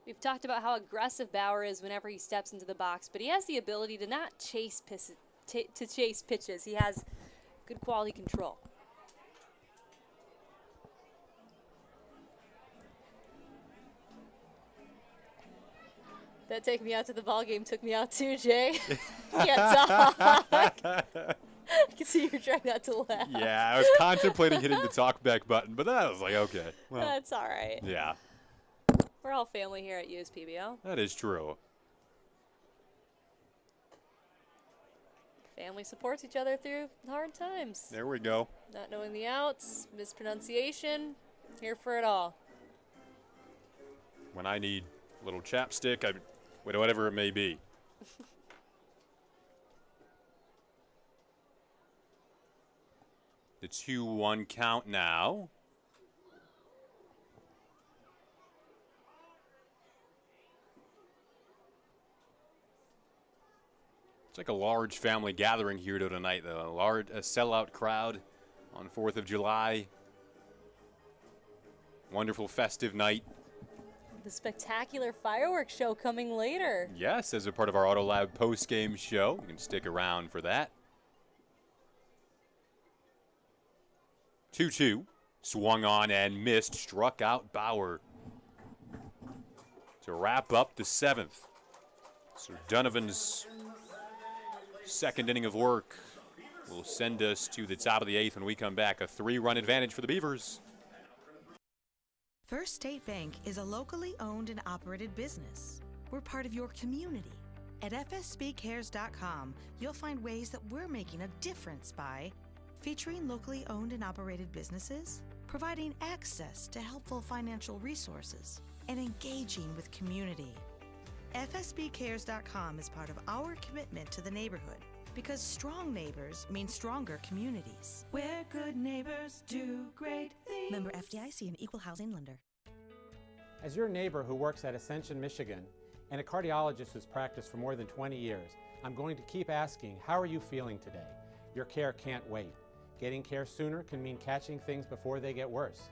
We've talked about how aggressive Bauer is whenever he steps into the box, but he has the ability to not chase pitches. He has good quality control. That take me out to the ball game took me out too, Jay. Can't talk. I can see you're trying not to laugh. Yeah, I was contemplating hitting the talk back button, but then I was like, okay. Well, that's all right. Yeah. We're all family here at USPBL. That is true. Family supports each other through hard times. There we go. Not knowing the outs, mispronunciation, here for it all. When I need a little chapstick, whatever it may be, The 2-1 count now. It's like a large family gathering here tonight, though. A sellout crowd on 4th of July. Wonderful festive night. The spectacular fireworks show coming later. Yes, as a part of our Auto Lab post-game show. You can stick around for that. 2-2. Swung on and missed. Struck out Bauer to wrap up the 7th. So Donovan's second inning of work will send us to the top of the 8th when we come back. A 3-run advantage for the Beavers. First State Bank is a locally owned and operated business. We're part of your community. At fsbcares.com, you'll find ways that we're making a difference by featuring locally owned and operated businesses, providing access to helpful financial resources, and engaging with community. FSBcares.com is part of our commitment to the neighborhood because strong neighbors mean stronger communities. Where good neighbors do great things. Member FDIC and Equal Housing Lender. As your neighbor who works at Ascension, Michigan, and a cardiologist who's practiced for more than 20 years, I'm going to keep asking, how are you feeling today? Your care can't wait. Getting care sooner can mean catching things before they get worse.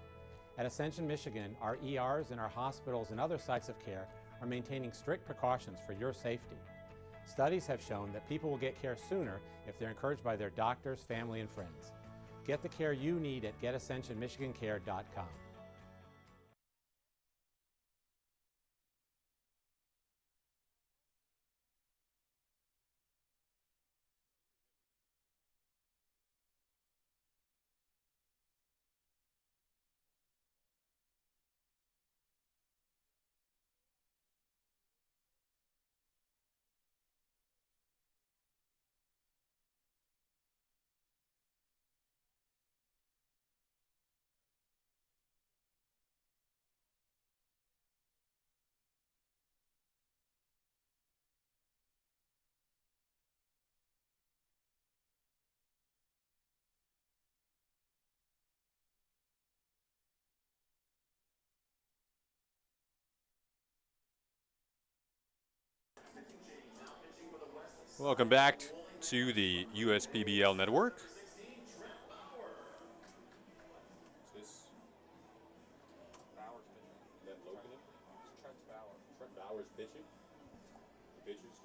At Ascension, Michigan, our ERs and our hospitals and other sites of care are maintaining strict precautions for your safety. Studies have shown that people will get care sooner if they're encouraged by their doctors, family, and friends. Get the care you need at getascensionmichigancare.com. Welcome back to the USPBL network. Trent Bauer's pitching. The pitchers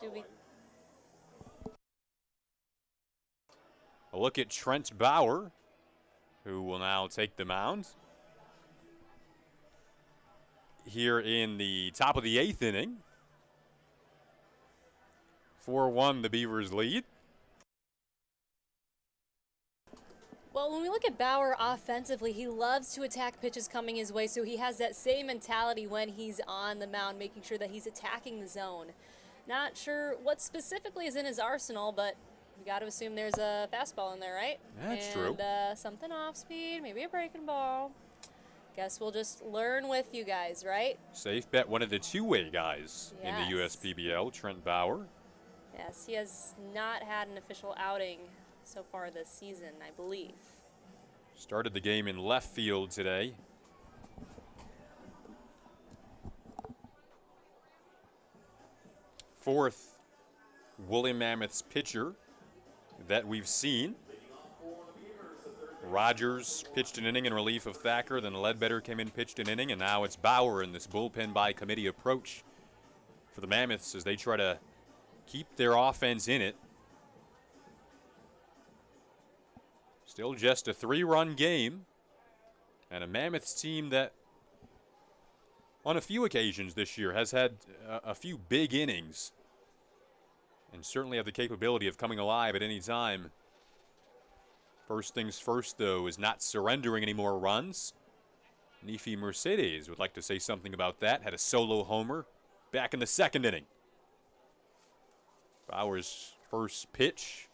Do we? A look at Trent Bauer, who will now take the mound here in the top of the 8th inning. 4-1, the Beavers lead. Well, when we look at Bauer offensively, he loves to attack pitches coming his way, so he has that same mentality when he's on the mound, making sure that he's attacking the zone. Not sure what specifically is in his arsenal, but we got to assume there's a fastball in there, right? That's true. And something off speed, maybe a breaking ball. Guess we'll just learn with you guys, right? Safe bet, one of the two-way guys in the USPBL, Trent Bauer. Yes, he has not had an official outing so far this season, I believe. Started the game in left field today. Fourth Woolly Mammoths pitcher that we've seen. Rogers pitched an inning in relief of Thacker, then Ledbetter came in, pitched an inning, and now it's Bauer in this bullpen by committee approach for the Mammoths as they try to keep their offense in it. Still just a 3-run game, and a Mammoths team that on a few occasions this year has had a few big innings and certainly have the capability of coming alive at any time. First things first, though, is not surrendering any more runs. Nefi Mercedes would like to say something about that. Had a solo homer back in the 2nd inning. Bauer's first pitch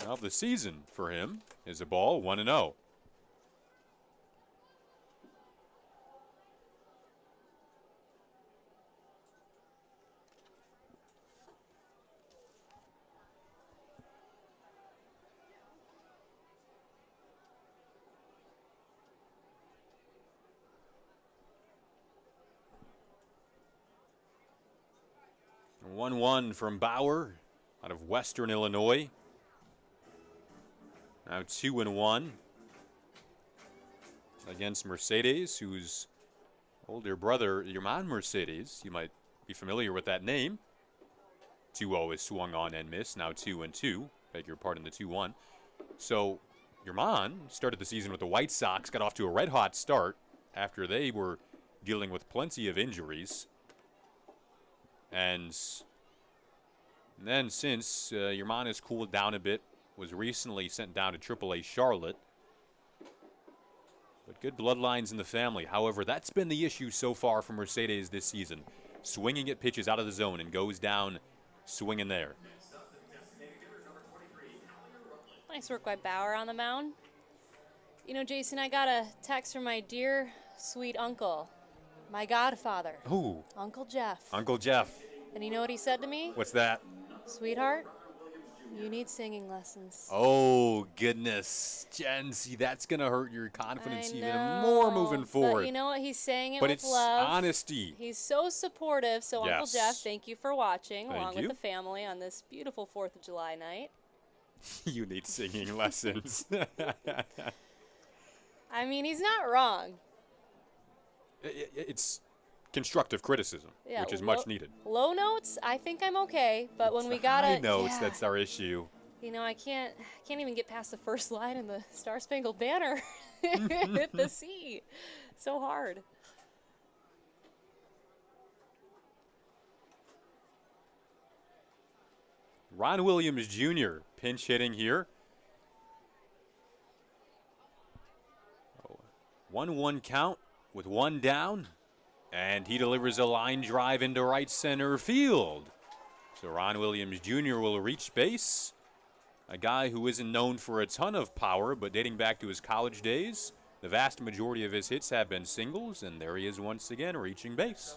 of the season for him is a ball, 1-0. 1-1 from Bauer out of Western Illinois. Now 2-1 against Mercedes, whose older brother, Yerman Mercedes, you might be familiar with that name. 2-0 is swung on and missed. Now 2-2. Beg your pardon, the 2-1. So Yerman started the season with the White Sox, got off to a red-hot start after they were dealing with plenty of injuries. And then since Yerman has cooled down a bit, was recently sent down to AAA Charlotte. But good bloodlines in the family. However, that's been the issue so far for Mercedes this season. Swinging at pitches out of the zone and goes down swinging there. Nice work by Bauer on the mound. You know, Jason, I got a text from my dear, sweet uncle, my godfather. Who? Uncle Jeff. Uncle Jeff. And you know what he said to me? What's that? Sweetheart, you need singing lessons. Oh, goodness. Jen, see, that's going to hurt your confidence even more moving forward. But you know what? He's saying it but with it's love. Honesty. He's so supportive. So, Yes. Uncle Jeff, thank you for watching, Thank along you. with the family on this beautiful 4th of July night. You need singing lessons. I mean, he's not wrong. It's constructive criticism, Yeah, which is much needed. Low notes, I think I'm okay. But when we got High it, notes, that's our issue. You know, I can't even get past the first line in the Star Spangled Banner. Hit the C. So hard. Ron Williams Jr. pinch hitting here. 1-1 count with one down. And he delivers a line drive into right center field. So Ron Williams Jr. will reach base. A guy who isn't known for a ton of power, but dating back to his college days, the vast majority of his hits have been singles, and there he is once again reaching base.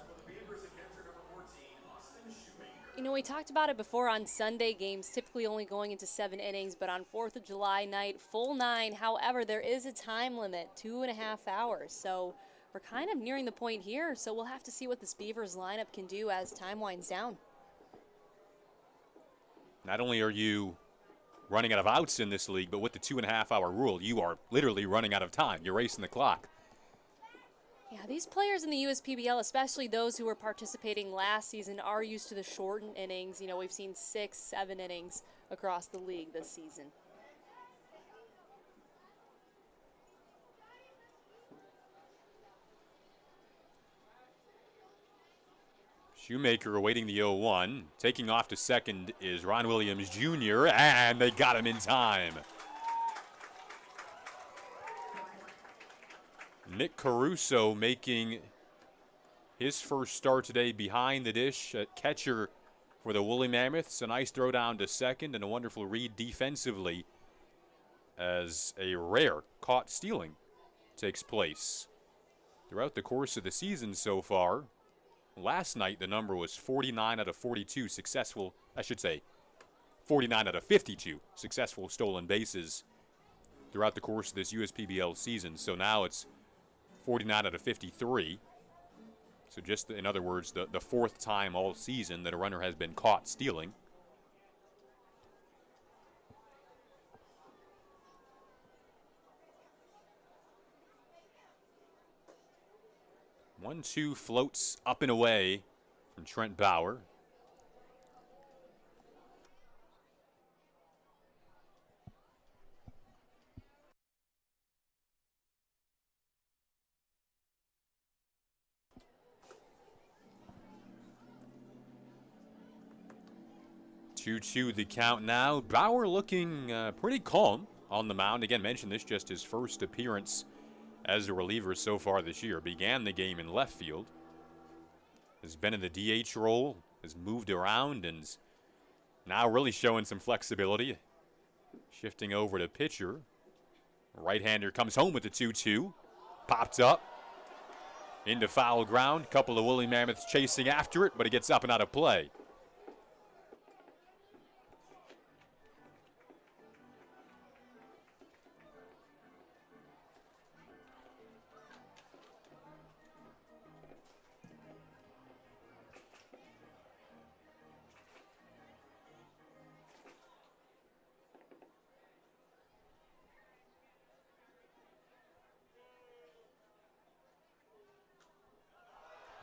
You know, we talked about it before on Sunday games, typically only going into 7 innings, but on 4th of July night, full 9. However, there is a time limit, 2.5 hours. So we're kind of nearing the point here, so we'll have to see what this Beavers lineup can do as time winds down. Not only are you running out of outs in this league, but with the 2.5 hour rule, you are literally running out of time. You're racing the clock. Yeah, these players in the USPBL, especially those who were participating last season, are used to the shortened innings. You know, we've seen 6, 7 innings across the league this season. Shoemaker awaiting the 0-1. Taking off to second is Ron Williams Jr., and they got him in time. Nick Caruso making his first start today behind the dish at catcher for the Woolly Mammoths. A nice throw down to second and a wonderful read defensively as a rare caught stealing takes place. Throughout the course of the season so far, last night the number was 49 out of 42 successful, 49 out of 52 successful stolen bases throughout the course of this USPBL season. So now it's 49 out of 53. So just, in other words, the fourth time all season that a runner has been caught stealing. One, two floats up and away from Trent Bauer. Two the count now. Bauer looking pretty calm on the mound. Again, mentioned this, just his first appearance as a reliever so far this year. Began the game in left field. Has been in the DH role, has moved around, and now really showing some flexibility. Shifting over to pitcher. Right-hander comes home with the 2-2. Popped up into foul ground. Couple of Woolly Mammoths chasing after it, but it gets up and out of play.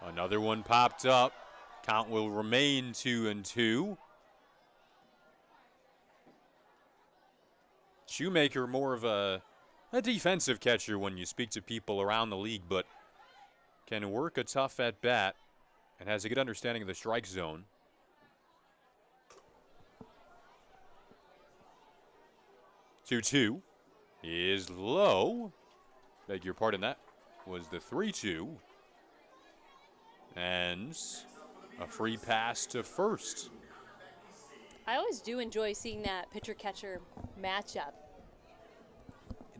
Another one popped up. Count will remain 2-2. Shoemaker, more of a defensive catcher when you speak to people around the league, but can work a tough at bat and has a good understanding of the strike zone. 2-2 is low. Beg your pardon, that was the 3-2. And a free pass to first. I always do enjoy seeing that pitcher-catcher matchup.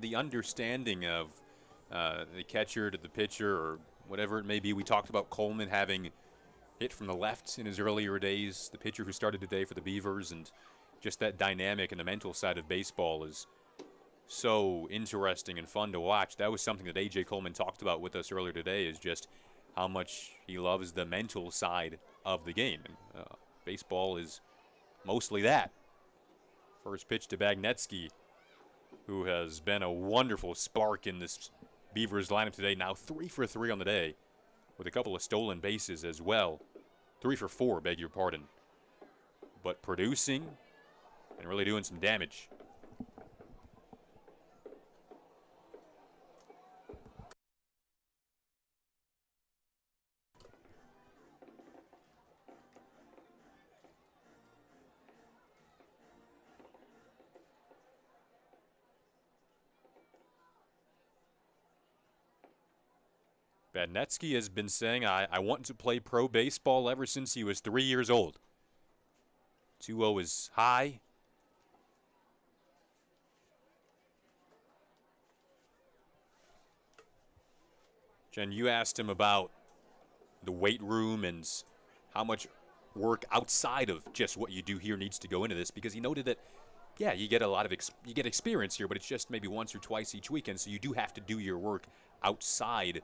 The understanding of the catcher to the pitcher or whatever it may be. We talked about Coleman having hit from the left in his earlier days, the pitcher who started today for the Beavers, and just that dynamic and the mental side of baseball is so interesting and fun to watch. That was something that A.J. Coleman talked about with us earlier today, is just how much he loves the mental side of the game. And, baseball is mostly that. First pitch to Bagnetsky, who has been a wonderful spark in this Beavers lineup today. Now 3 for 3 on the day with a couple of stolen bases as well. 3 for 4, beg your pardon. But producing and really doing some damage. Badnetsky has been saying, I want to play pro baseball ever since he was 3 years old. 2-0 is high. Jen, you asked him about the weight room and how much work outside of just what you do here needs to go into this, because he noted that, yeah, you get a lot of you get experience here, but it's just maybe once or twice each weekend, so you do have to do your work outside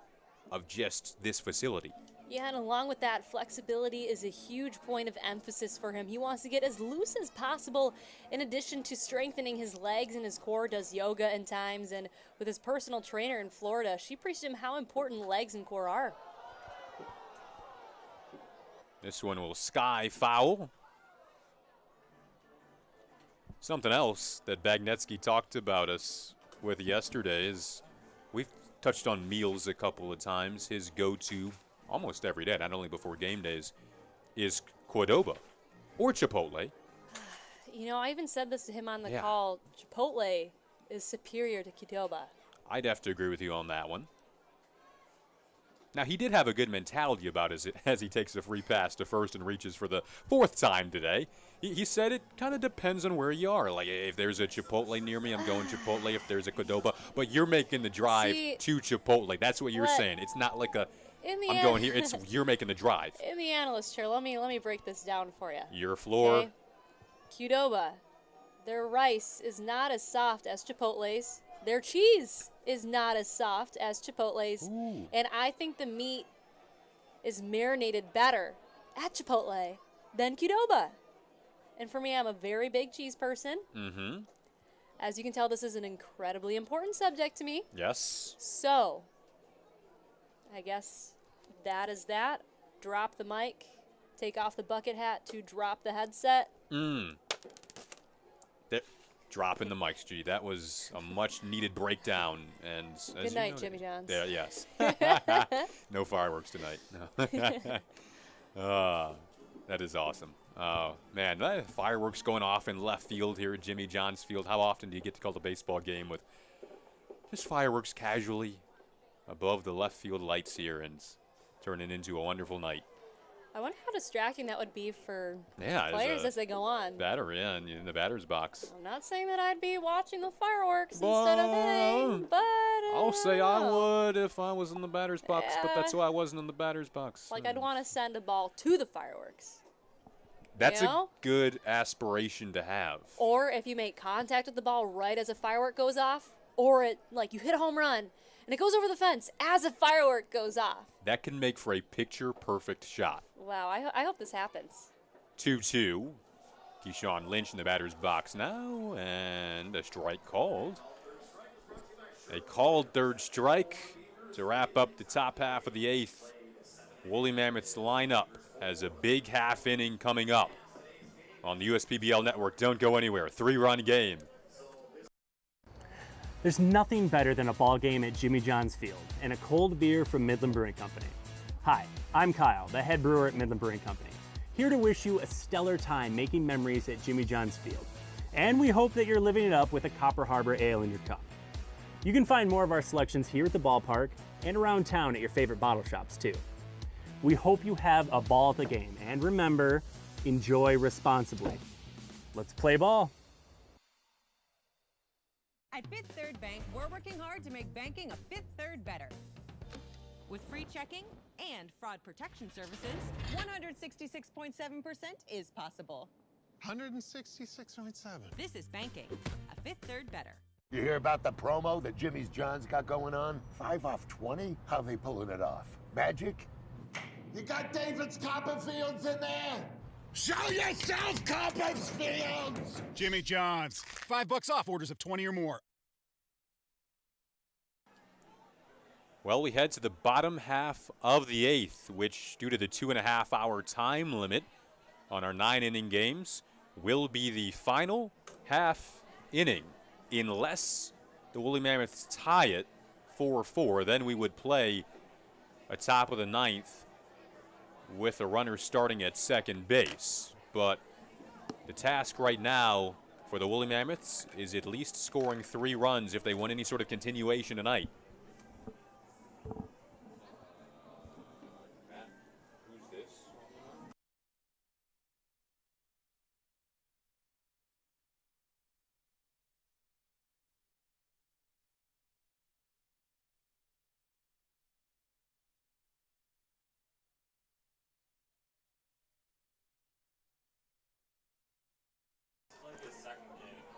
of just this facility. Yeah, and along with that, flexibility is a huge point of emphasis for him. He wants to get as loose as possible in addition to strengthening his legs and his core, does yoga in times, and with his personal trainer in Florida, she preached him how important legs and core are. This one will sky foul. Something else that Bagnetsky talked about us with yesterday is we've touched on meals a couple of times. His go-to almost every day, not only before game days, is Qdoba or Chipotle. You know, I even said this to him on the call. Chipotle is superior to Qdoba. I'd have to agree with you on that one. Now, he did have a good mentality about it as he takes a free pass to first and reaches for the 4th time today. He said it kind of depends on where you are. Like, if there's a Chipotle near me, I'm going Chipotle. If there's a Qdoba, but you're making the drive to Chipotle. That's what you're saying. It's not like a, I'm going here. It's you're making the drive. In the analyst chair, let me break this down for you. Your floor. Okay. Qdoba, their rice is not as soft as Chipotle's. Their cheese is not as soft as Chipotle's. Ooh. And I think the meat is marinated better at Chipotle than Qdoba. And for me, I'm a very big cheese person. Mm-hmm. As you can tell, this is an incredibly important subject to me. Yes. So, I guess that is that. Drop the mic. Take off the bucket hat to drop the headset. Dropping the mics, G. That was a much-needed breakdown. And good night, Jimmy Johns. Yeah, yes. No fireworks tonight. No. That is awesome. Oh, man, fireworks going off in left field here at Jimmy John's Field. How often do you get to call the baseball game with just fireworks casually above the left field lights here and turn it into a wonderful night? I wonder how distracting that would be for Yeah, players as they go on. Batter in the batter's box. I'm not saying that I'd be watching the fireworks instead of hitting, but I'll say I would if I was in the batter's box, but that's why I wasn't in the batter's box. Like, I'd want to send a ball to the fireworks. That's you know? a good aspiration to have. Or if you make contact with the ball right as a firework goes off, or it, like, you hit a home run and it goes over the fence as a firework goes off. That can make for a picture-perfect shot. Wow, I hope this happens. 2-2. Keyshawn Lynch in the batter's box now, and a strike called. A called third strike to wrap up the top half of the 8th. Woolly Mammoths lineup has a big half inning coming up on the USPBL network. Don't go anywhere. 3-run game. There's nothing better than a ball game at Jimmy John's Field and a cold beer from Midland Brewing Company. Hi, I'm Kyle, the head brewer at Midland Brewing Company, here to wish you a stellar time making memories at Jimmy John's Field. And we hope that you're living it up with a Copper Harbor Ale in your cup. You can find more of our selections here at the ballpark and around town at your favorite bottle shops too. We hope you have a ball at the game, and remember, enjoy responsibly. Let's play ball. At Fifth Third Bank, we're working hard to make banking a Fifth Third better. With free checking and fraud protection services, 166.7% is possible. 166.7. This is banking, a Fifth Third better. You hear about the promo that Jimmy's John's got going on? 5 off 20? How they pulling it off? Magic? You got David's Copperfields in there? Show yourself, Copperfields! Jimmy John's. $5 off orders of 20 or more. Well, we head to the bottom half of the 8th, which, due to the 2.5-hour time limit on our 9-inning games, will be the final half inning. Unless the Woolly Mammoths tie it 4-4, then we would play a top of the 9th with a runner starting at second base. But the task right now for the Woolly Mammoths is at least scoring 3 runs if they want any sort of continuation tonight.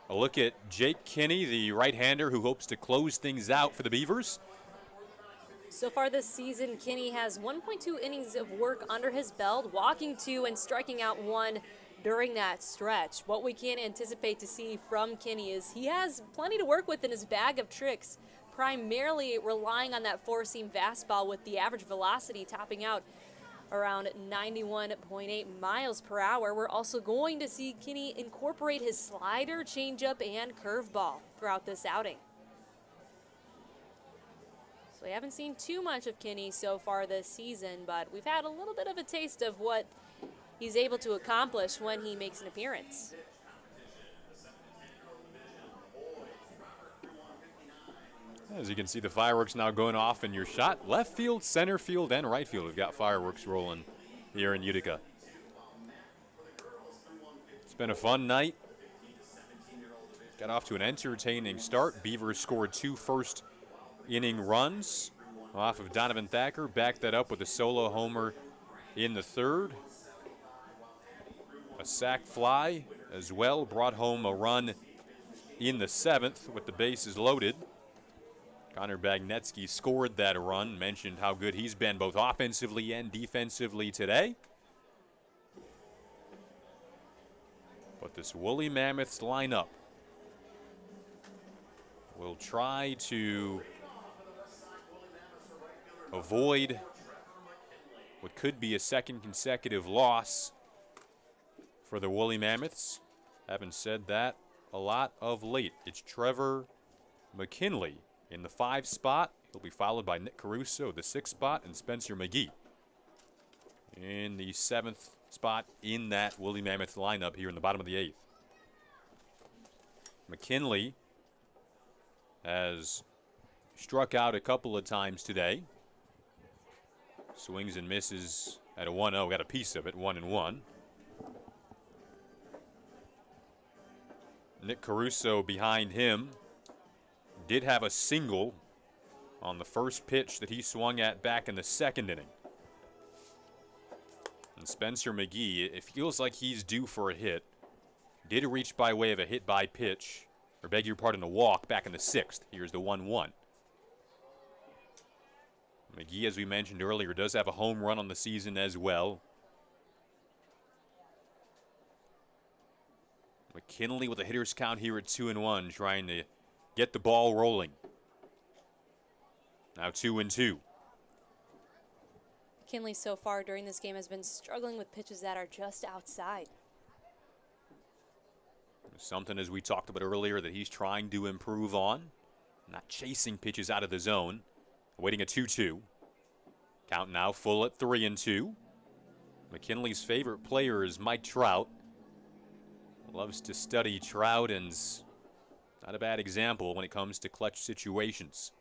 A look at Jake Kinney, the right-hander who hopes to close things out for the Beavers. So far this season, Kinney has 1.2 innings of work under his belt, walking 2 and striking out 1 during that stretch. What we can anticipate to see from Kinney is he has plenty to work with in his bag of tricks, primarily relying on that four-seam fastball with the average velocity topping out around 91.8 miles per hour. We're also going to see Kinney incorporate his slider, changeup, and curveball throughout this outing. So we haven't seen too much of Kinney so far this season, but we've had a little bit of a taste of what he's able to accomplish when he makes an appearance. As you can see, the fireworks now going off in your shot. Left field, center field, and right field have got fireworks rolling here in Utica. It's been a fun night. Got off to an entertaining start. Beavers scored 2 first-inning runs off of Donovan Thacker. Backed that up with a solo homer in the 3rd. A sac fly as well. Brought home a run in the 7th with the bases loaded. Connor Bagnetsky scored that run, mentioned how good he's been both offensively and defensively today. But this Woolly Mammoths lineup will try to avoid what could be a second consecutive loss for the Woolly Mammoths. Haven't said that a lot of late. It's Trevor McKinley in the 5 spot. He'll be followed by Nick Caruso, the 6 spot, and Spencer McGee in the 7th spot in that Woolly Mammoth lineup here in the bottom of the 8th. McKinley has struck out a couple of times today. Swings and misses at a 1-0. Got a piece of it, 1-1. Nick Caruso behind him did have a single on the first pitch that he swung at back in the 2nd inning. And Spencer McGee, it feels like he's due for a hit. Did reach by way of a hit by pitch, or beg your pardon, a walk back in the 6th. Here's the 1-1. McGee, as we mentioned earlier, does have a home run on the season as well. McKinley with a hitter's count here at 2-1, trying to get the ball rolling. Now 2-2. McKinley so far during this game has been struggling with pitches that are just outside. Something, as we talked about earlier, that he's trying to improve on. Not chasing pitches out of the zone. Waiting a 2-2. Count now full at 3-2. McKinley's favorite player is Mike Trout. Loves to study Trout, and not a bad example when it comes to clutch situations.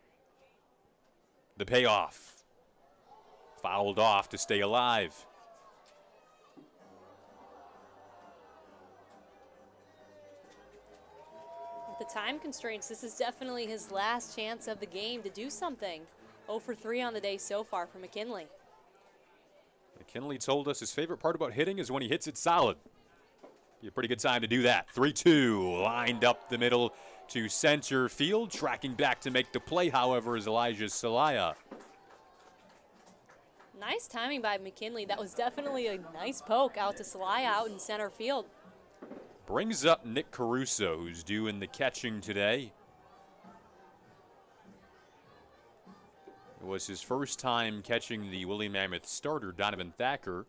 The payoff. Fouled off to stay alive. With the time constraints, this is definitely his last chance of the game to do something. 0 for 3 on the day so far for McKinley. McKinley told us his favorite part about hitting is when he hits it solid. Be a pretty good time to do that. 3-2, lined up the middle to center field. Tracking back to make the play, however, is Elijah Salaya. Nice timing by McKinley. That was definitely a nice poke out to Salaya out in center field. Brings up Nick Caruso, who's doing the catching today. It was his first time catching the Woolly Mammoth starter, Donovan Thacker,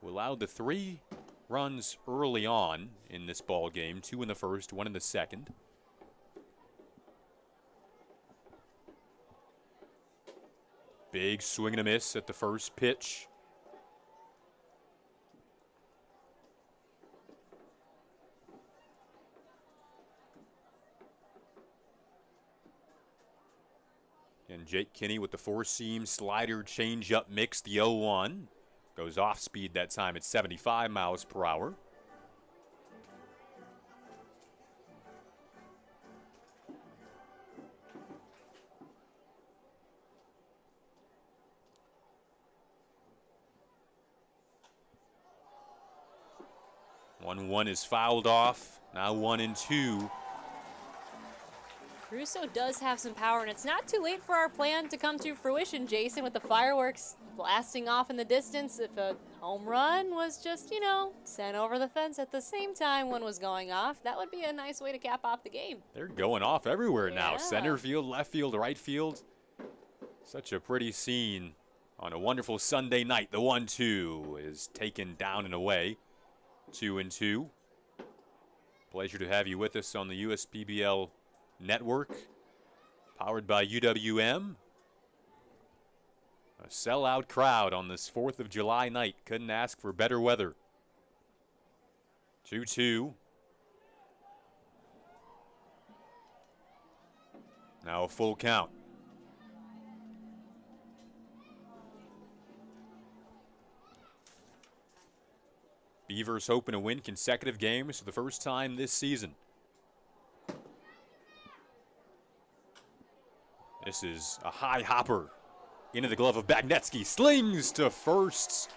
who allowed the 3 runs early on in this ball game, 2 in the first, 1 in the second. Big swing and a miss at the first pitch. And Jake Kinney with the 4-seam slider changeup mix, the 0-1. Goes off speed that time at 75 miles per hour. One is fouled off. Now 1-2. Caruso does have some power, and it's not too late for our plan to come to fruition, Jason, with the fireworks blasting off in the distance. If a home run was just, sent over the fence at the same time one was going off, that would be a nice way to cap off the game. They're going off everywhere now. Yeah. Center field, left field, right field. Such a pretty scene on a wonderful Sunday night. The 1-2 is taken down and away. 2-2. Pleasure to have you with us on the USPBL Network, powered by UWM. A sellout crowd on this 4th of July night. Couldn't ask for better weather. 2-2. Now a full count. Beavers hoping to win consecutive games for the first time this season. This is a high hopper into the glove of Bagnetsky. Slings to first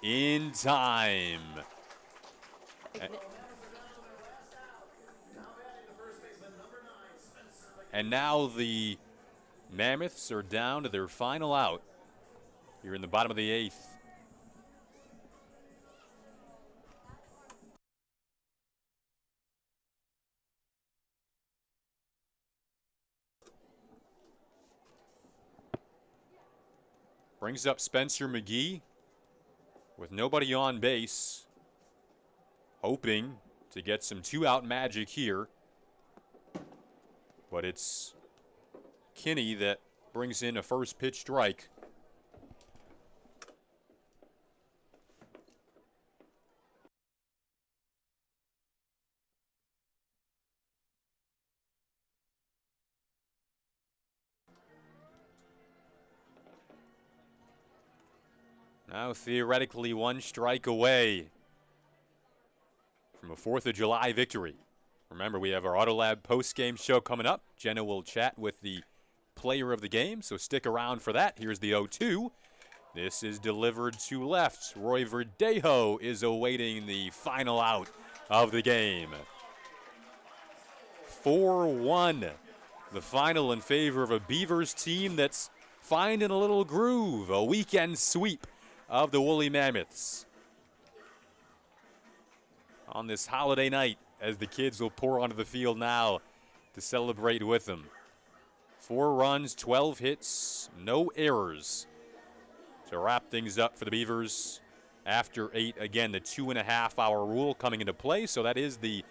in time. And now the Mammoths are down to their final out here in the bottom of the 8th. Brings up Spencer McGee with nobody on base, hoping to get some 2-out magic here. But it's Kinney that brings in a first pitch strike. Now theoretically 1 strike away from a 4th of July victory. Remember, we have our Autolab post-game show coming up. Jenna will chat with the player of the game, so stick around for that. Here's the 0-2. This is delivered to left. Roy Verdejo is awaiting the final out of the game. 4-1, the final in favor of a Beavers team that's finding a little groove, a weekend sweep of the Woolly Mammoths on this holiday night, as the kids will pour onto the field now to celebrate with them. 4 runs, 12 hits, no errors to wrap things up for the Beavers after 8. Again, the 2.5-hour rule coming into play, so that is the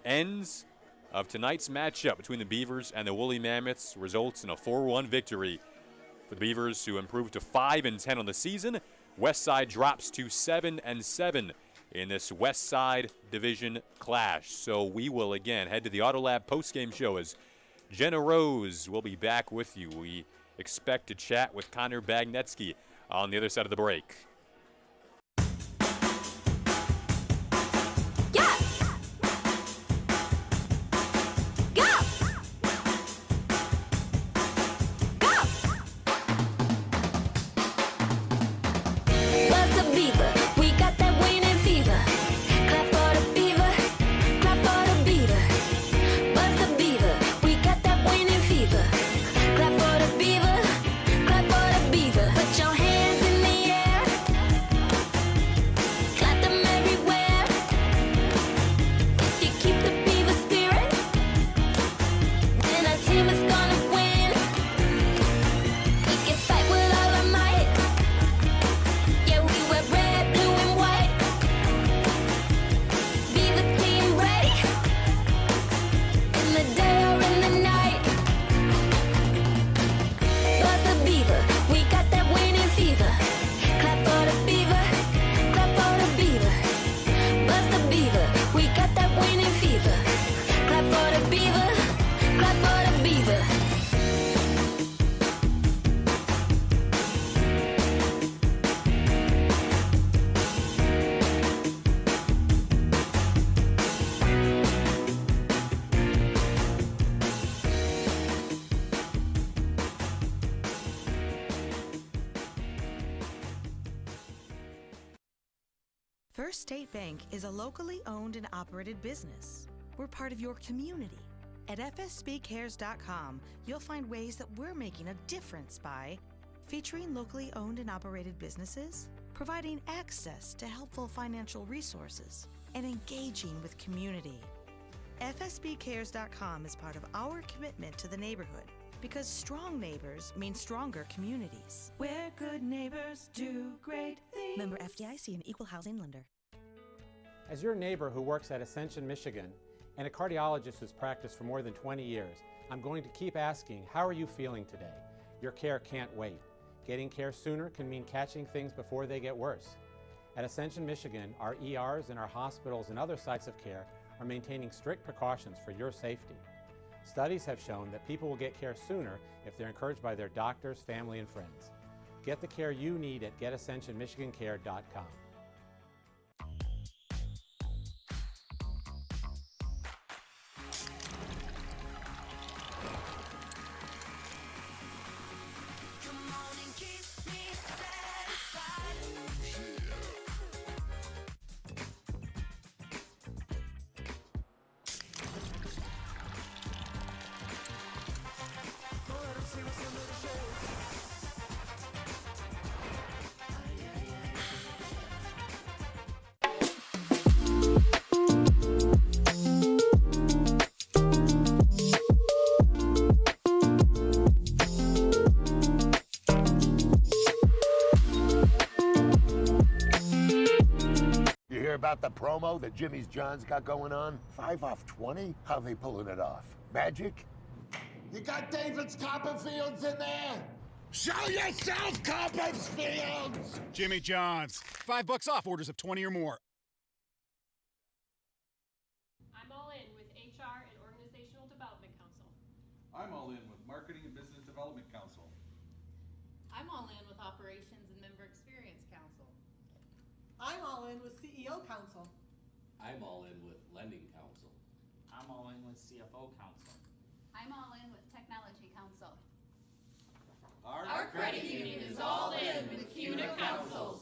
ends of tonight's matchup between the Beavers and the Woolly Mammoths. Results in a 4-1 victory for the Beavers, who improved to 5-10 on the season. Westside drops to 7-7 in this Westside Division clash. So we will again head to the Autolab postgame show as Jenna Rose will be back with you. We expect to chat with Connor Bagnetsky on the other side of the break. First State Bank is a locally owned and operated business. We're part of your community. At fsbcares.com, you'll find ways that we're making a difference by featuring locally owned and operated businesses, providing access to helpful financial resources, and engaging with community. fsbcares.com is part of our commitment to the neighborhood, because strong neighbors mean stronger communities. Where good neighbors do great things. Member FDIC, an equal housing lender. As your neighbor who works at Ascension, Michigan, and a cardiologist who's practiced for more than 20 years, I'm going to keep asking, how are you feeling today? Your care can't wait. Getting care sooner can mean catching things before they get worse. At Ascension, Michigan, our ERs and our hospitals and other sites of care are maintaining strict precautions for your safety. Studies have shown that people will get care sooner if they're encouraged by their doctors, family, and friends. Get the care you need at getascensionmichigancare.com. About the promo that Jimmy's John's got going on? 5 off 20? How they pulling it off? Magic? You got David's Copperfields in there? Show yourself, Copperfields! Jimmy John's. $5 off orders of 20 or more. I'm all in with HR and Organizational Development Council. I'm all in with Marketing and Business Development Council. I'm all in with Operations and Member Experience Council. I'm all in with CEO Council. I'm all in with Lending Council. I'm all in with CFO Council. I'm all in with Technology Council. Our credit union is all in with CUNA Councils.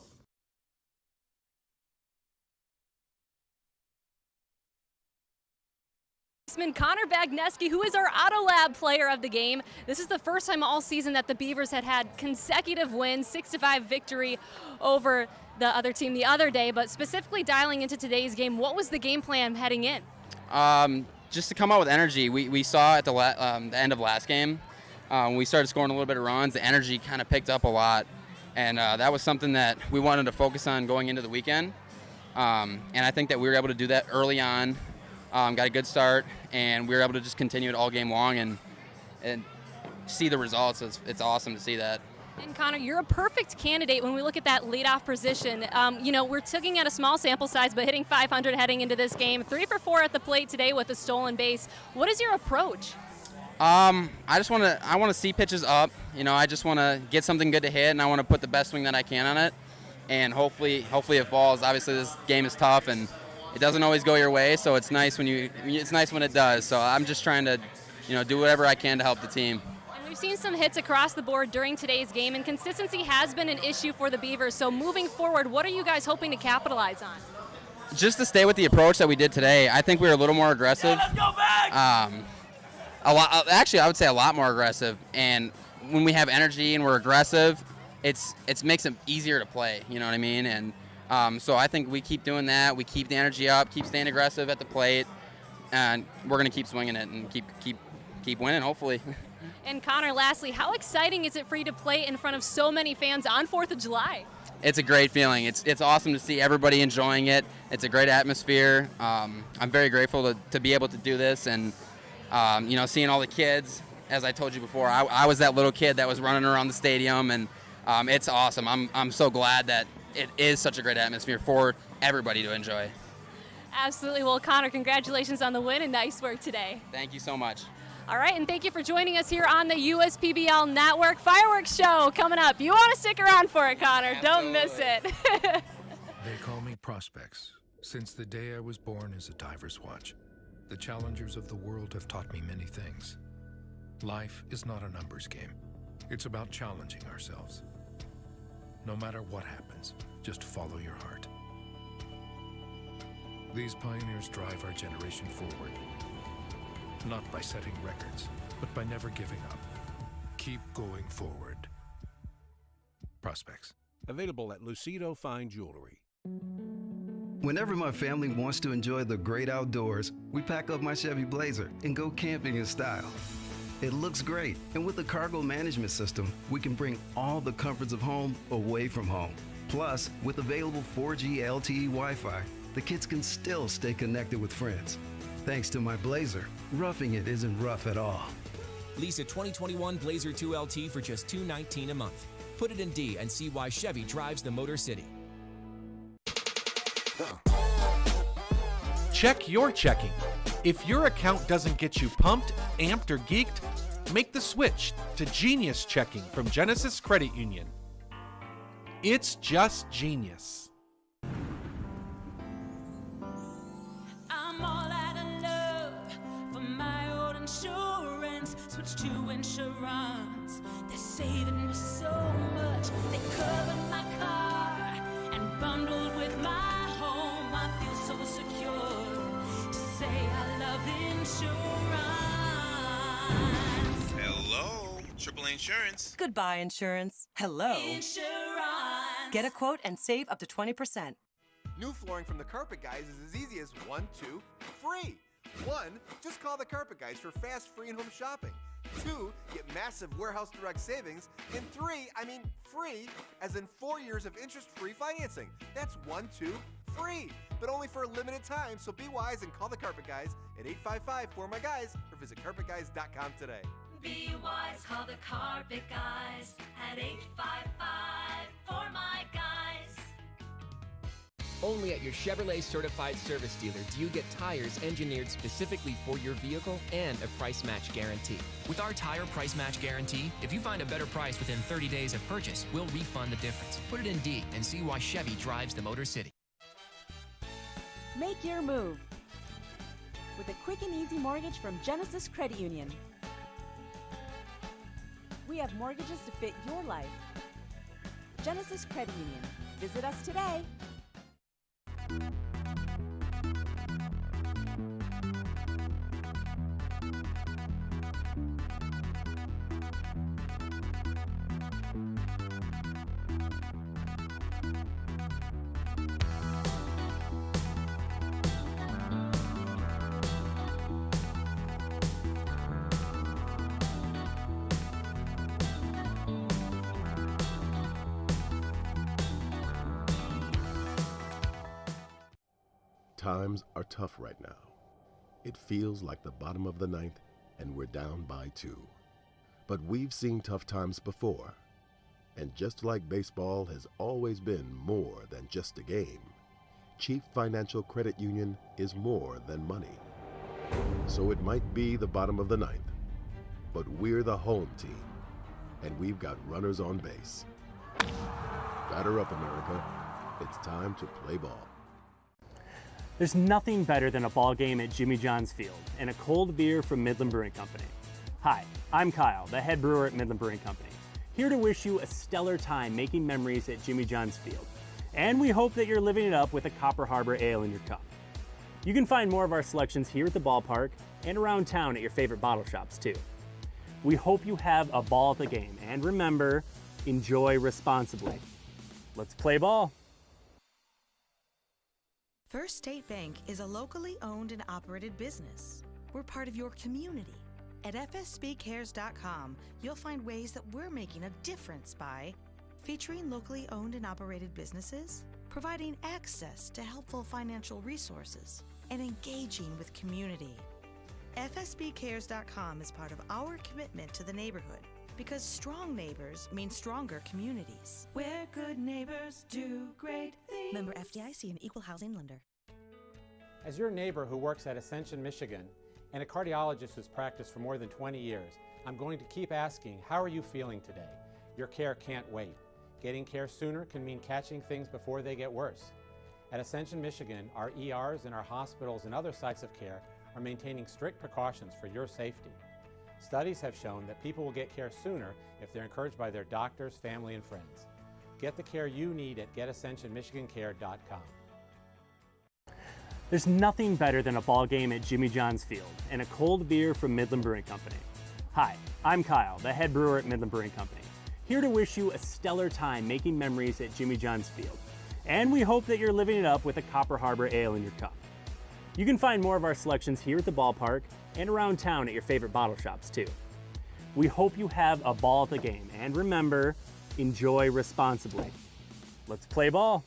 Connor Bagnetsky, who is our Autolab player of the game. This is the first time all season that the Beavers had consecutive wins, 6-5 victory over the other team the other day, but specifically dialing into today's game, what was the game plan heading in? Just to come out with energy. We saw at the end of last game, we started scoring a little bit of runs, the energy kind of picked up a lot. And that was something that we wanted to focus on going into the weekend. And I think that we were able to do that early on, got a good start, and we were able to just continue it all game long and see the results. It's awesome to see that. And Connor, you're a perfect candidate when we look at that leadoff position. We're looking at a small sample size, but hitting 500 heading into this game. 3 for 4 at the plate today with a stolen base. What is your approach? I want to see pitches up. I just want to get something good to hit, and I want to put the best swing that I can on it. And hopefully it falls. Obviously, this game is tough, and it doesn't always go your way. So it's nice when it does. So I'm just trying to, do whatever I can to help the team. We've seen some hits across the board during today's game, and consistency has been an issue for the Beavers. So moving forward, what are you guys hoping to capitalize on? Just to stay with the approach that we did today. I think we were a little more aggressive. Let's go back! I would say a lot more aggressive. And when we have energy and we're aggressive, it makes it easier to play. You know what I mean? And so I think we keep doing that. We keep the energy up, keep staying aggressive at the plate, and we're going to keep swinging it and keep winning, hopefully. And Connor, lastly, how exciting is it for you to play in front of so many fans on 4th of July? It's a great feeling. It's awesome to see everybody enjoying it. It's a great atmosphere. I'm very grateful to be able to do this, and seeing all the kids. As I told you before, I was that little kid that was running around the stadium, and it's awesome. I'm so glad that it is such a great atmosphere for everybody to enjoy. Absolutely. Well, Connor, congratulations on the win and nice work today. Thank you so much. All right, and thank you for joining us here on the USPBL Network Fireworks Show coming up. You want to stick around for it, Connor. Absolutely. Don't miss it. They call me Prospects. Since the day I was born as a diver's watch, the challengers of the world have taught me many things. Life is not a numbers game. It's about challenging ourselves. No matter what happens, just follow your heart. These pioneers drive our generation forward. Not by setting records, but by never giving up. Keep going forward. Prospects. Available at Lucido Fine Jewelry. Whenever my family wants to enjoy the great outdoors, we pack up my Chevy Blazer and go camping in style. It looks great, and with the cargo management system, we can bring all the comforts of home away from home. Plus, with available 4G LTE Wi-Fi, the kids can still stay connected with friends. Thanks to my Blazer, roughing it isn't rough at all. Lease a 2021 Blazer 2 LT for just $219 a month. Put it in D and see why Chevy drives the Motor City. Check your checking. If your account doesn't get you pumped, amped, or geeked, make the switch to Genius Checking from Genesis Credit Union. It's just genius. I'm all out of love for my old insurance. Switch to insurance. They're saving me so much. They covered my car and bundled with my home. I feel so secure to say I love insurance. Hello, AAA Insurance. Goodbye, insurance. Hello. Insurance. Get a quote and save up to 20%. New flooring from the Carpet Guys is as easy as 1, 2, free. 1, just call the Carpet Guys for fast, free, and home shopping. 2, get massive warehouse direct savings. And 3, free, as in 4 years of interest-free financing. That's 1, 2, free, but only for a limited time. So be wise and call the Carpet Guys at 855-4MY-GUYS or visit carpetguys.com today. Be wise, call the Carpet Guys at 855-4MY-GUYS. Only at your Chevrolet certified service dealer do you get tires engineered specifically for your vehicle and a price match guarantee. With our tire price match guarantee, if you find a better price within 30 days of purchase, we'll refund the difference. Put it in D and see why Chevy drives the Motor City. Make your move with a quick and easy mortgage from Genesis Credit Union. We have mortgages to fit your life. Genesis Credit Union. Visit us today. Times are tough right now. It feels like the bottom of the ninth and we're down by 2. But we've seen tough times before. And just like baseball has always been more than just a game, Chief Financial Credit Union is more than money. So it might be the bottom of the ninth, but we're the home team, and we've got runners on base. Batter up, America. It's time to play ball. There's nothing better than a ball game at Jimmy John's Field and a cold beer from Midland Brewing Company. Hi, I'm Kyle, the head brewer at Midland Brewing Company, here to wish you a stellar time making memories at Jimmy John's Field. And we hope that you're living it up with a Copper Harbor Ale in your cup. You can find more of our selections here at the ballpark and around town at your favorite bottle shops too. We hope you have a ball at the game, and remember, enjoy responsibly. Let's play ball. First State Bank is a locally owned and operated business. We're part of your community. At fsbcares.com, you'll find ways that we're making a difference by featuring locally owned and operated businesses, providing access to helpful financial resources, and engaging with community. fsbcares.com is part of our commitment to the neighborhood, because strong neighbors mean stronger communities. Where good neighbors do great things. Member FDIC, an equal housing lender. As your neighbor who works at Ascension, Michigan, and a cardiologist who's practiced for more than 20 years, I'm going to keep asking, how are you feeling today? Your care can't wait. Getting care sooner can mean catching things before they get worse. At Ascension, Michigan, our ERs and our hospitals and other sites of care are maintaining strict precautions for your safety. Studies have shown that people will get care sooner if they're encouraged by their doctors, family, and friends. Get the care you need at getascensionmichigancare.com. There's nothing better than a ball game at Jimmy John's Field and a cold beer from Midland Brewing Company. Hi, I'm Kyle, the head brewer at Midland Brewing Company, here to wish you a stellar time making memories at Jimmy John's Field. And we hope that you're living it up with a Copper Harbor Ale in your cup. You can find more of our selections here at the ballpark and around town at your favorite bottle shops too. We hope you have a ball at the game, and remember, enjoy responsibly. Let's play ball.